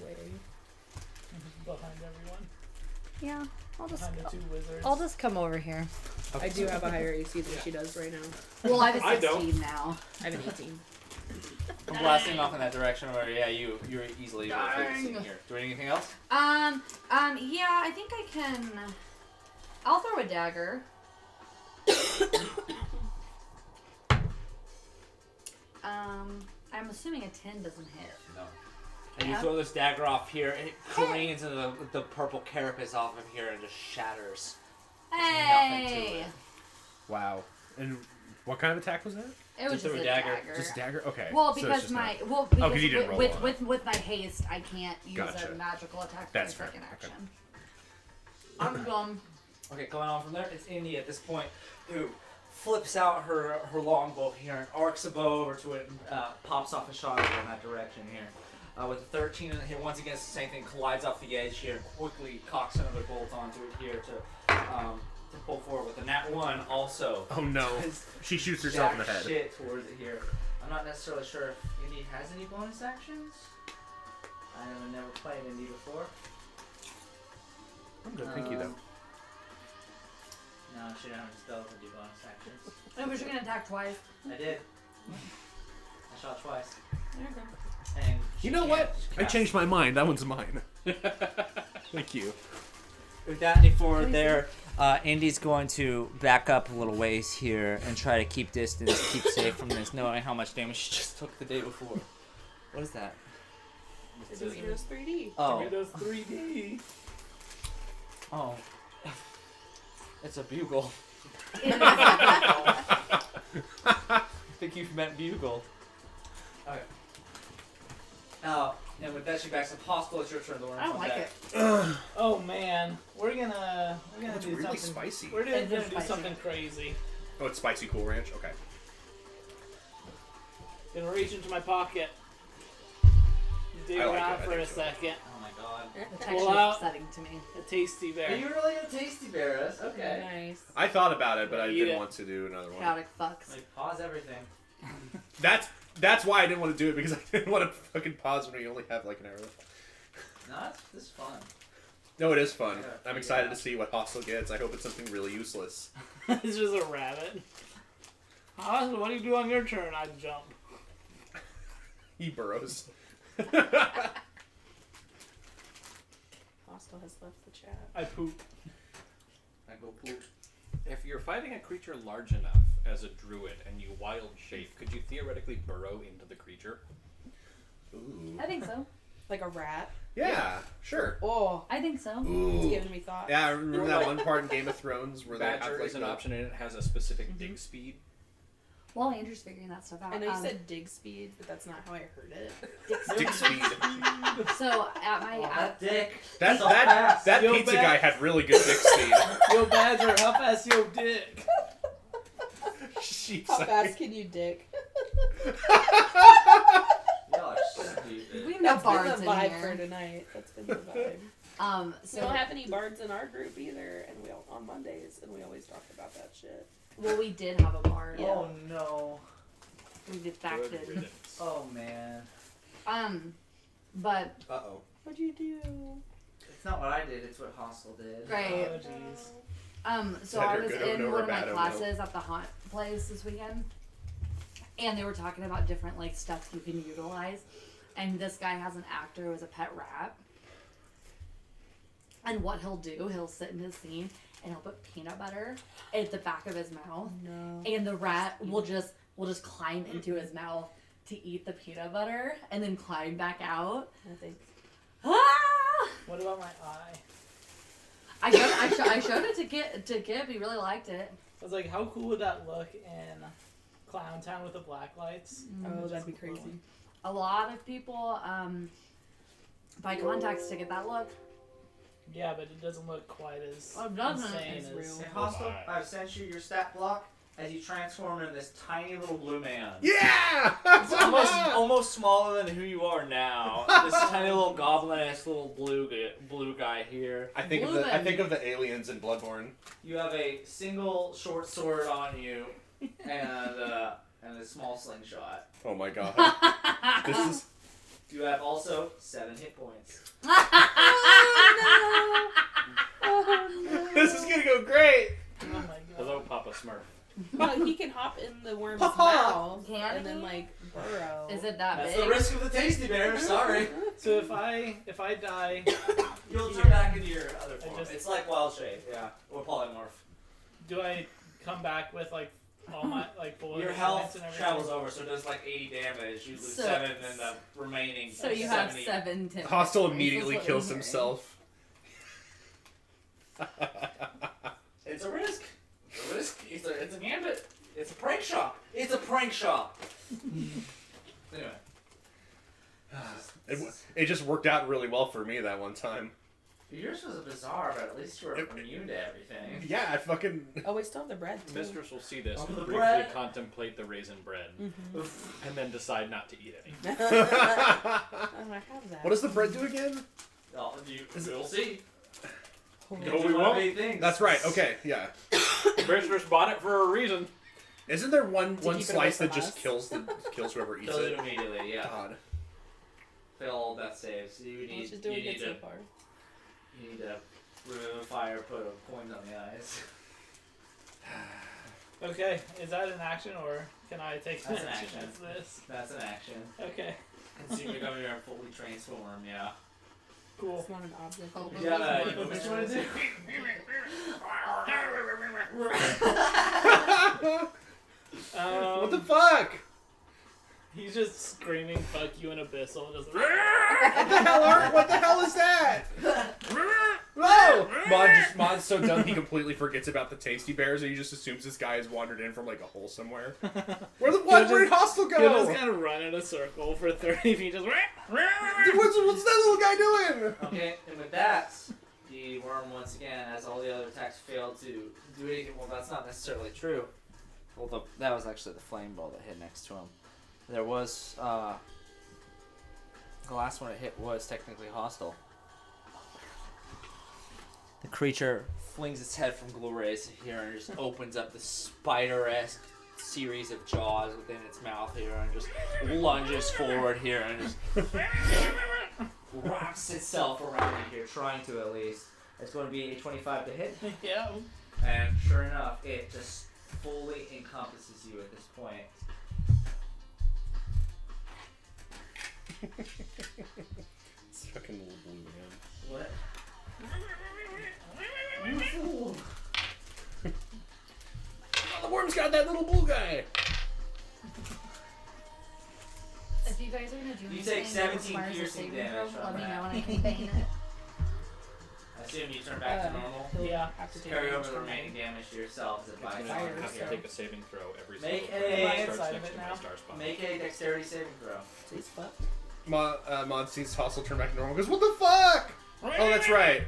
Behind everyone. yeah. Behind the 2 wizards. I'll just come over here. I do have a higher AC than she does right now. Well, I have I a don't. 16 now. I have an 18. I'm blasting off in that direction where, yeah, you're easily able to Dang. see here. Doing anything else? Yeah, I think I can. I'll throw a dagger. I'm assuming a 10 doesn't hit. No. And you throw this dagger off here, and it careens into the purple carapace off of here and just shatters. Nothing to Hey! it. Wow. And what kind of attack was that? It was Just just a a dagger. dagger. Just a dagger? Okay. Well, So it's because just my not- well, because 'cause you didn't roll with, on with my haste, I can't use Gotcha. a magical attack for That's my fair. second Okay. action. I'm gone. Okay, going on from there, it's Indy at this point who flips out her longbow here and arcs a bow over to it and pops off a shot over in that direction here. With a 13 and hit once again, it's the same thing, collides off the edge here, quickly cocks another bolt onto it here to pull forward with a nat 1 also. Oh no. She shoots herself in the head. Shit towards it here. I'm not necessarily sure if Indy has any bonus actions. I have never played Indy before. I'm good, thank you though. No, she don't have any spells that do bonus actions. No, but you're gonna attack twice. I did. I shot twice. There you go. And You know what? I changed my mind. That one's mine. Thank you. Without any forward there, Indy's going to back up a little ways here and try to keep distance, keep safe from this, knowing how much damage she just took the day before. What is that? It does Heroes 3D. Oh. Tomatoes 3D. Oh. It's a bugle. I think you've meant bugle. Okay. And with that, she backs up. Hostile, it's your turn to learn. I don't like it. Oh man, we're gonna It's do really something spicy. We're It gonna is do spicy. something crazy. Oh, it's spicy Cool Ranch? Okay. Gonna reach into my pocket, dig I like around it. I for think a so. second. Oh my god. The Pull texture's out. upsetting to me. A tasty Are bear. you really a tasty bear? That's okay. Nice. I thought about it, but I Eat didn't it. want to do another one. Chaotic fucks. Like, pause everything. That's why I didn't want to do it, because I didn't want to fucking pause when you only have like an hour left. No, this is fun. No, it is fun. Yeah, I'm excited to see what Hostile gets. I hope it's something really useless. It's just a rabbit. Hostile, what do you do on your turn? I jump. He burrows. Hostile has left the chat. I poop. I go poop. If you're fighting a creature large enough as a druid and you wild shape, could you theoretically burrow into the creature? Ooh. I think so. Like a rat. Yeah, sure. Oh, I think so. it's Ooh. giving me thoughts. Yeah, I remember that one part in Game of Thrones where they have Badger like is an the- option and it has a specific dig speed. Well, Andrew's figuring that stuff out. I know you said dig speed, but that's not how I heard it. Dig speed. So at my That dick. That So that fast. that Yo, pizza Bad- guy had really good dig speed. Yo, Badger, how fast yo dick? Jeez, How fast can you dig? Y'all are stupid. we have That's bards been in the vibe here. for tonight. That's been the vibe. So We don't have any bards in our group either, and we on Mondays, and we always talk about that shit. well, we did have a bard. Yeah. Oh no. We Good defected. riddance. Oh man. But Uh-oh. What'd you do? It's not what I did, it's what Hostile did. Right. Oh jeez. So Is that I your was good in Ono or one of my bad Ono? classes at the haunt place this weekend, and they were talking about different like stuff you can utilize. And this guy has an actor who has a pet rat, and what he'll do, he'll sit in his scene and he'll put peanut butter at the back of his mouth, No. and the rat will just climb into his mouth to eat the peanut butter and then climb back out. I think. Ah! What about my eye? I showed it to Gib. He really liked it. I was like, how cool would that look in Clown Town with the black lights? Oh, that'd be crazy. A lot of people buy contacts to get that look. Yeah, but it doesn't look quite as Oh, it doesn't. insane It's as real. Hey Hostile, I've sent you your stat block as you transform into this tiny little blue man. Yeah! It's almost smaller than who you are now. This tiny little goblin-esque little blue guy here. I think of the aliens in Bloodborne. You have a single short sword on you, and a small slingshot. Oh my god. This is You have also 7 hit points. this is gonna go great. Oh my god. Hello, Papa Smurf. Well, he can hop in the worm's Papa! mouth Can and then he? like burrow. Is it that That's big? the risk of the tasty bear. Sorry. So if I die, You'll turn back into your other I form. just- It's like wild shape, yeah, or polymorph. do I come back with like all my like full Your hit health points and everything? travels over, so it does like 80 damage. You lose So- 7, and the remaining So you have 70. 7 tips. Hostile immediately kills himself. It's a risk. It's a risk. It's a gambit. It's a prank shop. It's a prank shop. Anyway. It just worked out really well for me that one time. Yours was a bizarre, but at least you were immune to everything. Yeah, I fucking. Oh, we still have the bread. Too. Mistress will see this Oh, and the briefly bread. contemplate the raisin bread, Mm-hmm. and then decide not to eat any. Oh, I have that. What does the bread do again? Oh, we'll see. Oh, No, we won't. Things. That's right. Okay, yeah. Mistress bought it for a reason. Isn't there one keep it slice away that from just us? kills whoever eats Kills it it? immediately, yeah. God. Fail all death saves. You Well, need, she's doing you need good so to, far. you need to remove fire, put a coin on the eyes. Okay, is that an action or can I take an That's an action action. as this? That's an action. Okay, Consume your gummy bear fully transform, yeah. cool. It's not an object. Oh, You gotta, what you wanna do? What the fuck? He's just screaming "fuck you" in Abyssal. Just What the hell is that? Whoa! Mod's so dumb he completely forgets about the tasty bears and he just assumes this guy has wandered in from like a hole somewhere. Where did Hostile He'll go? just kind of run in a circle for 30 feet. Just. What's that little guy doing? Okay, and with that, the worm once again, as all the other attacks fail to do anything. Well, that's not necessarily true. Well, that was actually the flame ball that hit next to him. There was the last one it hit was technically hostile. The creature flings its head from Glorious here and just opens up the spider-esque series of jaws within its mouth here and just lunges forward here and just wraps itself around you here, trying to at least. It's going to be a 25 to hit. Yeah. And sure enough, it just fully encompasses you at this point. It's fucking little blue man. What? You fool! Oh, the worm's got that little blue guy. If you guys are gonna do You anything take that 17 requires a piercing saving damage throw, from let me that. know and I can bane it. I assume you turn back to normal. Yeah. Have to take Carry damage over the from remaining damage to yourself as it It's bites gonna fire, have to so- take a saving throw every Make single a- time it Inside starts of next it to my now. star spot. Make a dexterity saving throw. Please fuck. Mod sees Hostile turn back to normal. Goes, what the fuck? Oh, that's right.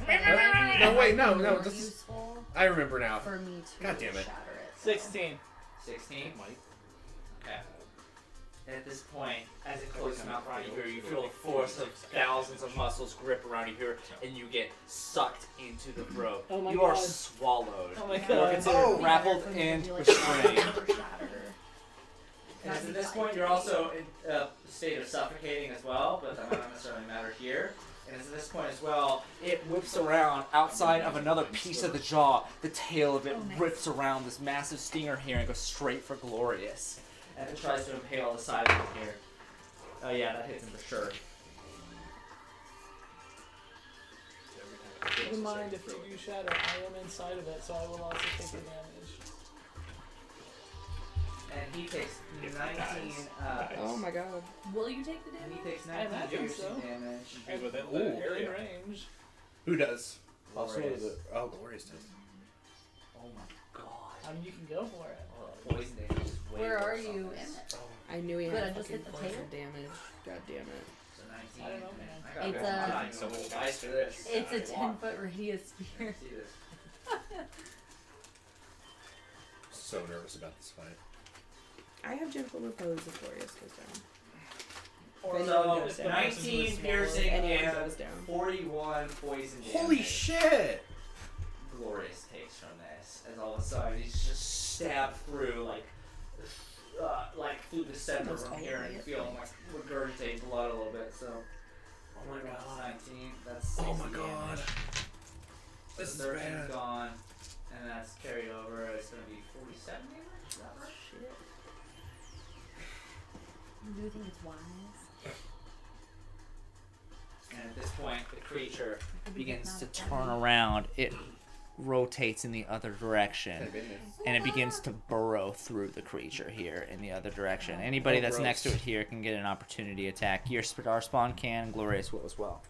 No, wait, no. More This is, useful I remember now. for me to God damn it. shatter it. 16. 16. Mike. Okay. And at this point, as it closes out around you here, you feel the force of thousands of muscles grip around you here, and you get sucked into the throat. Oh my you are God. swallowed. Oh my You are God. considered Oh. grappled For me to and be, like, restrained. shatter. And at this point, you're also in a state of suffocating as well, but that might not necessarily matter here. And at this point as well, it whips around outside of another piece of the jaw. The tail of it Oh, nice. rips around this massive stinger here and goes straight for Glorious. And it tries to impale the side of him here. Oh yeah, that hits him for sure. Keep in mind, if you do shatter, I am inside of it, so I will also take the damage. And he takes 19. Oh my god. Will you take the And he damage? takes I 19 imagine piercing so. damage. He's within Ooh. the You're in area. range. Who does? Glorious. Oh, Glorious does. Oh my god. I mean, you can go for it. Poison damage is way Where are worse on you this. in it? I knew he Could I had just fucking hit the poison tail? damage. God damn it. So 19. I don't know, man. I gotta It's go. a- I'm not even gonna roll dice for this. It's a I want. 10-foot radius sphere. See this. So nervous about this fight. I have gentle repose if Glorious goes down. Or So, if the person was 19 smaller. piercing Anyone and goes down. 41 poison damage. Holy shit! Glorious takes from this, as all of a sudden he's just stabbed through, like through the center Almost from all here the and way up feeling like regurgitate blood a little bit. So, Oh my god. 19. That's 60 Oh my god. damage. This is 13's bad. gone, and that's carried over. It's gonna be 47 damage. Is that right? Shit. Do you think it's wise? And at this point, the creature Maybe begins it's to not turn around. It rotates in the other direction, and it begins to burrow through the creature here in the other direction. Anybody that's next to it here can get an opportunity attack. Your Star Spawn can, and Glorious will as well.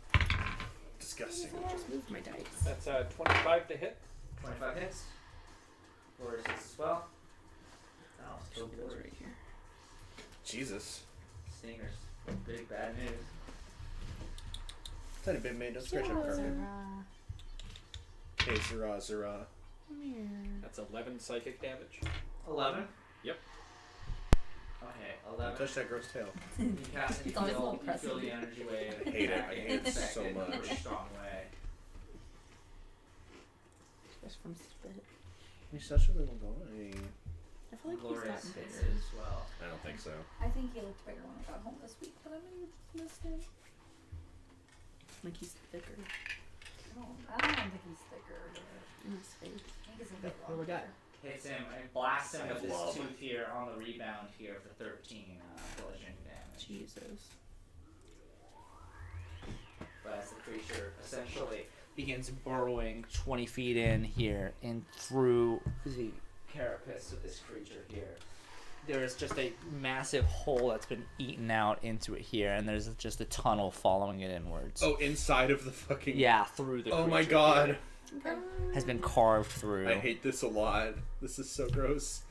Disgusting. Just move my dice. That's 25 to hit. 25 hits. Glorious hits as well. Oh, so Goes good. right here. Jesus. Stingers. Big bad news. Tiny bit made. Don't scratch up carpet. Hey, Zera. Come here. That's 11 psychic damage. 11? Yep. Okay, Don't 11. touch that gross tail. You cast and It's always a little you feel pressy. the energy wave. I hate it. I hate it Affect so in a much. pretty strong way. Just from spit. He's such a little guy. I feel like Glorious he's hits gotten it bigger. as well. I don't think so. I think he looked bigger when I got home this week, but I may have missed it. Like he's thicker I don't think he's thicker. But in his face. I think he's a bit What we got? Hits him and blasts him I with his love tooth here on the rebound here for 13 bludgeoning damage. Jesus. But as the creature Essentially begins burrowing 20 feet in here and through the carapace of this creature here. There is just a massive hole that's been eaten out into it here, and there's just a tunnel following it inwards. Oh, inside of the fucking. Yeah, through the Oh my creature god. here. Has been carved through. I hate this a lot. This is so gross.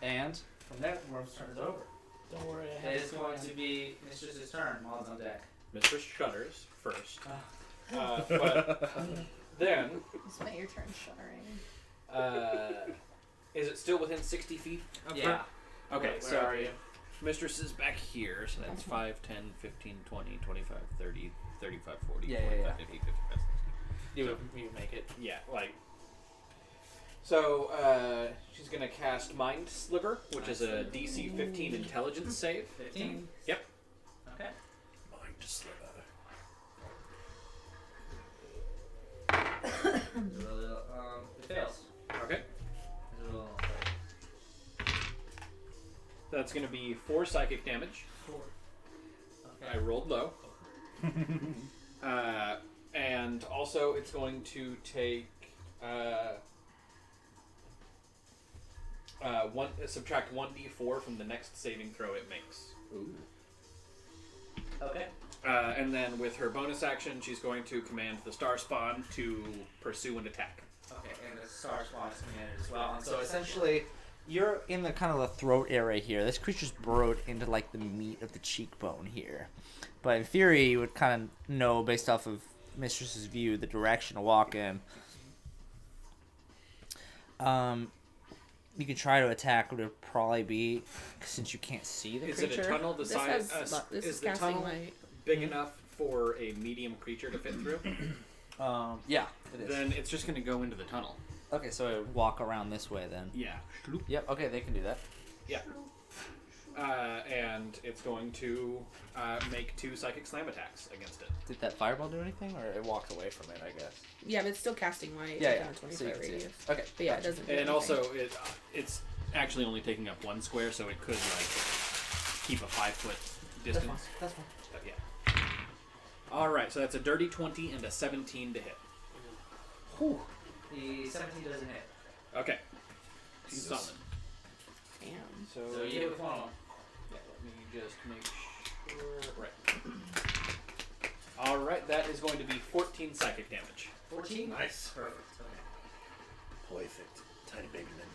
And from there, Worm's turn is over. Don't worry, I have It is going to be Mistress's turn while it's on deck. Mistress shudders first. But then, you spent your turn shuddering. is it still within 60 feet of Yeah. her? Okay, Where so are you? Mistress is back here, so that's 5, 10, 15, 20, 25, 30, 35, 40, Yeah, 45, yeah. 50, 55, 60. You would make it. Yeah, like. So, she's gonna cast Mind Sliver, which is a DC 15 intelligence save. 15? Yep. Okay. Mind sliver. It fails. Okay. It's a little, That's gonna be 4 psychic damage. 4. I rolled low. And also, it's going to take subtract 1d4 from the next saving throw it makes. Ooh. Okay. And then with her bonus action, she's going to command the Star Spawn to pursue and attack. Okay, and the Star Spawn is commanded as well. And So essentially, you're in the kind of the throat area here. This creature's burrowed into like the meat of the cheekbone here. But in theory, you would kind of know based off of Mistress's view the direction to walk in. You could try to attack. Would it probably be since you can't see the Is creature? it a tunnel the This size? has this is is the casting tunnel light. big enough for a medium creature to fit through? Yeah, it is. Then it's just going to go into the tunnel. Okay, so it would walk around this way then. Yeah. Yep. Okay, they can do that. And it's going to make 2 psychic slam attacks against it. Did that fireball do anything, or it walked away from it? I guess. Yeah, but it's still casting light. Yeah, within yeah. a 25 So you can see it. radius. Okay. But yeah, it doesn't. Do And anything. also, it's actually only taking up 1 square, so it could like keep a 5-foot distance. That's fine. But yeah. All right, so that's a dirty 20 and a 17 to hit. the 17 doesn't hit. Okay. Jesus. Summon. Damn. So So you hit with one of them. Yeah, let me just make sure. Right. All right, that is going to be 14 psychic damage. 14? Nice. Perfect. Okay. Perfect. Tiny baby men.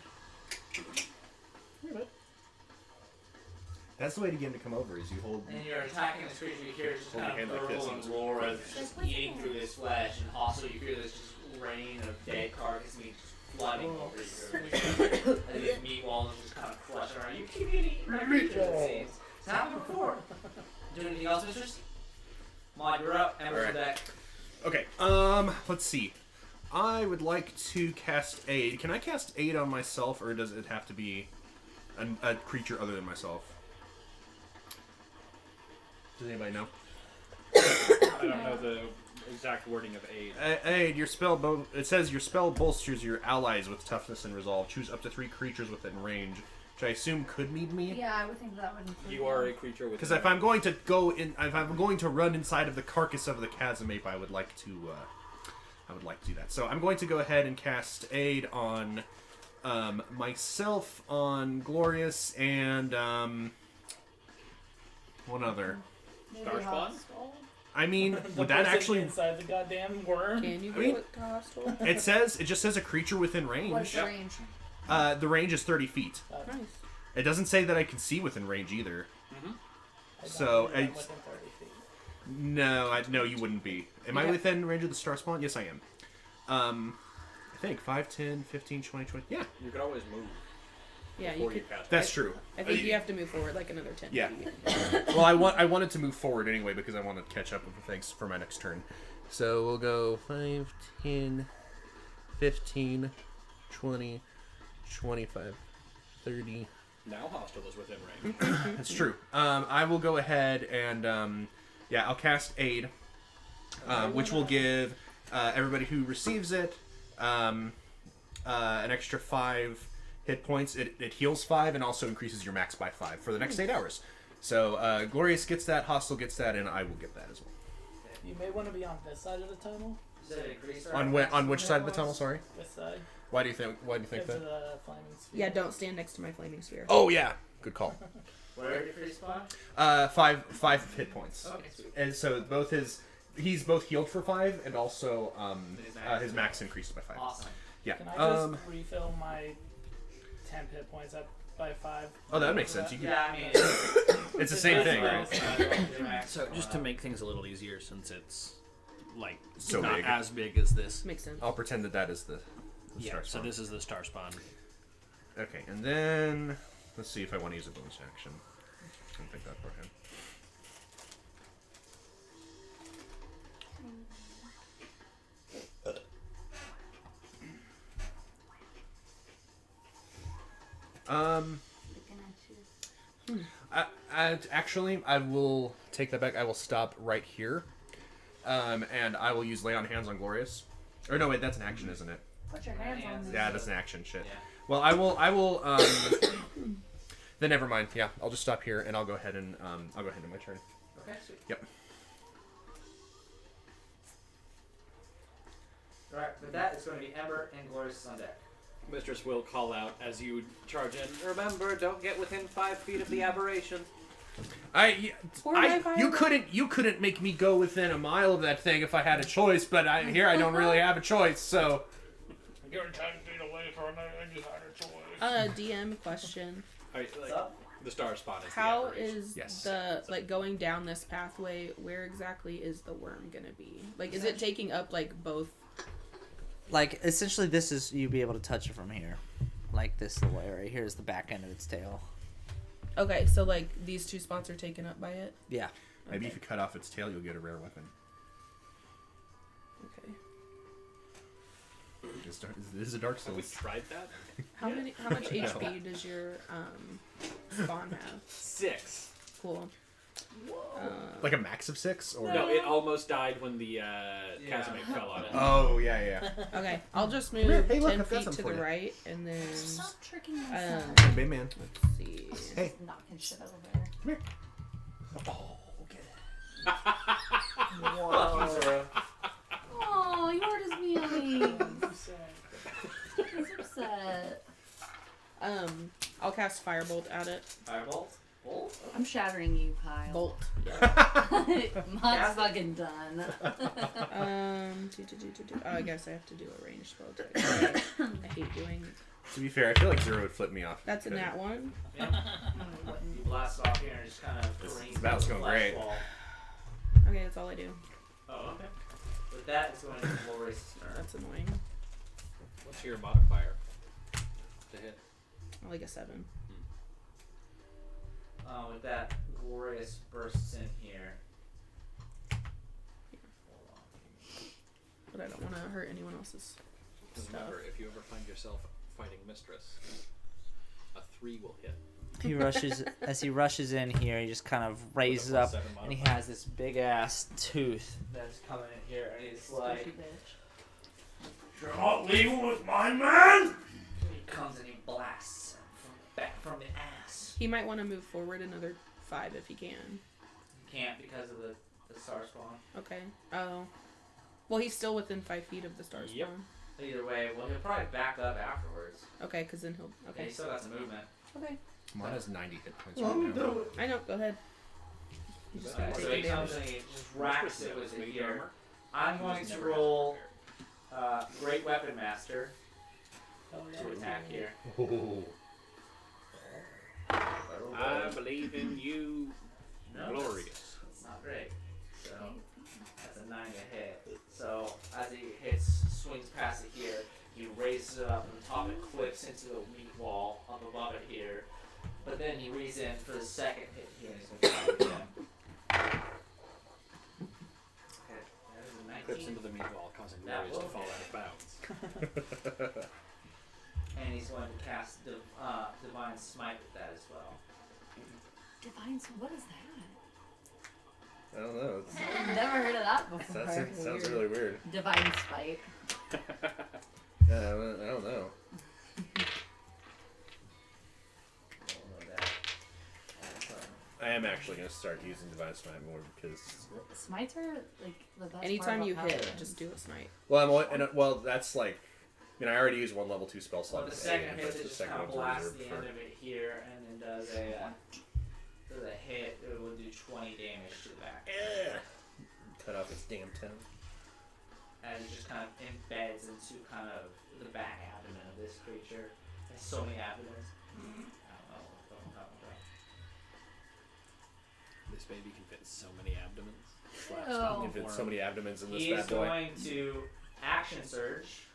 That's the way to get him to come over. Is you hold. And you're attacking this creature, you hear it just Hold kind your of hand like this gurgle and and roar as it's Just just eating through this flesh, and also you hear this just rain of dead carcass meat just flooding over you. And these meat walls just kind of flush around. You keep eating my creature, it seems. It's happened before. Do anything else, mistress? Maud, you're up. Ember's Alright. back. Okay. Let's see. I would like to cast aid. Can I cast aid on myself, or does it have to be a creature other than myself? Does anybody know? I don't know the exact wording of aid. Aid, your spell. It says your spell bolsters your allies with toughness and resolve. Choose up to 3 creatures within range, which I assume could need me. Yeah, I would think that would include You are a creature with. Because if I'm going to go in, if I'm going to run inside of the carcass of the chasm ape, I would like to I would like to do that. So I'm going to go ahead and cast Aid on myself, on Glorious, and one other. Star Spawn? I mean, The would that person actually... inside the goddamn worm? Can you I go mean, to hostile? It just says a creature within range. What's the range? The range is 30 feet. Nice. It doesn't say that I can see within range either. I don't So, believe I'm I- within 30 feet. No, you wouldn't be. Am I Yeah. within range of the star spawn? Yes, I am. I think 5, 10, 15, 20, 20. Yeah, You could always move Yeah, you before could. you cast. that's true. I think you have to move forward like another 10 Yeah. feet. Well, I wanted to move forward anyway because I want to catch up with the things for my next turn. So we'll go 5, 10, 15, 20, 25, 30. Now hostile is within range. That's true. I will go ahead and I'll cast Aid, which will give everybody who receives it an extra 5 hit points. It heals 5 and also increases your max by 5 for the next 8 hours. So Glorious gets that, Hostile gets that, and I will get that as well. You may want to be on this side of the tunnel. Does it increase our On which side of the tunnel? Sorry. This side. Why do you think Because that? of the flaming sphere. Yeah, don't stand next to my flaming sphere. Oh yeah, good call. Where did you spawn? 5 hit points. Okay, sweet. And so he's both healed for 5 and also his max increased by 5. Awesome. Yeah. Can I just refill my 10 hit points up by 5? Oh, that makes sense. You can, Yeah, I mean, it's the same thing, right? So just to make things a little easier, since it's like So not big. as big as this. Makes sense. I'll pretend that is the Yeah. star So spawn. this is the star spawn. Okay, and then let's see if I want to use a bonus action. I don't think that for him. Actually, I will take that back. I will stop right here, and I will use Lay on Hands on Glorious. Or no, wait, that's an action, isn't it? Put your hands on me. Yeah, that's an action. Shit. Yeah. Well, I will. Then never mind. Yeah, I'll just stop here, and I'll go ahead and I'll go ahead and my turn. Okay, sweet. Yep. Alright, with that, it's going to be Ember and Glorious on deck. Mistress will call out as you charge in. Remember, don't get within 5 feet of the aberration. You couldn't make me go within a mile of that thing if I had a choice, but I don't really have a choice, so. You're 10 feet away from it and you had a choice. DM question. What's up? The star spawn is How the aberration. is Yes. the like going down this pathway? Where exactly is the worm gonna be? Like, is it taking up like both? Like, essentially, this is, you'd be able to touch it from here. Like this little area. Here's the back end of its tail. Okay, so like these 2 spots are taken up by it. Yeah. Maybe if you cut off its tail, you'll get a rare weapon. Okay. This is a Dark Have we Souls. tried that? How much HP does your spawn have? 6. Cool. Like a max of 6, or No, it almost died when the Casimate fell on it. Oh yeah. Okay, I'll just move here. Hey, look, 10 I've got feet some to for the you. right, and then Stop tricking me. Hey man. let's see. Hey. Knocking shit over there. Whoa. Oh, you hurt his feelings. He's upset. I'll cast Firebolt at it. Firebolt? Bolt? I'm shattering you, Kyle. Bolt. Mine's fucking done. Oh, I guess I have to do a ranged spell attack. I hate doing. To be fair, I feel like 0 would flip me off. That's a nat 1. Yeah. You blast off here and just kind of This battle's going great. Wall. Okay, that's all I do. Oh, okay. With that, it's going to be Glorious' turn. That's annoying. What's your modifier to hit? I like a 7. With that, Glorious bursts in here. Hold on. But I don't want to hurt anyone else's stuff. Remember, if you ever find yourself fighting Mistress, a 3 will hit. He rushes, as he rushes in here, he just kind of raises up, and he has this big ass tooth that's coming in here, and he's like, You're not leaving with my man? he comes and he blasts back from the ass. He might want to move forward another 5 if he can. He can't because of the star spawn. Okay. Oh. Well, he's still within 5 feet of the star Yep. spawn. Either way, well, he'll probably back up afterwards. Okay, because then he'll. Okay, Okay. he still got some movement. Okay. Mine has 90 hit points right now. I know. Go ahead. You just gotta So take he the comes damage. and he just racks it with it here. I'm going to roll Great Weapon Master to attack here. I believe in you. No, Glorious. That's not great. So that's a 9 to hit. So as he swings past it here, he raises it up and the top it clips into the meat wall up above it here. But then he reaches in for the second hit here and he's going to try it again. Okay, that is a 19. Clips into the meat wall, causing That Glorious to will fall hit. out of bounds. And he's going to cast Divine Smite with that as well. Divine. What is that? I don't know. I've never heard of that before. That sounds really weird. Divine spite. I don't know. I am actually going to start using Divine Smite more because. Smites are like the best. Anytime part you about hit, paladins. just do a smite. Well, that's like. I mean, I already used one level 2 spell slot. Well, the with second A, hit but it the just second kind of one's blasts reserved the for. end of it here and then does a hit. It will do 20 damage to the back. Cut off his damn tongue. And it just kind of embeds into kind of the back abdomen of this creature. There's so many abdomens. I don't know what I'm talking about. This baby can fit so many abdomens. Ew. You can fit so many abdomens in this He is bad boy. going to action surge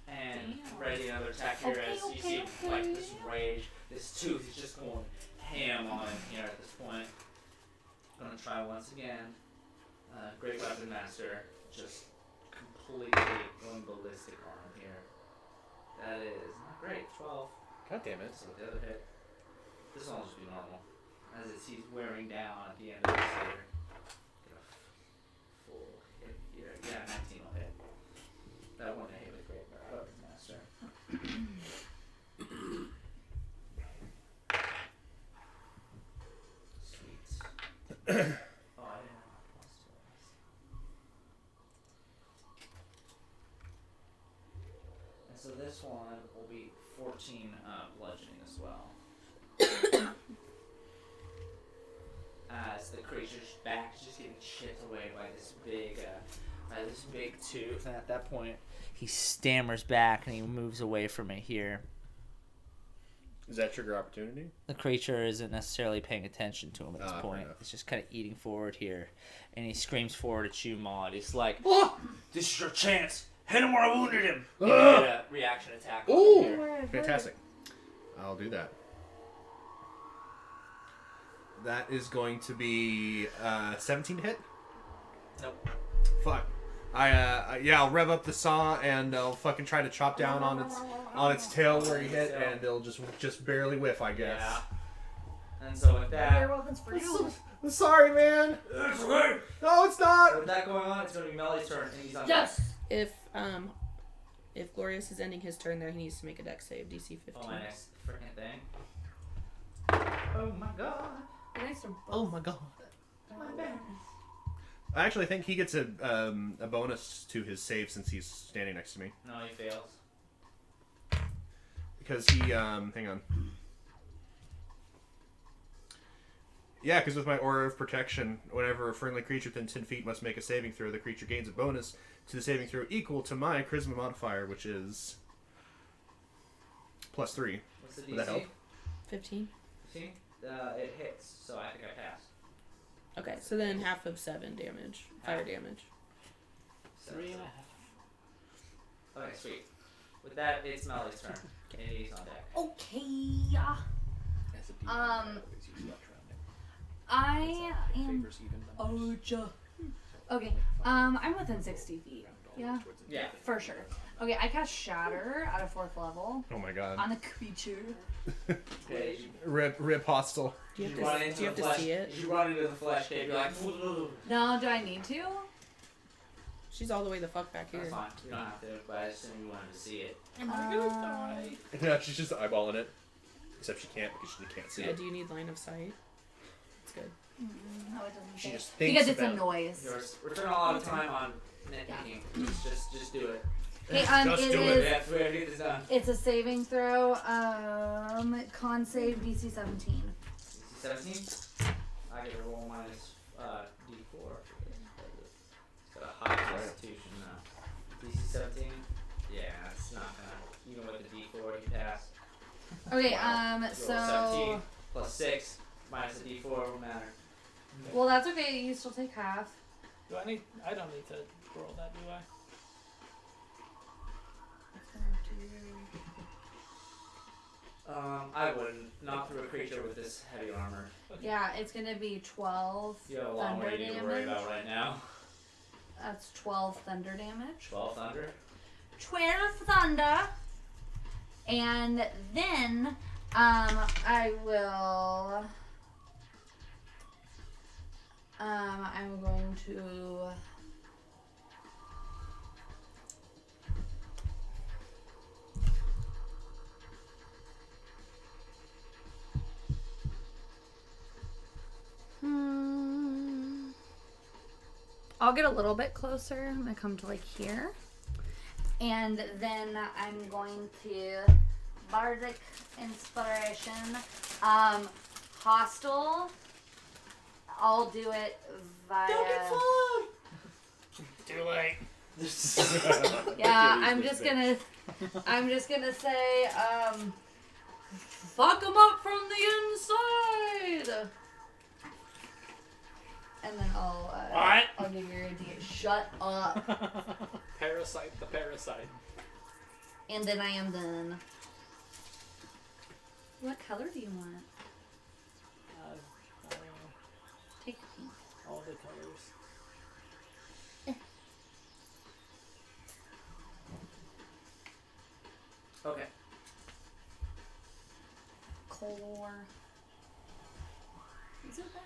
and Damn. ready another attack here Okay, as you okay, see like okay. this rage, this tooth is just going ham on him here at this point. Gonna try once again. Great Weapon Master just completely going ballistic on him here. That is not great. 12. God damn it. So the other hit. This one will just be normal. As he's wearing down at the end of this here. Get a full hit here. Yeah, 19 will hit. That one hit with Great Weapon Master. Sweet. Oh, I didn't have my plus 2. And so this one will be 14 bludgeoning as well. As the creature's back is just getting chipped away by this big tooth. And at that point, he stammers back and he moves away from it here. Is that trigger opportunity? The creature isn't necessarily paying attention to him at this Fair point. enough. It's just kind of eating forward here. And he screams forward at you, Maud. He's like, "Oh, this is your chance. Hit him where I wounded him." And you get a reaction attack. on Ooh! him here. Fantastic. I'll do that. That is going to be 17 hit. Nope. Fuck. I'll rev up the saw and I'll fucking try to chop down on its tail where he hit, and it'll just barely whiff, I guess. Yeah. And so with that, Your weapons for you. I'm sorry, man. it's okay. No, it's not. With that going on, it's going to be Melly's turn, and he's on Yes. If Glorious is ending his turn there, he needs to make a dex save, DC 15. Oh, my next freaking thing. Oh my god. Oh my god. My bad. I actually think he gets a bonus to his save since he's standing next to me. No, he fails. Because he, hang on. Yeah, because with my Aura of Protection, whenever a friendly creature within 10 feet must make a saving throw, the creature gains a bonus to the saving throw equal to my Charisma modifier, which is +3. What's the DC? Would that help? 15. See? It hits, so I think I pass. Okay, so then half of 7 damage. Fire damage. 3.5. Okay, sweet. With that, it's Melly's turn. And he's on deck. Okay. I am. Okay. I'm within 60 feet. Yeah. Yeah. For sure. Okay, I cast Shatter at a 4th level Oh my god. on the creature. Okay, Rip hostile. Do you have run to, into do you have the to flesh. see it? You run into the flesh cave. You're like, No, do I need to? She's all the way the fuck back here. that's fine. You don't have to, but I assume you wanted to see it. Am I gonna die? Yeah, she's just eyeballing it. Except she can't because she can't see Yeah, it. do you need line of sight? It's good. No, it doesn't. She say. just thinks Because it's a about it. noise. We're spending a lot of time on nitpicking. Just do it. Hey, Just it do is. it. Yeah, we're get this done. It's a saving throw. Con save DC 17. 17. I get a roll minus D4 for this. It's got a high constitution now. DC 17. Yeah, it's not gonna. Even with the D4, you pass. Okay. Roll So. 17 plus 6 minus the D4 will matter. Well, that's okay. You still take half. Do I need? I don't need to roll that, do I? I wouldn't. Not through a creature with this heavy armor. Yeah, it's gonna be 12 You have a long thunder way you need to worry damage. about right now. That's 12 thunder damage. 12 thunder. 12 thunder. And then, I will. I'm going to. I'll get a little bit closer. I'm gonna come to like here. And then I'm going to Bardic Inspiration. Hostile. I'll do it via. Don't get followed! Too late. Yeah, I'm just gonna say, fuck them up from the inside. And then I'll give you your idea. Shut up. Parasite the parasite. And then I am done. What color do you want? Take pink. All the colors. Okay. Color. Is it that?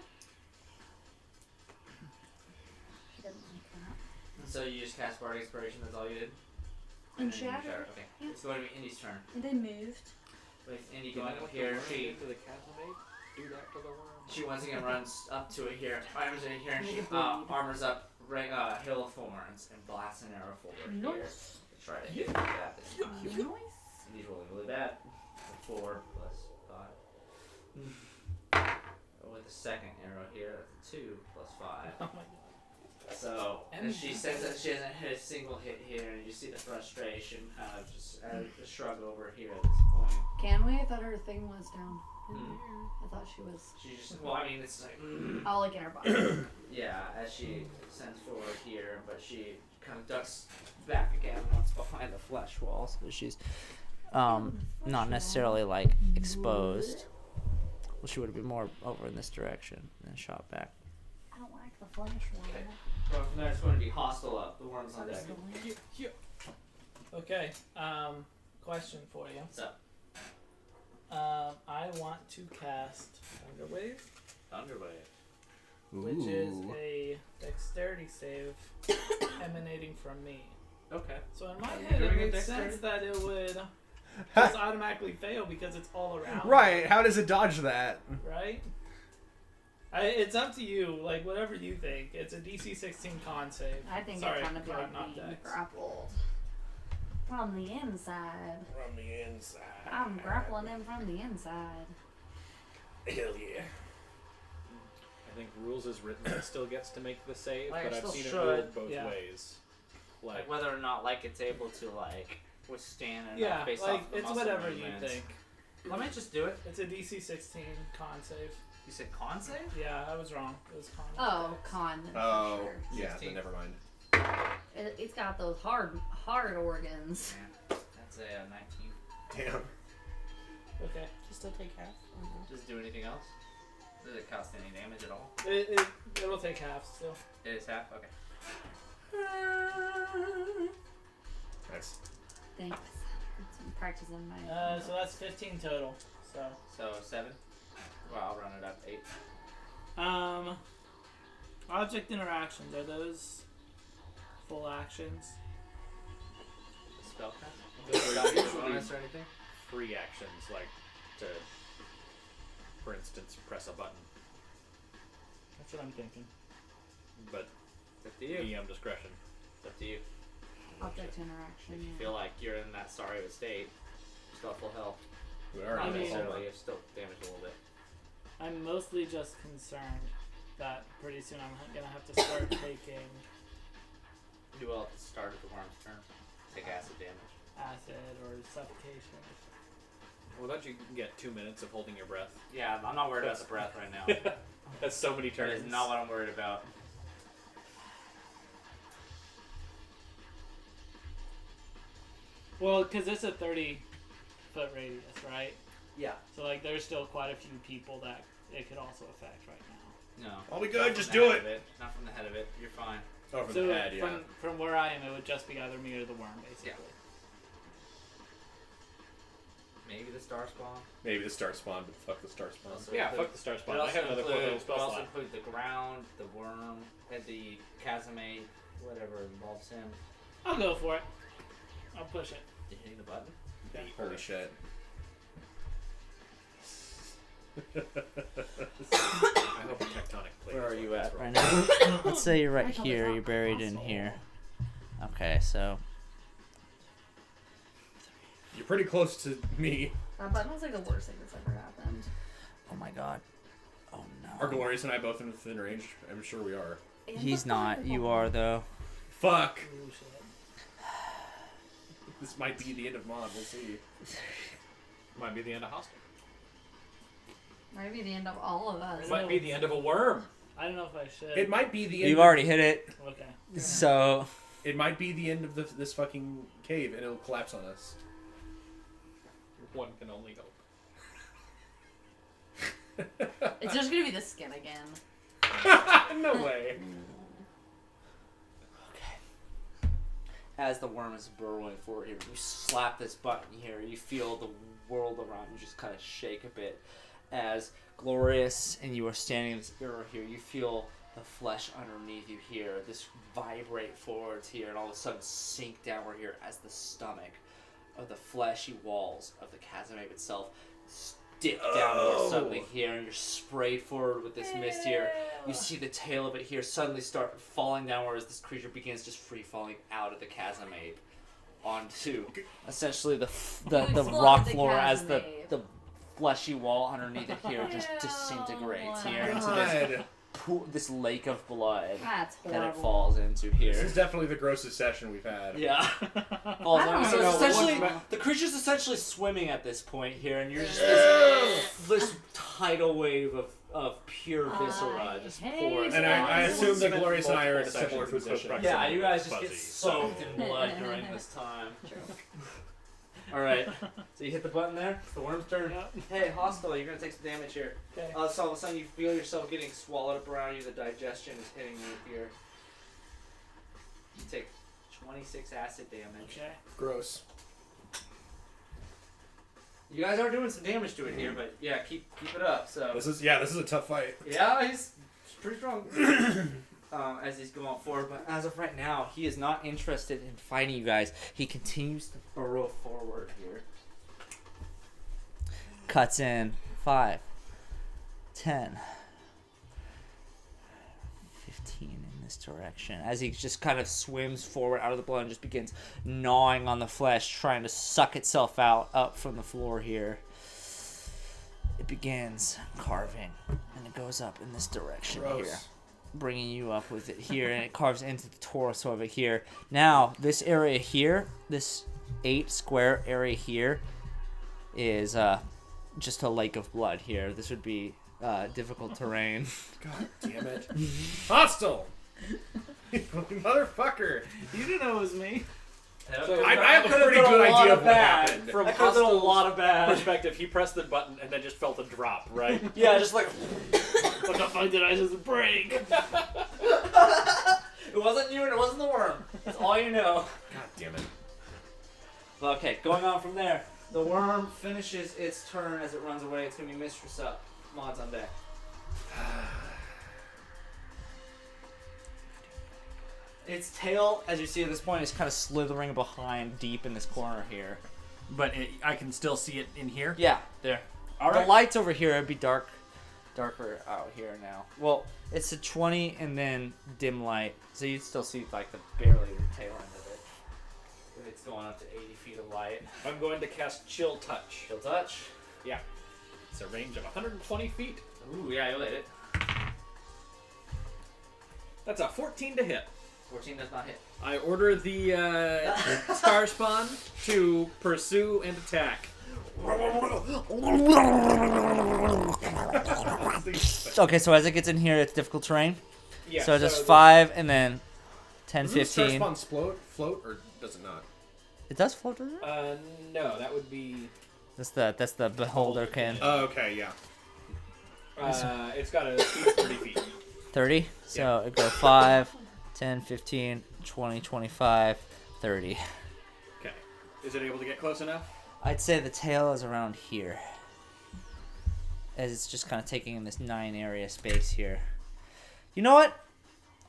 He doesn't like that. So you just cast Bardic Inspiration, that's all you did? And then you Shatter. Okay. Yeah. It's going to be Indy's turn. And they moved. With Indy going up here, To the chasm do that to the worm. she once again runs up to it here, arms in here, and she armors up Hill of Thorns and blasts an arrow forward here. To try to hit with that this time. Nice. Indy's rolling really bad. 4 plus 5. With the second arrow here, that's a 2 plus 5. Oh my god. So, and she says that she hasn't hit a single hit here, and you see the frustration kind of just shrug over here at this point. Can we? I thought her thing was down. In Hmm. there. I thought she was. She just, well, I mean, it's like, Oh, like in her body. yeah, as she sends forward here, but she kind of ducks back again once behind the flesh wall, so she's not necessarily like exposed. Well, she would have been more over in this direction and then shot back. I don't like the flash one. Okay. Well, from there, it's going to be hostile up. The worm's on deck. Okay. Question for you. What's up? I want to cast Thunderwave, Thunderwave. which is a dexterity save emanating from me. Okay. So in my Are you head, it doing a makes dexterity? sense that it would just automatically fail because it's all around. Right, how does it dodge that? Right? It's up to you. Like, whatever you think. It's a DC 16 con save. I think Sorry, it's kind of not like being dex. grappled from the inside. From the inside. I'm grappling him from the inside. Hell yeah. I think rules is written it still gets to make the save, Like, but it I've still seen it should, ruled both yeah. ways. Like whether or not like it's able to like withstand enough Yeah, based like, off the it's muscle whatever you movements. think. Let me just do it. It's a DC 16 con save. You said con save? Yeah, I was wrong. It was con. Oh, con. for Oh, sure. yeah, 16. then never mind. It's got those hard organs. Man, that's a 19. Damn. Okay. Just to take half. Does it do anything else? Does it cost any damage at all? It'll take half still. It is half? Okay. Nice. Thanks. I'm practicing my. So that's 15 total. So. So 7? Well, I'll run it up 8. Object interactions, are those full actions? Spell cast? Usually- Bonus or anything? Free actions like to, for instance, press a button. That's what I'm thinking. But It's up to you. DM discretion. It's up to you. Object interaction. If you feel like you're in that sorry of a state, you still have full health. We are. Not I mean- necessarily, you're still damaged a little bit. I'm mostly just concerned that pretty soon I'm gonna have to start taking You will at the start of the worm's turn. Take acid damage. acid or suffocation. Well, that you can get 2 minutes of holding your breath. Yeah, I'm not worried about the breath right now. That's so many That turns. is not what I'm worried about. Well, because it's a 30-foot radius, right? Yeah. So like, there's still quite a few people that it could also affect right now. No. I'll be Not good. from Just the do head it. of it. Not from the head of it. You're fine. Oh, from So the head, yeah. from where I am, it would just be either me or the worm, basically. Maybe the star spawn. Maybe the star spawn, but fuck the star spawn. Also Yeah, include- fuck the star It spawn. I also have another include, spell also slot. include the ground, the worm, and the chasmate, whatever involves him. I'll go for it. I'll push it. You're hitting the button. Holy shit. I hope a tectonic plate. Where is are what you that's at wrong. right now? Let's say you're right I told here. myself You're buried in muscle. here. Okay, so You're pretty close to me. That button was like the worst thing that's ever happened. oh my god. Oh Are no. Glorious and I both in within range? I'm sure we are. And He's the not. fireball. You are though. Fuck. Ooh, shit. This might be the end of mod. We'll see. Might be the end of Hostile. Might be the end of all of us. Might be the end of a worm. I don't know if I should. It might be the end. You've already hit it. Okay. So It might be the end of this fucking cave, and it'll collapse on us. One can only hope. It's just gonna be the skin again. No way. As the worm is burrowing forward here, you slap this button here. You feel the world around you just kind of shake a bit. As Glorious and you are standing in this mirror here, you feel the flesh underneath you here. This vibrate forwards here, and all of a sudden sink downward here as the stomach of the fleshy walls of the chasm ape itself dip downward suddenly here, and you're sprayed forward with this mist here. You see the tail of it here suddenly start falling downward as this creature begins just free falling out of the chasm ape onto essentially the Explode rock the floor as chasm the ape. fleshy wall underneath it here just Ew. disintegrates here into this God. this lake of blood That's that horrible. it falls into here. This is definitely the grossest session we've had. Yeah. Falls I don't into. So know it's what essentially one's the creature's essentially swimming at this point here, and you're just this tidal wave of pure viscera just hate pours. And down. I assume that Glorious and I are in a Multiple similar sections in close position. Yeah, you guys just Fuzzy, get soaked in blood during this time. All right, so you hit the button there. It's the worm's turn. Yep. Hey, hostile, you're gonna take some damage here. Okay. So all of a sudden you feel yourself getting swallowed up around you. The digestion is hitting you here. You take 26 acid damage. Okay. Gross. You guys are doing some damage to it here, but yeah, keep it up. So This is a tough fight. yeah, he's pretty strong. As he's going forward, but as of right now, he is not interested in fighting you guys. He continues to burrow forward here. Cuts in 5, 10, 15 in this direction. As he just kind of swims forward out of the blood and just begins gnawing on the flesh, trying to suck itself out up from the floor here. It begins carving, and it goes up in this direction here. Gross. Bringing you up with it here, and it carves into the torso of it here. Now, this area here, this 8 square area here, is just a lake of blood here. This would be difficult terrain. God damn it. Hostile! Motherfucker! You didn't know it was me. So I have a pretty good idea of what happened. From That could have been a Hostile's lot of bad. perspective, he pressed the button and then just felt a drop, right? Yeah, just like What the fuck did I just break? it wasn't you and it wasn't the worm. That's all you know. God damn it. Okay, going on from there. The worm finishes its turn as it runs away. It's gonna be Mistress up. Mods on deck. Its tail, as you see at this point, is kind of slithering behind deep in this corner here. But I can still see it in here. Yeah, there. All The right. lights over here would be dark darker out here now. Well, it's a 20 and then dim light, so you'd still see like the barely the tail end of it. If it's going up to 80 feet of light. I'm going to cast Chill Touch. Chill touch. It's a range of 120 feet. Ooh, yeah, you hit it. That's a 14 to hit. 14 does not hit. I order the Star Spawn to pursue and attack. Okay, so as it gets in here, it's difficult terrain. Yeah, so just 5 and then 10, Doesn't the Star 15. Spawn float, or does it not? It does float, does it? No, that would be. That's the beholder can. Oh, okay, yeah. It's got a speed of 30 feet. 30. So it goes 5, 10, 15, 20, 25, 30. Okay. Is it able to get close enough? I'd say the tail is around here. As it's just kind of taking in this 9 area space here. You know what?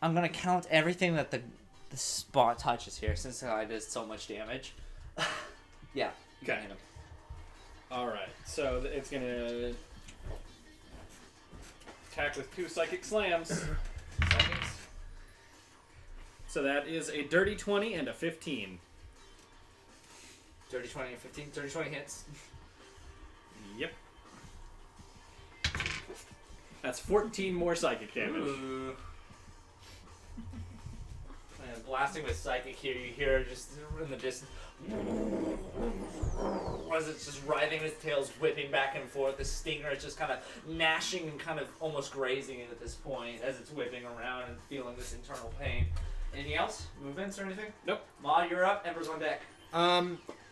I'm going to count everything that the spot touches here since I did so much damage. Yeah. You can Okay. hit him. Alright, so it's gonna attack with 2 Psychic Slams. So that is a dirty 20 and a 15. Dirty 20 and 15. Dirty 20 hits. Yep. That's 14 more psychic damage. Ooh. And blasting with psychic here, you hear just in the distance as it's just writhing, its tail's whipping back and forth. The stinger is just kind of gnashing and kind of almost grazing it at this point as it's whipping around and feeling this internal pain. Anything else? Movements or anything? Nope. Ma, you're up. Ember's on deck.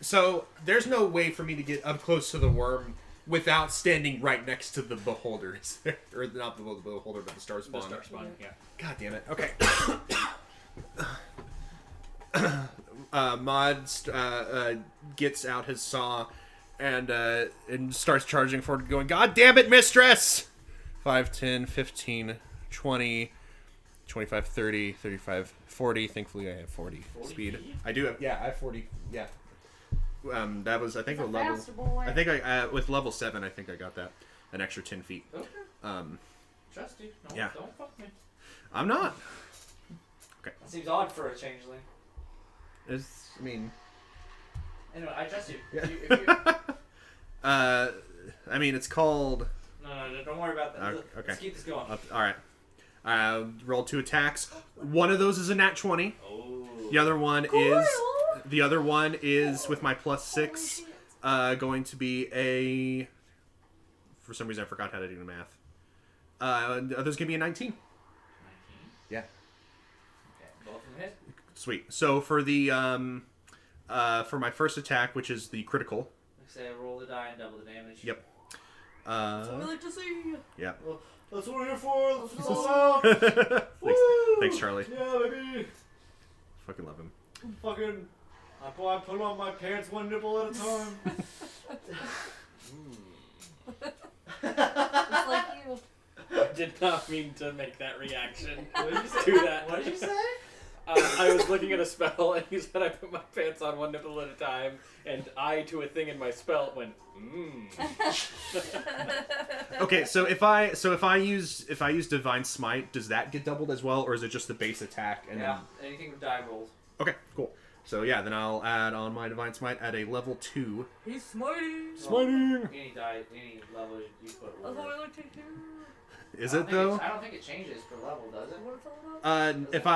So there's no way for me to get up close to the worm without standing right next to the beholder, is there? Or not the beholder, but the Star Spawn. The Star Spawn, yeah. God damn it. Okay. Mod gets out his saw and starts charging forward, going, God damn it, mistress! 5, 10, 15, 20, 25, 30, 35, 40. Thankfully, I have 40 speed. I do have, I have 40. Yeah. That was, I think, a level. Faster boy. I think with level 7, I think I got that. An extra 10 feet. Okay. Trust you. No, Yeah. Don't fuck me. I'm not. That seems odd for a changeling. I mean. Anyway, I trust you. Yeah. If you I mean, it's called. No, don't worry about that. Okay. Let's keep this going. All right. Roll 2 attacks. One of those is a nat 20. Oh. The other one is with my +6. Going to be a. For some reason, I forgot how to do the math. The other's gonna be a 19. 19? Yeah. Okay, both of them hit. Sweet. So for the for my first attack, which is the critical. Like I say, roll the die and double the damage. Yep. That's what we like to see. Yeah. Well, that's what we're here for. Let's go out. Thanks, Charlie. Yeah, baby. Fucking love him. Fucking. I put on my pants one nipple at a time. Just like you. I did not mean to make that reaction. What did you say? Do that. What did you say? I was looking at a spell, and he said I put my pants on one nipple at a time, and I to a thing in my spell went, Okay, so if I use Divine Smite, does that get doubled as well, or is it just the base attack? And Yeah, anything with die rolls. Then... Okay, cool. So yeah, then I'll add on my Divine Smite at a level 2. He's smiting. Smiting. Any level you put. That's what we like to hear. Is it though? I don't think it changes per level, does it? If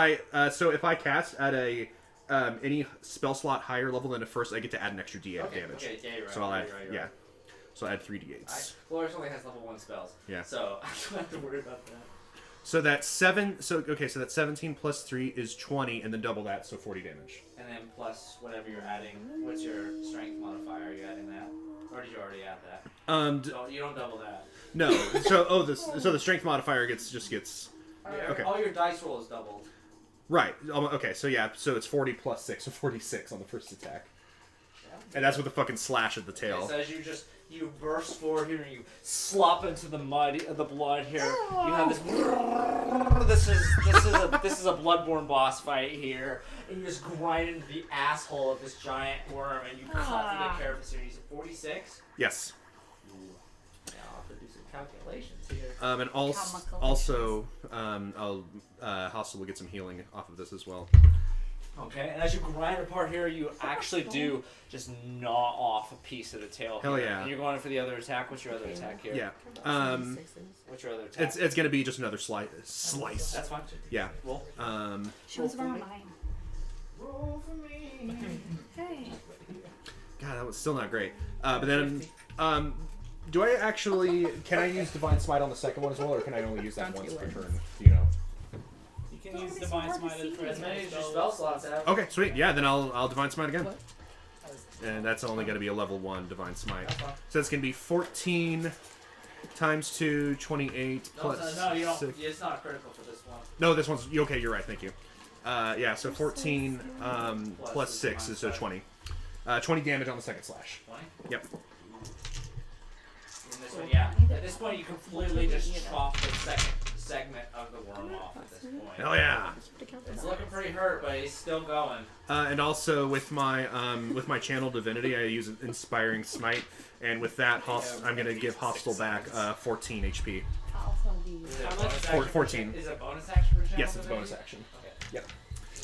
I cast at a any spell slot higher level than a first, I get to add an extra D8 of damage. Okay, yeah, you're right. So I'll add you're right. So I'll add 3 D8s. Flourish only has level 1 spells. Yeah. So I don't have to worry about that. So that's 7. So that's 17 plus 3 is 20, and then double that, so 40 damage. And then plus whatever you're adding. What's your strength modifier? Are you adding that? Or did you already add that? You don't double that. No. So the strength modifier gets. Okay. All your dice rolls doubled. Right. Okay. So yeah. So it's 40 plus 6, so 46 on the first attack. Yeah. And that's with the fucking slash of the tail. Okay, so as you burst forward here and you slop into the mud, the blood here. You have this. This is a bloodborne boss fight here, and you just grind into the asshole of this giant worm, and you cut through the carapace. And you said 46. Yes. Yeah, I'll have to do some calculations here. And Chemicals. also, Hostile will get some healing off of this as well. Okay, and as you grind apart here, you actually do just gnaw off a piece of the tail. Hell here. yeah. And you're going for the other attack. What's your other attack here? Yeah. What's your other attack? It's gonna be just another slice. That's fine. Yeah. Roll. She was around 9. Roll for me. Hey. God, that was still not great. But then, do I actually? Can I use Divine Smite on the second one as well, or can I only use that Down to once per your turn? Do you know? You can use Divine Smite for As many as your spell slots have. Okay, sweet. Yeah, then I'll Divine Smite again. What? And that's only going to be a level 1 Divine Smite. That's fine. So it's going to be 14 times 2, 28 plus No, you don't. 6. It's not critical for this one. No, this one's okay. You're right. Thank you. Yeah, so 14 plus 6 is so 20. 20 damage on the second slash. 20. Yep. And this one, yeah. At this point, you completely just chop the second segment of the worm off. At this point. Hell yeah. It's looking pretty hurt, but he's still going. And also with my channel divinity, I use Inspiring Smite, and with that, I'm gonna give Hostile back 14 HP. I'll tell you. Is it a bonus action? 14. Is it a bonus action for channel Yes, it's a divinity? bonus action. Okay. Yep.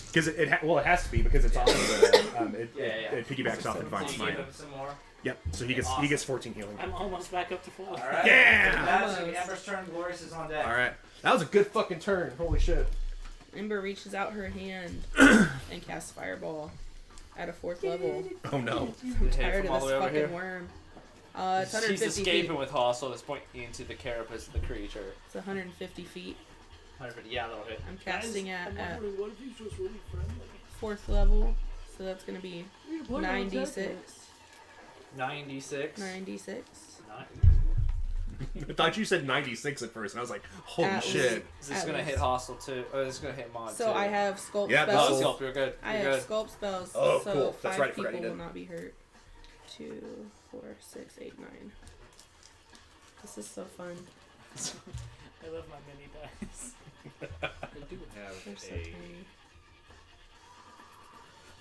Because it has to be because it's off of the it piggybacks off the Divine So you Smite. give him some more. Yep. So he gets 14 healing. I'm almost back up to full. All right. Yeah! That's Ember's turn. Glorious is on deck. All right. That was a good fucking turn. Holy shit. Ember reaches out her hand and casts Fireball at a 4th level. Oh no. I'm tired from all of the this way over fucking here? worm. It's 150 She's escaping feet. with Hostile at this point into the carapace of the creature. It's 150 feet. 150. Yeah, that'll hit. I'm casting at what if he's just really friendly? 4th level, so that's gonna be 9d6. 96. 9d6. I thought you said 96 at first, and I was like, holy At shit. Is this At gonna least. hit Hostile too? Or is this gonna hit Mod too? So I have sculpt Yeah, No, spells. Sculpt, you're good. I You're have good. sculpt spells, Oh, so cool. That's 5 right, I forgot people you will did. not be hurt. 2, 4, 6, 8, 9. This is so fun. I love my mini dice. I do have They're so a tiny.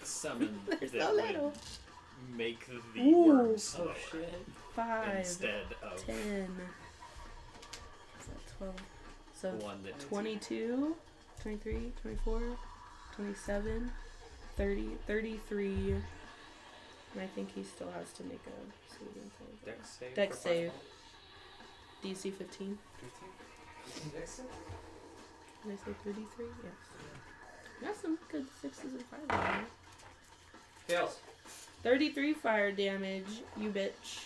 summon They're that so would little. make the Ooh. worm slower Oh shit. 5, instead of 10. Is that 12? So one that 22, 23, 24, 27, 30, 33. And I think he still has to make a saving throw. Dex save. Dex for save. fireball. DC 15. Dex save? Did I say 33? Yes. Got some good 6s and 5s. Fails. 33 fire damage, you bitch.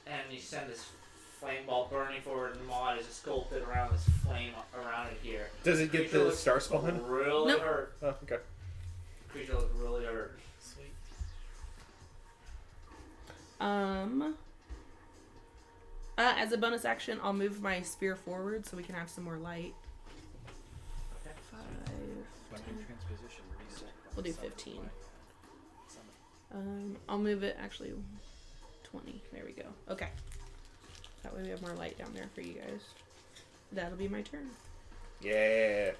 And you send this flame ball burning forward, and Maud is sculpted around this flame around it here. Does it get Creature the looks star spawn? Really Nope. hurt. Oh, okay. Creature looks really hurt. Sweet. As a bonus action, I'll move my spear forward so we can have some more light. Okay. 5. Binding transposition reset. We'll do 15. I'll move it actually 20. There we go. Okay. That way we have more light down there for you guys. That'll be my turn. Yeah.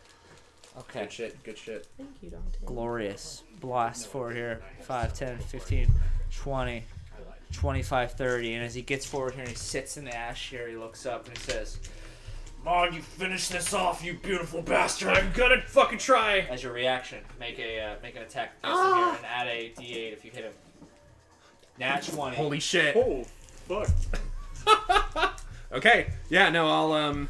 Okay. Good shit. Good shit. Thank you, Dante. Glorious. Blast forward here. 5, 10, 15, 20, 25, 30. And as he gets forward here and he sits in the ash here, he looks up and he says, Maud, you finish this off, you beautiful bastard! I'm gonna fucking try. as your reaction, make an attack against him here and add a d8 if you hit him. Nat 20. Holy shit. Oh, fuck. Okay. Yeah. No. I'm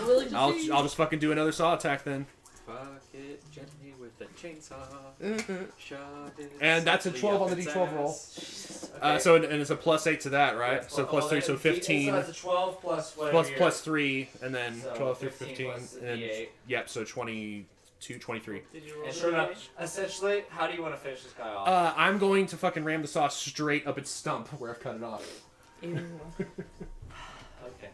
willing to I'll see. just fucking do another saw attack then. Fuck it gently with the chainsaw. Mhm. Shot it And that's a softly 12 on up the its D12 roll. ass. Okay. So and it's a +8 to that, right? Yeah, So +3, so 15. So that's a 12 plus whatever. plus your- plus 3, and then So 12 through 15 15. plus the And D8. yep, so 22, 23. Did you roll And the sure enough, damage? essentially, how do you want to finish this guy off? I'm going to fucking ram the saw straight up its stump where I've cut it off. Ew. Okay.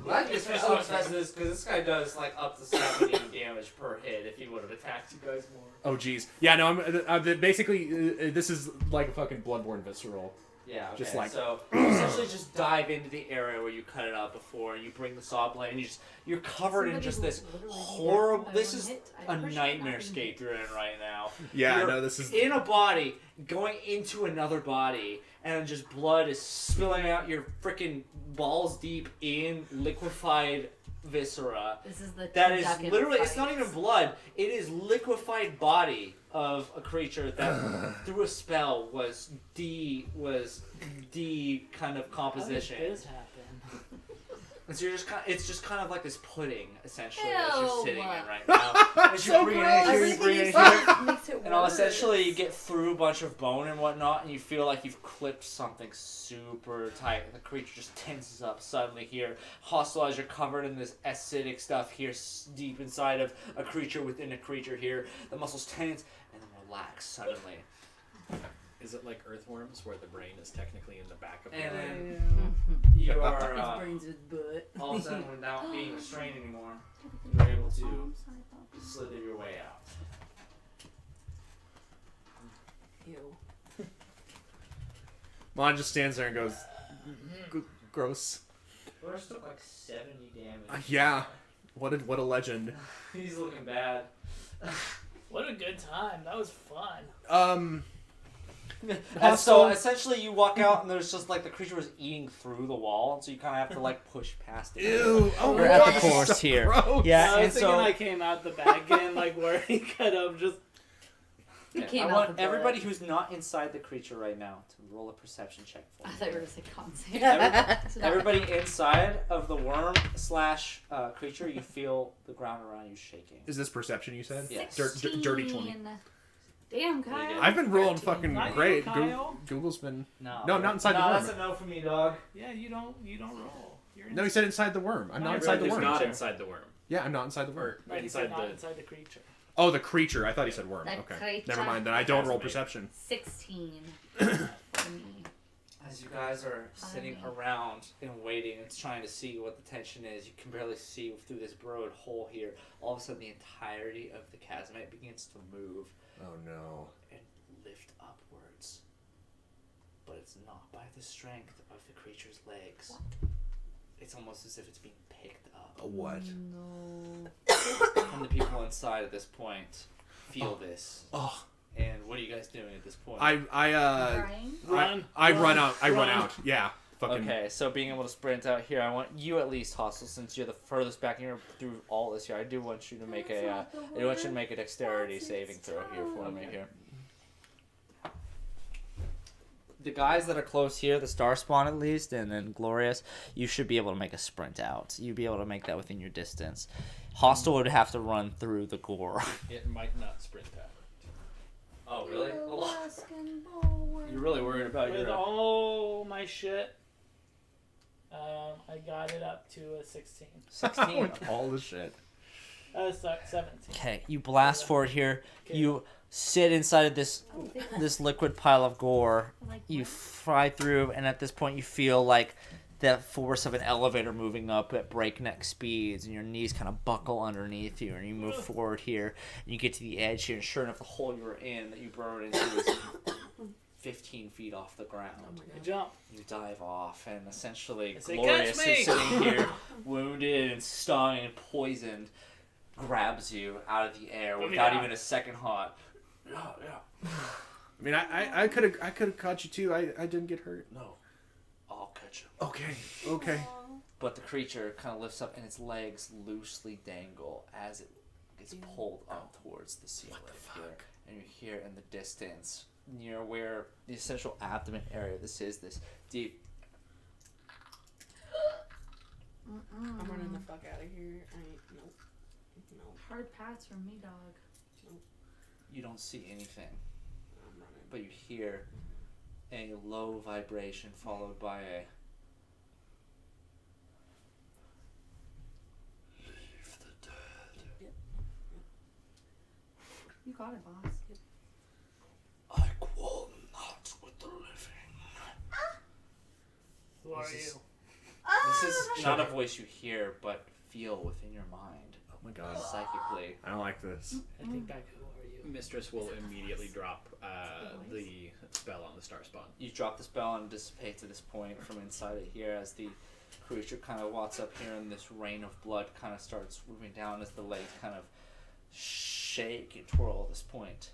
Glad you finished off as fast as this, because this guy does like up to 70 damage per hit if he would have attacked you guys more. Oh, jeez. Yeah, no, I'm basically, this is like a fucking Bloodborne Visceral. Yeah, okay. Just like- so you essentially just dive into the area where you cut it out before, and you bring the saw blade, and you're covered in just this horrible. This is a nightmare scape you're in right now. Yeah, You're I know this is. in a body going into another body, and just blood is spilling out your freaking balls deep in liquefied viscera. This is the That is turducken literally, it's fight. not even blood. It is liquefied body of a creature that through a spell was D kind of composition. How did this happen? And so you're just it's just kind of like this pudding essentially that you're Ew. sitting in right now. As you So bring it gross. in here, you bring it in Everything here. makes it And all worse. essentially you get through a bunch of bone and whatnot, and you feel like you've clipped something super tight, and the creature just tenses up suddenly here. Hostile as you're covered in this acidic stuff here, deep inside of a creature within a creature here. The muscles tense and then relax suddenly. Is it like earthworms, where the brain is technically in the back of the And brain? then you are His brain's his butt. all of a sudden, without being restrained anymore, you're able to slither your way out. Ew. Mon just stands there and goes, gross. First took like 70 damage. Yeah. What a legend. He's looking bad. What a good time. That was fun. And so essentially you walk out and there's just like the creature was eating through the wall, and so you kind of have to like push past it. Ew. Oh We're my at God, the this is course so here. gross. Yeah, I and was thinking so I came out the back end, like where he could have just. He I came out want the everybody who's not inside the creature right now to roll a perception check for I me. thought you were gonna say concept. Everybody inside of the worm / creature, you feel the ground around you shaking. Is this perception you said? Yes. Dirty 20. Damn, Kyle. I've been rolling fucking Not you, great. Kyle. Google's been. No, No, not inside the no, worm. that's a no for me, dog. Yeah, you don't roll. You're No, he said inside the worm. I'm not No, inside the He's worm. not inside the worm. Yeah, I'm not inside the worm. Right, he inside said not the- inside the creature. Oh, the creature. I thought he said worm. The Okay. creature. Never mind. Then I don't roll Fascinating. perception. 16 for me. As you guys are sitting Funny. around and waiting and trying to see what the tension is, you can barely see through this burrowed hole here. All of a sudden, the entirety of the chasmite begins to move Oh no. and lift upwards. But it's not by the strength of the creature's legs. It's almost as if it's being picked up. A what? No. And the people inside at this point feel this. Oh. And what are you guys doing at this point? Crying? Run. I run out. I run Run. out. Yeah. Fucking. Okay, so being able to sprint out here, I want you at least, Hostel, since you're the furthest back and you're through all this here. I do want you to make I do want you to make a dexterity saving throw here for me here. The guys that are close here, the star spawn at least, and then Glorious, you should be able to make a sprint out. You'd be able to make that within your distance. Hostel would have to run through the gore. It might not sprint out. Oh, really? You're really worried about With your... all my shit, I got it up to a 16. 16. All the shit. 17. Okay, you blast forward here. Okay. You sit inside of this liquid pile of gore. You fly through, and at this point, you feel like the force of an elevator moving up at breakneck speeds, and your knees kind of buckle underneath you, and you move forward here, and you get to the edge here, and sure enough, the hole you were in that you burrowed into is 15 feet off the ground. I jump. You dive off, and essentially I say, Glorious "Catch me!" is sitting here, wounded and stung and poisoned, grabs you out of the air Oh, without yeah. even a second thought. I mean, I could have caught you too. I didn't get hurt. No, I'll catch you. Okay. Okay. But the creature kind of lifts up, and its legs loosely dangle as it gets pulled up towards the ceiling. Here. And you hear in the distance, near where the essential abdomen area this deep. I'm running the fuck out of here. I ain't, nope. Nope. Hard pass from me, dog. You don't see anything, I'm running. but you hear a low vibration followed by a leave the dead. You got it, boss. I quarrel not with the living. Who are This is- you? This is not a voice you hear, but feel within your mind Oh my god. psychically. I don't like this. I think back, who are you? Mistress will immediately drop the spell on the star spawn. You drop the spell and dissipate to this point from inside it here as the creature kind of walks up here and this rain of blood kind of starts moving down as the legs kind of shake and twirl at this point.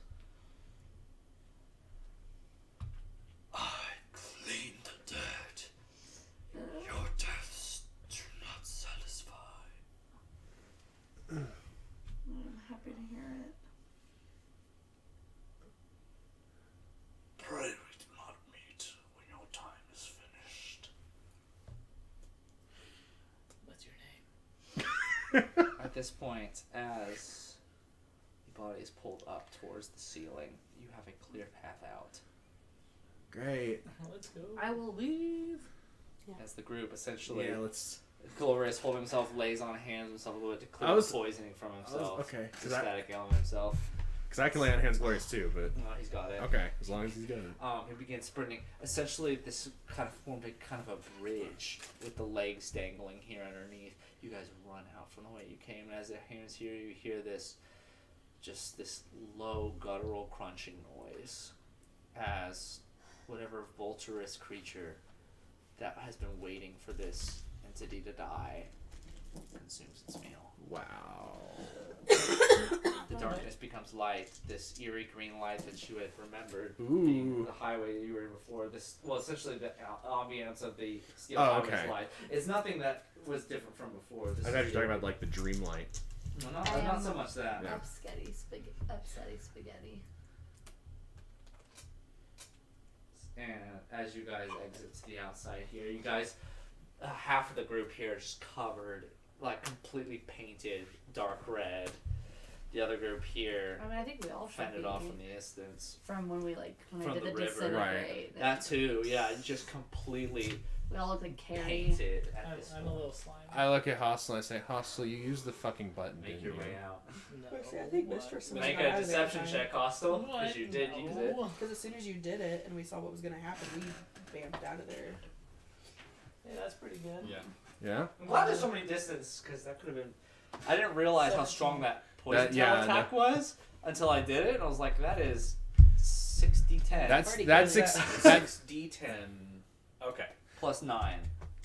I clean the dirt. Your deaths do not satisfy. I'm happy to hear it. Pray we do not meet when your time is finished. What's your name? At this point, as the body is pulled up towards the ceiling, you have a clear path out. Great. Let's go. I will leave. As the group essentially, Yeah, let's. Glorious holding himself, lays on hands himself a little bit to clear I was- the poisoning from himself. Okay. The static element himself. Because I can lay on hands glorious too, but. No, he's got it. Okay, as long as he's got it. He begins sprinting. Essentially, this kind of formed a kind of a bridge with the legs dangling here underneath. You guys run out from the way you came, and as their hands here, you hear this low guttural crunching noise as whatever vulturous creature that has been waiting for this entity to die consumes its meal. Wow. The darkness becomes light. This eerie green light that you had remembered Ooh. being the highway that you were in before. Essentially the ambience of the steel Oh, highway's okay. light. It's nothing that was different from before. This I thought you were talking about like the dream light. No, I not am so much that. Yeah. Upsetty spaghetti. And as you guys exit to the outside here, you guys, half of the group here is just covered, like completely painted dark red. The other group here I mean, I think we all should fended be off from the distance. from when we when From I did the the river. disintegrate. That too, yeah, just completely We all look like Carrie. painted at this I'm a point. little slimy. I look at Hostel and I say, Hostel, you use the fucking button. Make didn't your you? way out. No. Actually, I think what? Mistress was Make got a out of there in deception time. check, Hostel, What? because you did use it. No. Because as soon as you did it and we saw what was going to happen, we vamped out of there. Yeah, that's pretty good. Yeah. Yeah? I'm glad there's so many distance, because that could have been... I didn't realize how strong that poison That- yeah, tail attack was until I did it, and I was like, that is 60-10. That's Pretty that's good. that 6d10. Okay. plus 9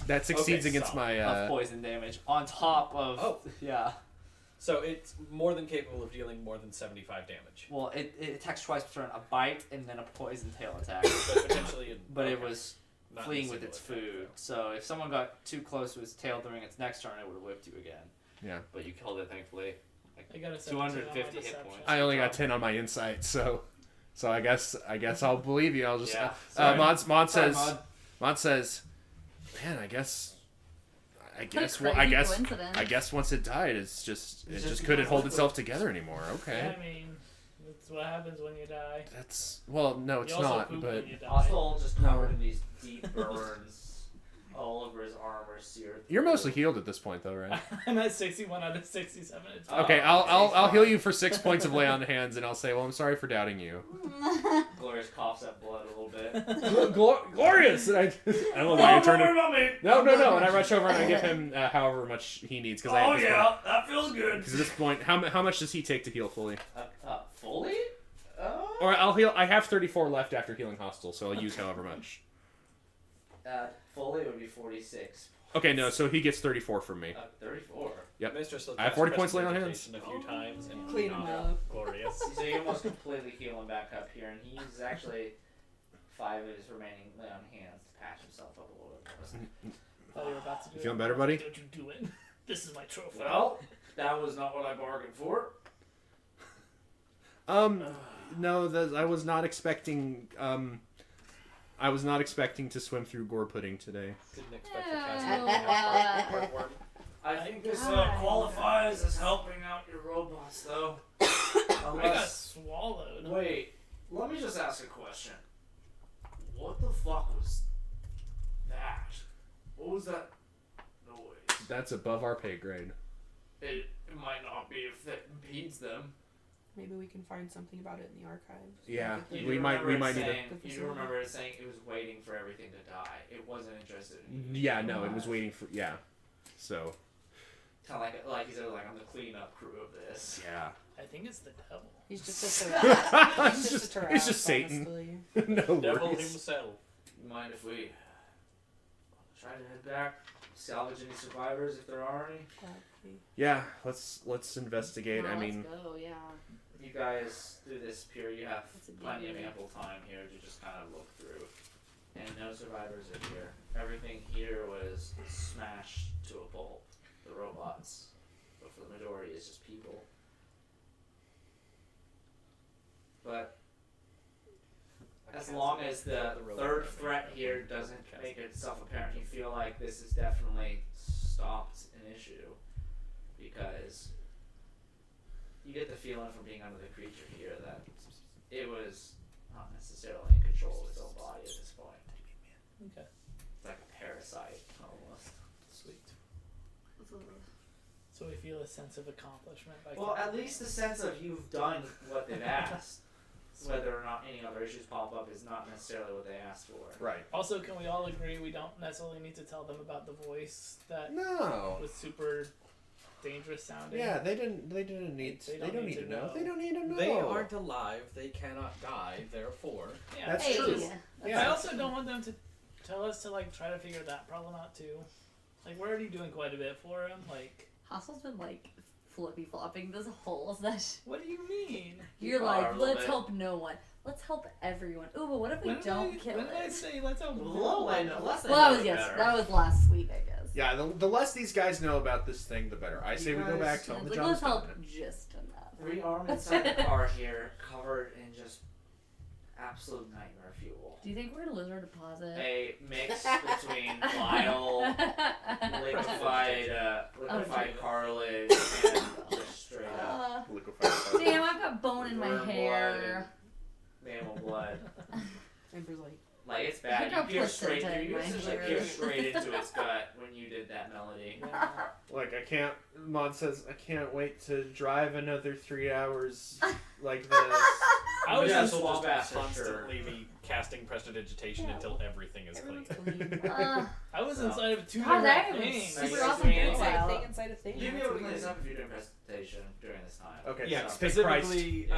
that succeeds Okay, against so, my of poison damage on top of... Oh. Yeah. So it's more than capable of dealing more than 75 damage. Well, it attacks twice per turn, a bite and then a poison tail attack. But potentially... But it okay. was Not fleeing in a with its single attack, food. So if someone got too close to its tail during its next turn, it would have whipped you again. Yeah. But you killed it, thankfully. I got a 17 250 on my hit deception. points. I only got 10 on my insight, so I guess I'll believe you. I'll just Yeah. Sorry. Mod Sorry, says man, I guess What a crazy coincidence. I guess once it died, it just just couldn't becomes hold liquid. itself together anymore. Okay. I mean, that's what happens when you die. That's no, it's you also not, poop but when you die. Hostile just covered in these deep burns all over his armor, seared. you're mostly healed at this point, though, right? I'm at 61 out of 67. It's Okay, I'll heal you for 6 points of lay on hands, and I'll say, well, I'm sorry for doubting you. Glorious coughs up blood a little bit. Glorious! And I don't know why I Don't turned worry it. about me. No, and I rush over and I give him however much he needs because Oh yeah, that feels good. Because at this point, how much does he take to heal fully? Fully? Or I'll heal. I have 34 left after healing hostile, so I'll use however much. Fully it would be 46. Okay, no, so he gets 34 from me. 34. Yep. Mistress will I have cast 40 points laying on hands. prestidigitation a few times and Clean 'em knock up. out Glorious. So you almost completely heal him back up here, and he uses actually 5 of his remaining lay on hands to patch himself up a little bit. thought you were about to do You it. feeling better, buddy? Don't you do it. This is my trophy. Well, that was not what I bargained for. No, I was not expecting. I was not expecting to swim through gore pudding today. Didn't expect to cast Yeah. heartworm. I think this Qualifies as helping out your robots, though. I got Unless, swallowed. wait, let me just ask a question. What the fuck was that? What was that noise? That's above our pay grade. It might not be if that impedes them. Maybe we can find something about it in the archives. Yeah, Like if we they- might need to. saying, The You facility. remember it saying it was waiting for everything to die. It wasn't interested in you. Yeah, no, it was waiting for. Yeah, so Kind of like like he's like, I'm the cleanup crew of this. Yeah. I think it's the devil. He's just a Taurus. It's He's just- a Taurus, it's just Satan. honestly. No Devil worries. himself. You mind if we try to head back, salvage any survivors if there are any? Yeah, let's investigate. Well, I mean, let's go, yeah. You guys do this here. You have That's a big plenty of area. ample time here to just kind of look through. And no survivors are here. Everything here was smashed to a pulp. The robots. But for the majority, it's just people. But as long as the third threat here doesn't make itself apparent, you feel like this has definitely stopped an issue. Because you get the feeling from being under the creature here that it was not necessarily in control of its own body at this point. Okay. It's like a parasite, almost. Sweet. So we feel a sense of accomplishment by Well, at least the sense of you've done what they've asked. Whether or not any other issues pop up is not necessarily what they asked for. right. Also, can we all agree we don't necessarily need to tell them about the voice that No. was super dangerous sounding? Yeah, they don't need. They They don't need to know. They don't need to know. They aren't alive. They cannot die. Therefore, Yeah. That's Hey, true. yeah. Yeah. I also don't want them to tell us to like try to figure that problem out too. Like we're already doing quite a bit for him. Like, Hassel's been like flippy flopping this whole session. what do you mean? You're are a like, little let's bit. help no one. Let's help everyone. Ooh, but what if we When did don't I, kill when did I it? say let's help A no little one? bit, less than Well, that was better. that was last week, I guess. Yeah, the less these guys know about this thing, the better. I say You we go guys- back, tell them It's the like, let's job's help done. just enough. Rearm inside the car here, covered in just absolute nightmare fuel. Do you think we're gonna lose our deposit? A mix between vile, liquefied cartilage, and just straight up Liquefied. Damn, I've got bone in my Worm hair. mammal blood. Amber's like, Like, it's bad. I You got pierced straight placenta through. in You my essentially hair. pierced straight into its gut when you did that melody. Yeah. Like, I can't. Mon says, I can't wait to drive another 3 hours like this. I was Yeah, in so will swamp just acid, constantly be casting prestidigitation until everything is clean. everyone's clean. I was So- inside of two God, that different was things. Nice super to awesome meet you. profile. Inside a thing, inside a thing. You'd be That's able to clean weird. this up if you're doing presentation during this time. Okay, Yeah, so pick price. specifically,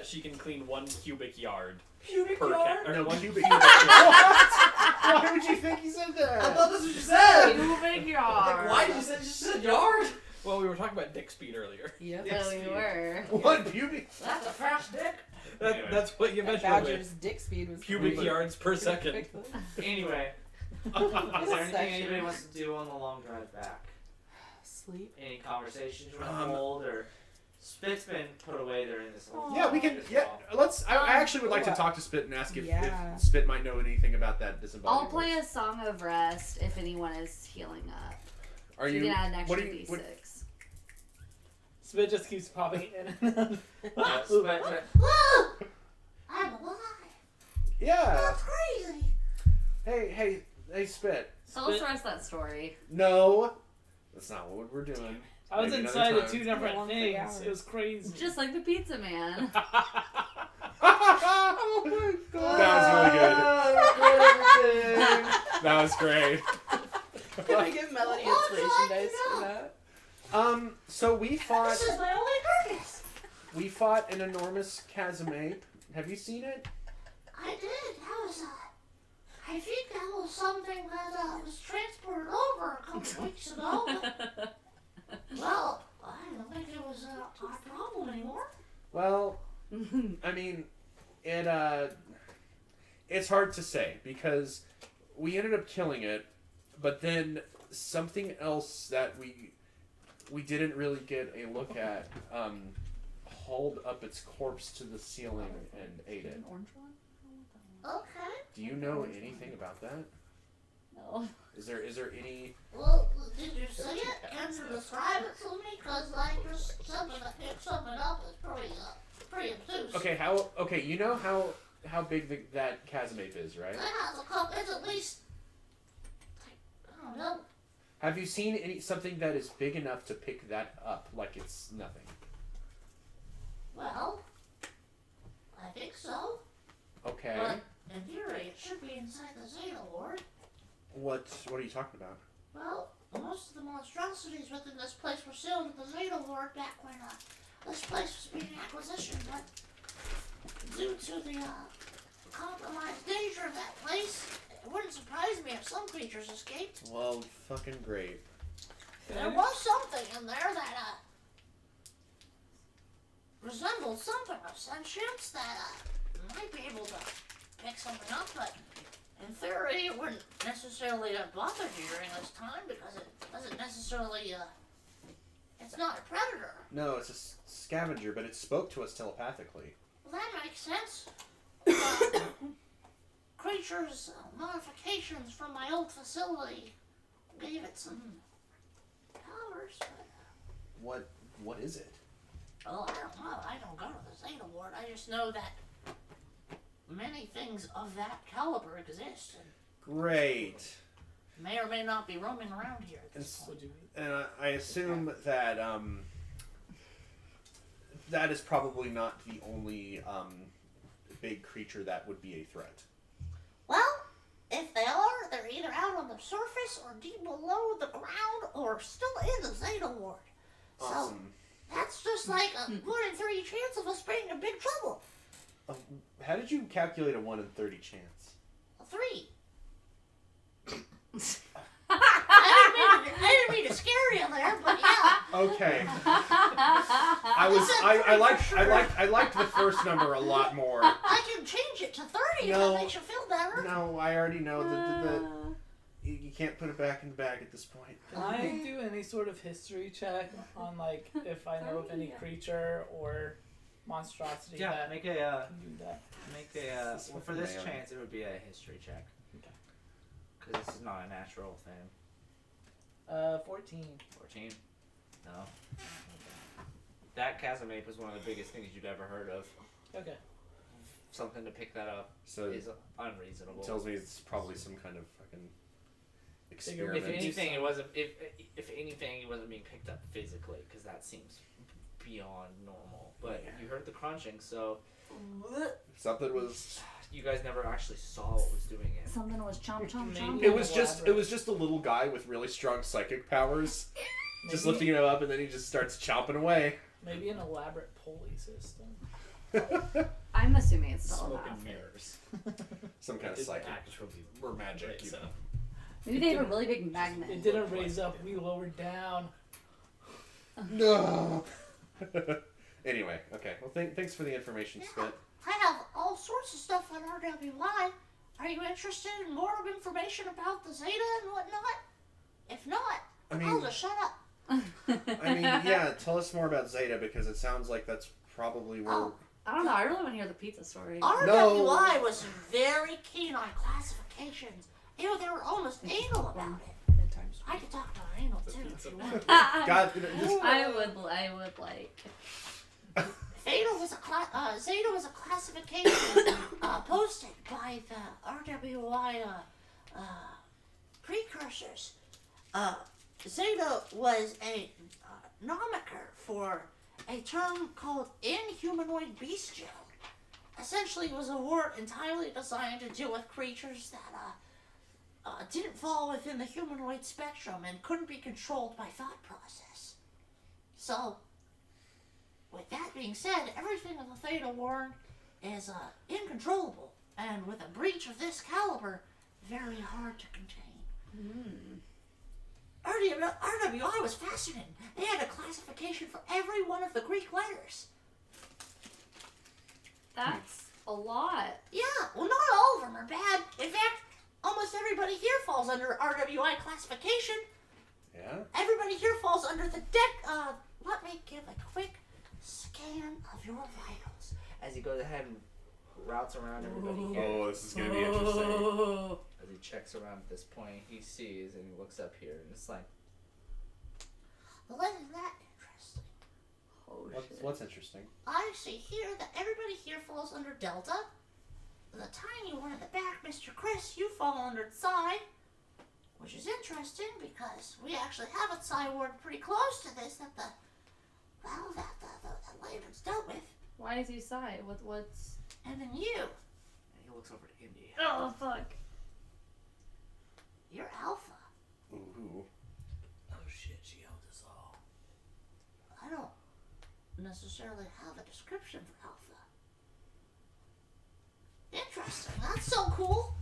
she can clean 1 cubic yard Pubic per yard? or No, 1 cubic. What? Why would you think he said I that? thought that's what you said! Pubic Like, yard. why did you say you said yard? Well, we were talking about dick speed earlier. Yep. Yeah, we were. What pubic? That's a fast dick. That, that's what you That mentioned Badger's with dick speed was cubic yards per second. Anyway, is there anything anybody wants to do on the long drive back? Sleep. Any conversations you want to hold, or Spit's been put away during this whole Yeah, we can. as Yeah, well. let's. I actually would like to talk to Spit and ask if Yeah. Spit might know anything about that disembodied. I'll play voice. a song of rest if anyone is healing up. Are You you? can add an extra What do you? D6. What, Spit just keeps popping in and out. Yeah, Spit, Whoa! I'm alive. yeah. That's crazy. Hey, Spit. Tell us the rest of that story. No, that's not what we're doing. I was Maybe inside another of two time. different Long 3 things. hours. It was crazy. Just like the pizza man. Oh my god. That was really good. That was great. Can I give Melody inspiration dice for that? So we fought. This is my only purpose. We fought an enormous chasm ape. Have you seen it? I did. That was I think that was something that was transported over a couple weeks ago. But, well, I don't think it was our problem anymore. Well, I mean, it's hard to say because we ended up killing it, but then something else that we didn't really get a look at hauled up its corpse to the ceiling and ate it. An orange one? Okay. Do you know anything about that? No. Is there any? Well, did you see it? Can you describe it to me? Because, like, just something that picks something up is pretty obtuse. Okay, you know how big that chasm ape is, right? It has a couple, it's at least, I don't know. Have you seen something that is big enough to pick that up like it's nothing? Well, I think so. Okay. But in theory, it should be inside the Zeta Ward. What are you talking about? Well, most of the monstrosities within this place were sealed in the Zeta Ward back when this place was being acquisitioned, but due to the compromised nature of that place, it wouldn't surprise me if some creatures escaped. Well, fucking great. There was something in there that resembled something of sentience that might be able to pick something up, but in theory it wouldn't necessarily have bothered you during this time because it doesn't necessarily, it's not a predator. No, it's a scavenger, but it spoke to us telepathically. Well, that makes sense. Creatures' modifications from my old facility gave it some powers, but... What is it? Oh, I don't know. I don't go to the Zeta Ward. I just know that many things of that caliber exist and Great. may or may not be roaming around here. At this point. And I assume that that is probably not the only big creature that would be a threat. Well, if they are, they're either out on the surface or deep below the ground or still in the Zeta Ward. Awesome. So that's just like a 1 in 30 chance of us being in big trouble. How did you calculate a 1 in 30 chance? A 3. I didn't mean to scare you there, but yeah. Okay. I liked the first number a lot more. I can change it to 30 if that makes you feel better. No, I already know that you can't put it back in the bag at this point. Can I do any sort of history check on like if I know of any creature or monstrosity that make a can do that? well, for this Man. chance it would be a history check. Okay. Because this is not a natural thing. 14. 14? No. That chasm ape was one of the biggest things you'd ever heard of. Okay. Something to pick that up So is unreasonable. it tells me it's probably some kind of fucking experiment. If anything, it wasn't. If anything, it wasn't being picked up physically, because that seems beyond normal. But you heard the crunching, so Something was. you guys never actually saw what was doing it. Something was chomp chomp chomp. It was just a little guy with really strong psychic powers, just lifting it up, and then he just starts chomping away. Maybe an elaborate pulley system. I'm assuming it's Smoke and telepathic. mirrors. Some kind of psychic or magic. Right, You so. know. Maybe they have a really big magnet. It didn't raise up. We lowered down. No. Anyway, okay. Well, thanks for the information, Spit. I have all sorts of stuff on RWI. Are you interested in more information about the Zeta and whatnot? If not, I'll just shut up. I mean, yeah. Tell us more about Zeta because it sounds like that's probably where. Oh. I don't know. I really want to hear the pizza story. RWI was very keen on classifications. You know, they were almost anal about it. I could talk about anal too if you want. God, I would like. Zeta was a classification posted by the RWI precursors. Zeta was a nomiker for a term called inhumanoid bestial. Essentially, it was a word entirely designed to deal with creatures that didn't fall within the humanoid spectrum and couldn't be controlled by thought process. So, with that being said, everything in the Theta Ward is incontrollable, and with a breach of this caliber, very hard to contain. RWI was fascinating. They had a classification for every one of the Greek letters. That's a lot. Yeah, well, not all of them are bad. In fact, almost everybody here falls under RWI classification. Yeah? Everybody here falls under the let me give a quick scan of your vitals. As he goes ahead and routes around everybody here. Oh, this is gonna be interesting. As he checks around at this point, he sees and he looks up here and it's like, Well, isn't that interesting? Oh shit. What's interesting? I see here that everybody here falls under Delta. The tiny one in the back, Mr. Chris, you fall under Psi. Which is interesting because we actually have a Psi ward pretty close to this that the Layman's dealt with. Why is he side? What's? And then you. and he looks over to Indy. Oh fuck. You're Alpha. Ooh. necessarily have a description for Alpha. Interesting. That's so cool.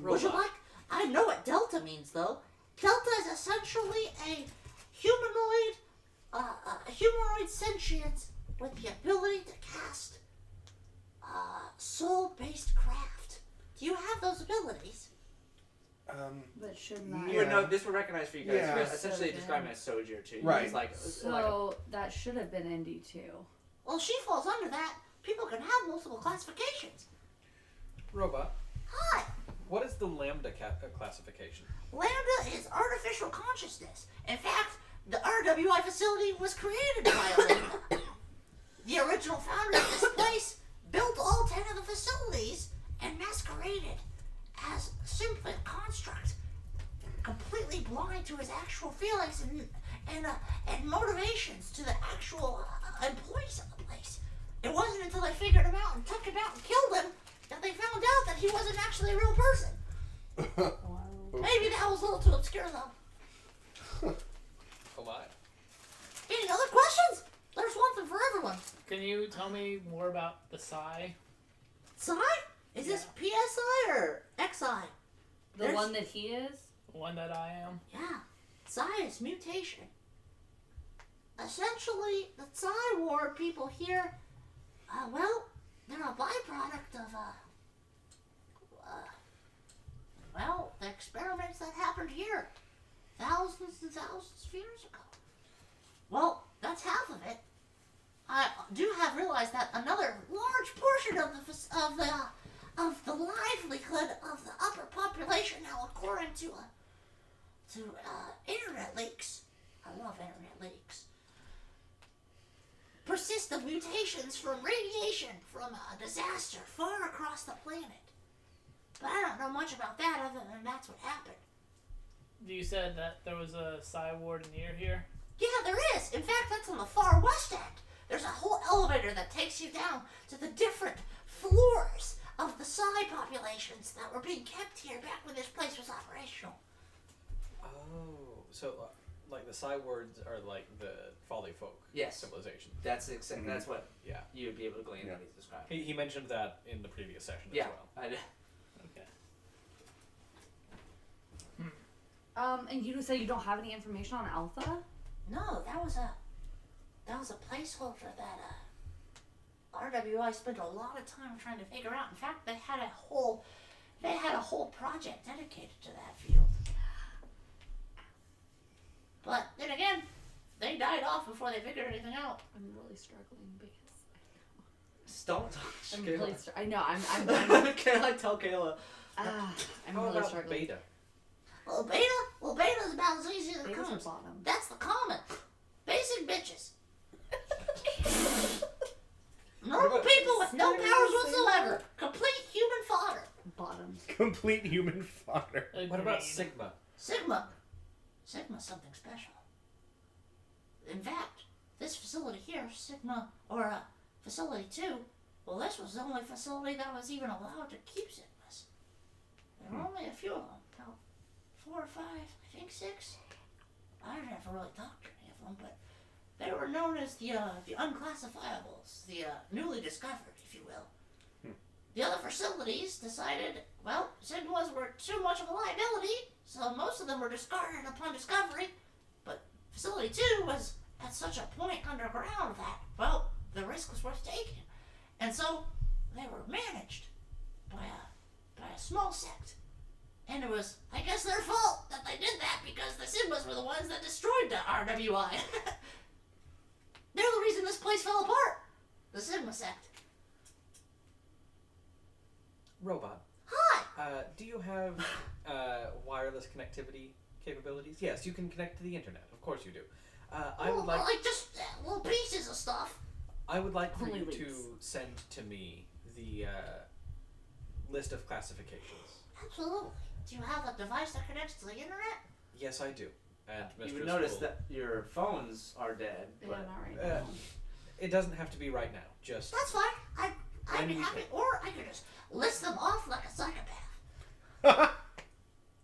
Would you like? I know what Delta means, though. Delta is essentially a humanoid sentience with the ability to cast soul-based craft. Do you have those abilities? But shouldn't that? You would know this would recognize for you guys. Yeah. You're essentially So describing as Sojier too. Right. It's like So that should have been Indy too. Well, she falls under that. People can have multiple classifications. Robot, Hi. what is the Lambda classification? Lambda is artificial consciousness. In fact, the RWI facility was created by a Lambda. The original founder of this place built all 10 of the facilities and masqueraded as simply a construct, completely blind to his actual feelings and motivations to the actual employees of the place. It wasn't until they figured him out and took him out and killed him that they found out that he wasn't actually a real person. Maybe that was a little too obscure, though. Oh my. Any other questions? There's one thing for everyone. Can you tell me more about the Psi? Psi? Is this PSI or XI? The one that he is? The one that I am? Yeah. Psi is mutation. Essentially, the Psi Ward people here, well, they're a byproduct of, the experiments that happened here thousands and thousands of years ago. Well, that's half of it. I do have realized that another large portion of the livelihood of the upper population now, according to internet leaks. I love internet leaks. Persist of mutations from radiation from a disaster far across the planet. But I don't know much about that other than that's what happened. You said that there was a Psi ward near here? Yeah, there is. In fact, that's on the far west end. There's a whole elevator that takes you down to the different floors of the Psi populations that were being kept here back when this place was operational. Oh, so like the Psi words are like the Folly Folk Yes. civilization. that's that's what Yeah. you would be able to glean Yeah. when he's describing. He mentioned that in the previous session Yeah. as well. I did. Okay. And you say you don't have any information on Alpha? No, that was a placeholder that RWI spent a lot of time trying to figure out. In fact, they had a whole project dedicated to that field. But then again, they died off before they figured anything out. I'm really struggling because Don't talk. I'm Kayla. really I know I'm Can I tell Kayla? I'm How really about struggling. Beta? Well, beta's about as easy as it Betas are comes. bottom. That's the common. Basic bitches. Normal people with no powers whatsoever. Complete human fodder. Bottoms. Complete human fodder. What about Agreed. Sigma? Sigma's something special. In fact, this facility here, Sigma, or Facility 2, well, this was the only facility that was even allowed to keep Sigmas. There were only a few of them, about 4 or 5, I think 6. I never really talked to any of them, but they were known as the unclassifiables, the newly discovered, if you will. The other facilities decided, well, Sigmas were too much of a liability, so most of them were discarded upon discovery. But Facility 2 was at such a point underground that, well, the risk was worth taking. And so they were managed by a small sect. And it was, I guess, their fault that they did that because the Sigmas were the ones that destroyed the RWI. They're the reason this place fell apart. The Sigma sect. Robot. Hi. Do you have wireless connectivity capabilities? Yes, you can connect to the internet. Of course you do. I would like just little pieces of stuff. I would like for Only you leaks. to send to me the list of classifications. Absolutely. Do you have a device that connects to the internet? Yes, I do. And You Mistress would notice will- that your phones are dead, Yeah, but not right Uh, now. it doesn't have to be right now. Just That's fine. I'd When be you happy. can. Or I could just list them off like a psychopath.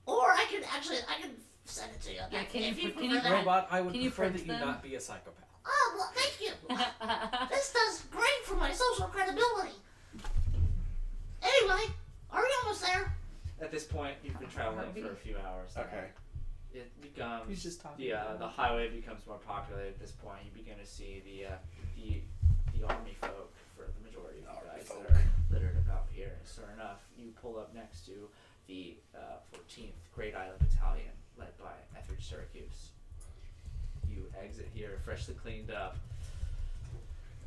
Or I could send it to you. Yeah, can if you you put- can prefer you that. Robot, I would Can you prefer print that you them? not be a psychopath. Oh, Well, thank you. This does great for my social credibility. Anyway, are we almost there? At this point, you've been traveling for a few hours. now. Okay. It becomes He's just talking. the highway becomes more popular at this point. You begin to see the army folk for the majority of you guys that are littered about here. Sure enough, you pull up next to the 14th Great Island Battalion, led by Etheridge Syracuse. You exit here, freshly cleaned up,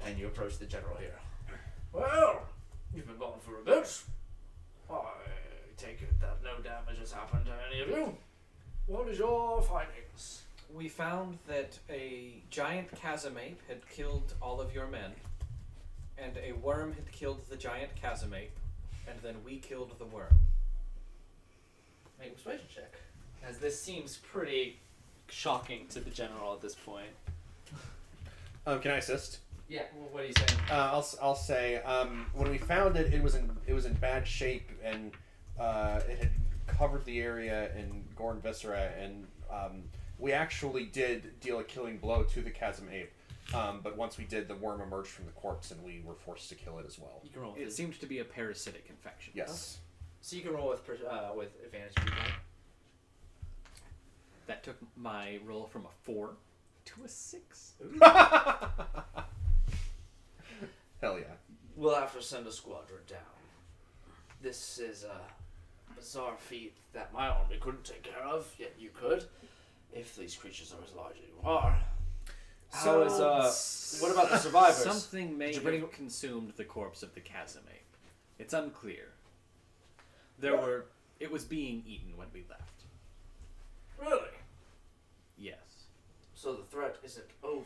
and you approach the general here. Well, you've been gone for a bit. I take it that no damage has happened to any of you. What is your findings? We found that a giant chasm ape had killed all of your men, and a worm had killed the giant chasm ape, and then we killed the worm. Make a persuasion check, as this seems pretty shocking to the general at this point. Can I assist? Yeah. Well, what are you saying? I'll say when we found it, it was in bad shape, and it had covered the area in gore and viscera, and we actually did deal a killing blow to the chasm ape. But once we did, the worm emerged from the corpse, and we were forced to kill it as well. You can roll. It seemed to be a parasitic infection. Yes. So you can roll with advantage. If you want. That took my roll from a 4 to a 6. Hell yeah. We'll have to send a squadron down. This is a bizarre feat that my army couldn't take care of, yet you could, if these creatures are as large as you are. How what about the survivors? Something may Did you bring- have consumed the corpse of the chasm ape. It's unclear. It was being eaten when we left. Really? Yes. So the threat isn't over.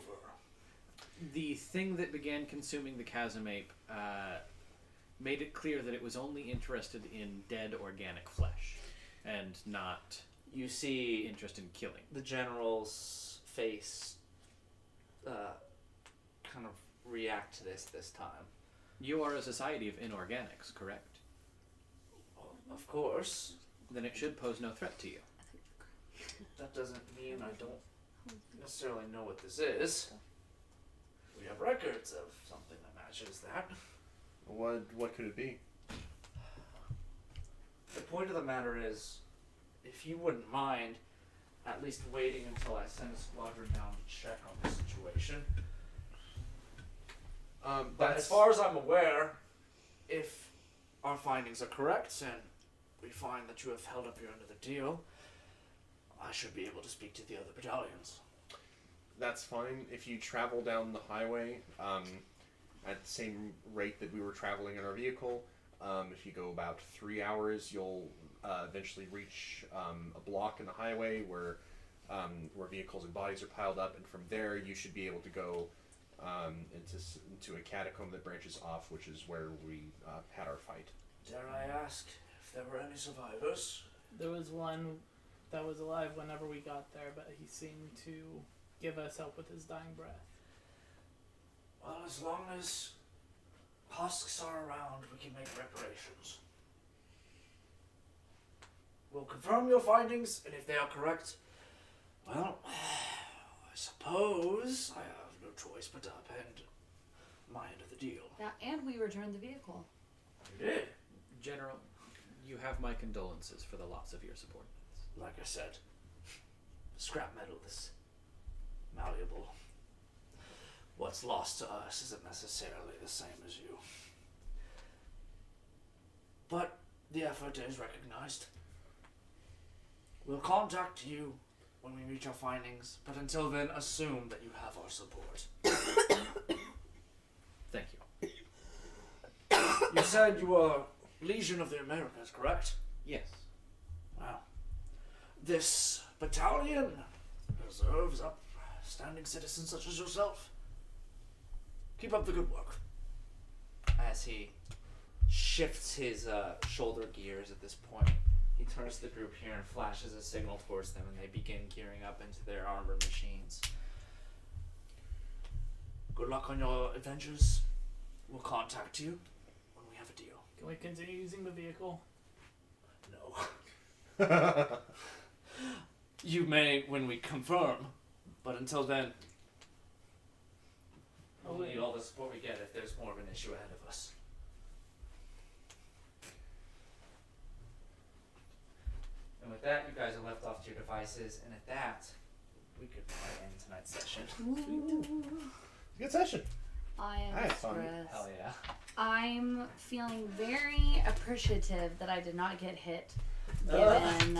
The thing that began consuming the chasm ape made it clear that it was only interested in dead organic flesh, and not You see interested in killing. the general's face kind of react to this time. You are a society of inorganics, correct? Well, of course. Then it should pose no threat to you. That doesn't mean I don't necessarily know what this is. We have records of something that matches that. What could it be? The point of the matter is, if you wouldn't mind at least waiting until I send a squadron down to check on the situation. But as far as I'm aware, if our findings are correct and we find that you have held up your end of the deal, I should be able to speak to the other battalions. That's fine. If you travel down the highway at the same rate that we were traveling in our vehicle, if you go about 3 hours, you'll eventually reach a block in the highway where vehicles and bodies are piled up, and from there you should be able to go into a catacomb that branches off, which is where we had our fight. Dare I ask if there were any survivors? There was one that was alive whenever we got there, but he seemed to give us help with his dying breath. Well, as long as husks are around, we can make reparations. We'll confirm your findings, and if they are correct, well, I suppose I have no choice but to upend my end of the deal. Yeah, and we returned the vehicle. You did. General, you have my condolences for the loss of your subordinates. Like I said, scrap metal is malleable. What's lost to us isn't necessarily the same as you. But the effort is recognized. We'll contact you when we reach our findings, but until then, assume that you have our support. Thank you. You said you were Legion of the Americas, correct? Yes. Wow. This battalion deserves upstanding citizens such as yourself. Keep up the good work. As he shifts his shoulder gears at this point, he turns to the group here and flashes a signal towards them, and they begin gearing up into their armored machines. Good luck on your adventures. We'll contact you when we have a deal. Can we continue using the vehicle? No. You may when we confirm, but until then, support we get if there's more of an issue ahead of us. And with that, you guys are left off to your devices, and at that, we could probably end tonight's session. Good session. I am I had fun. stressed. Hell yeah. I'm feeling very appreciative that I did not get hit, given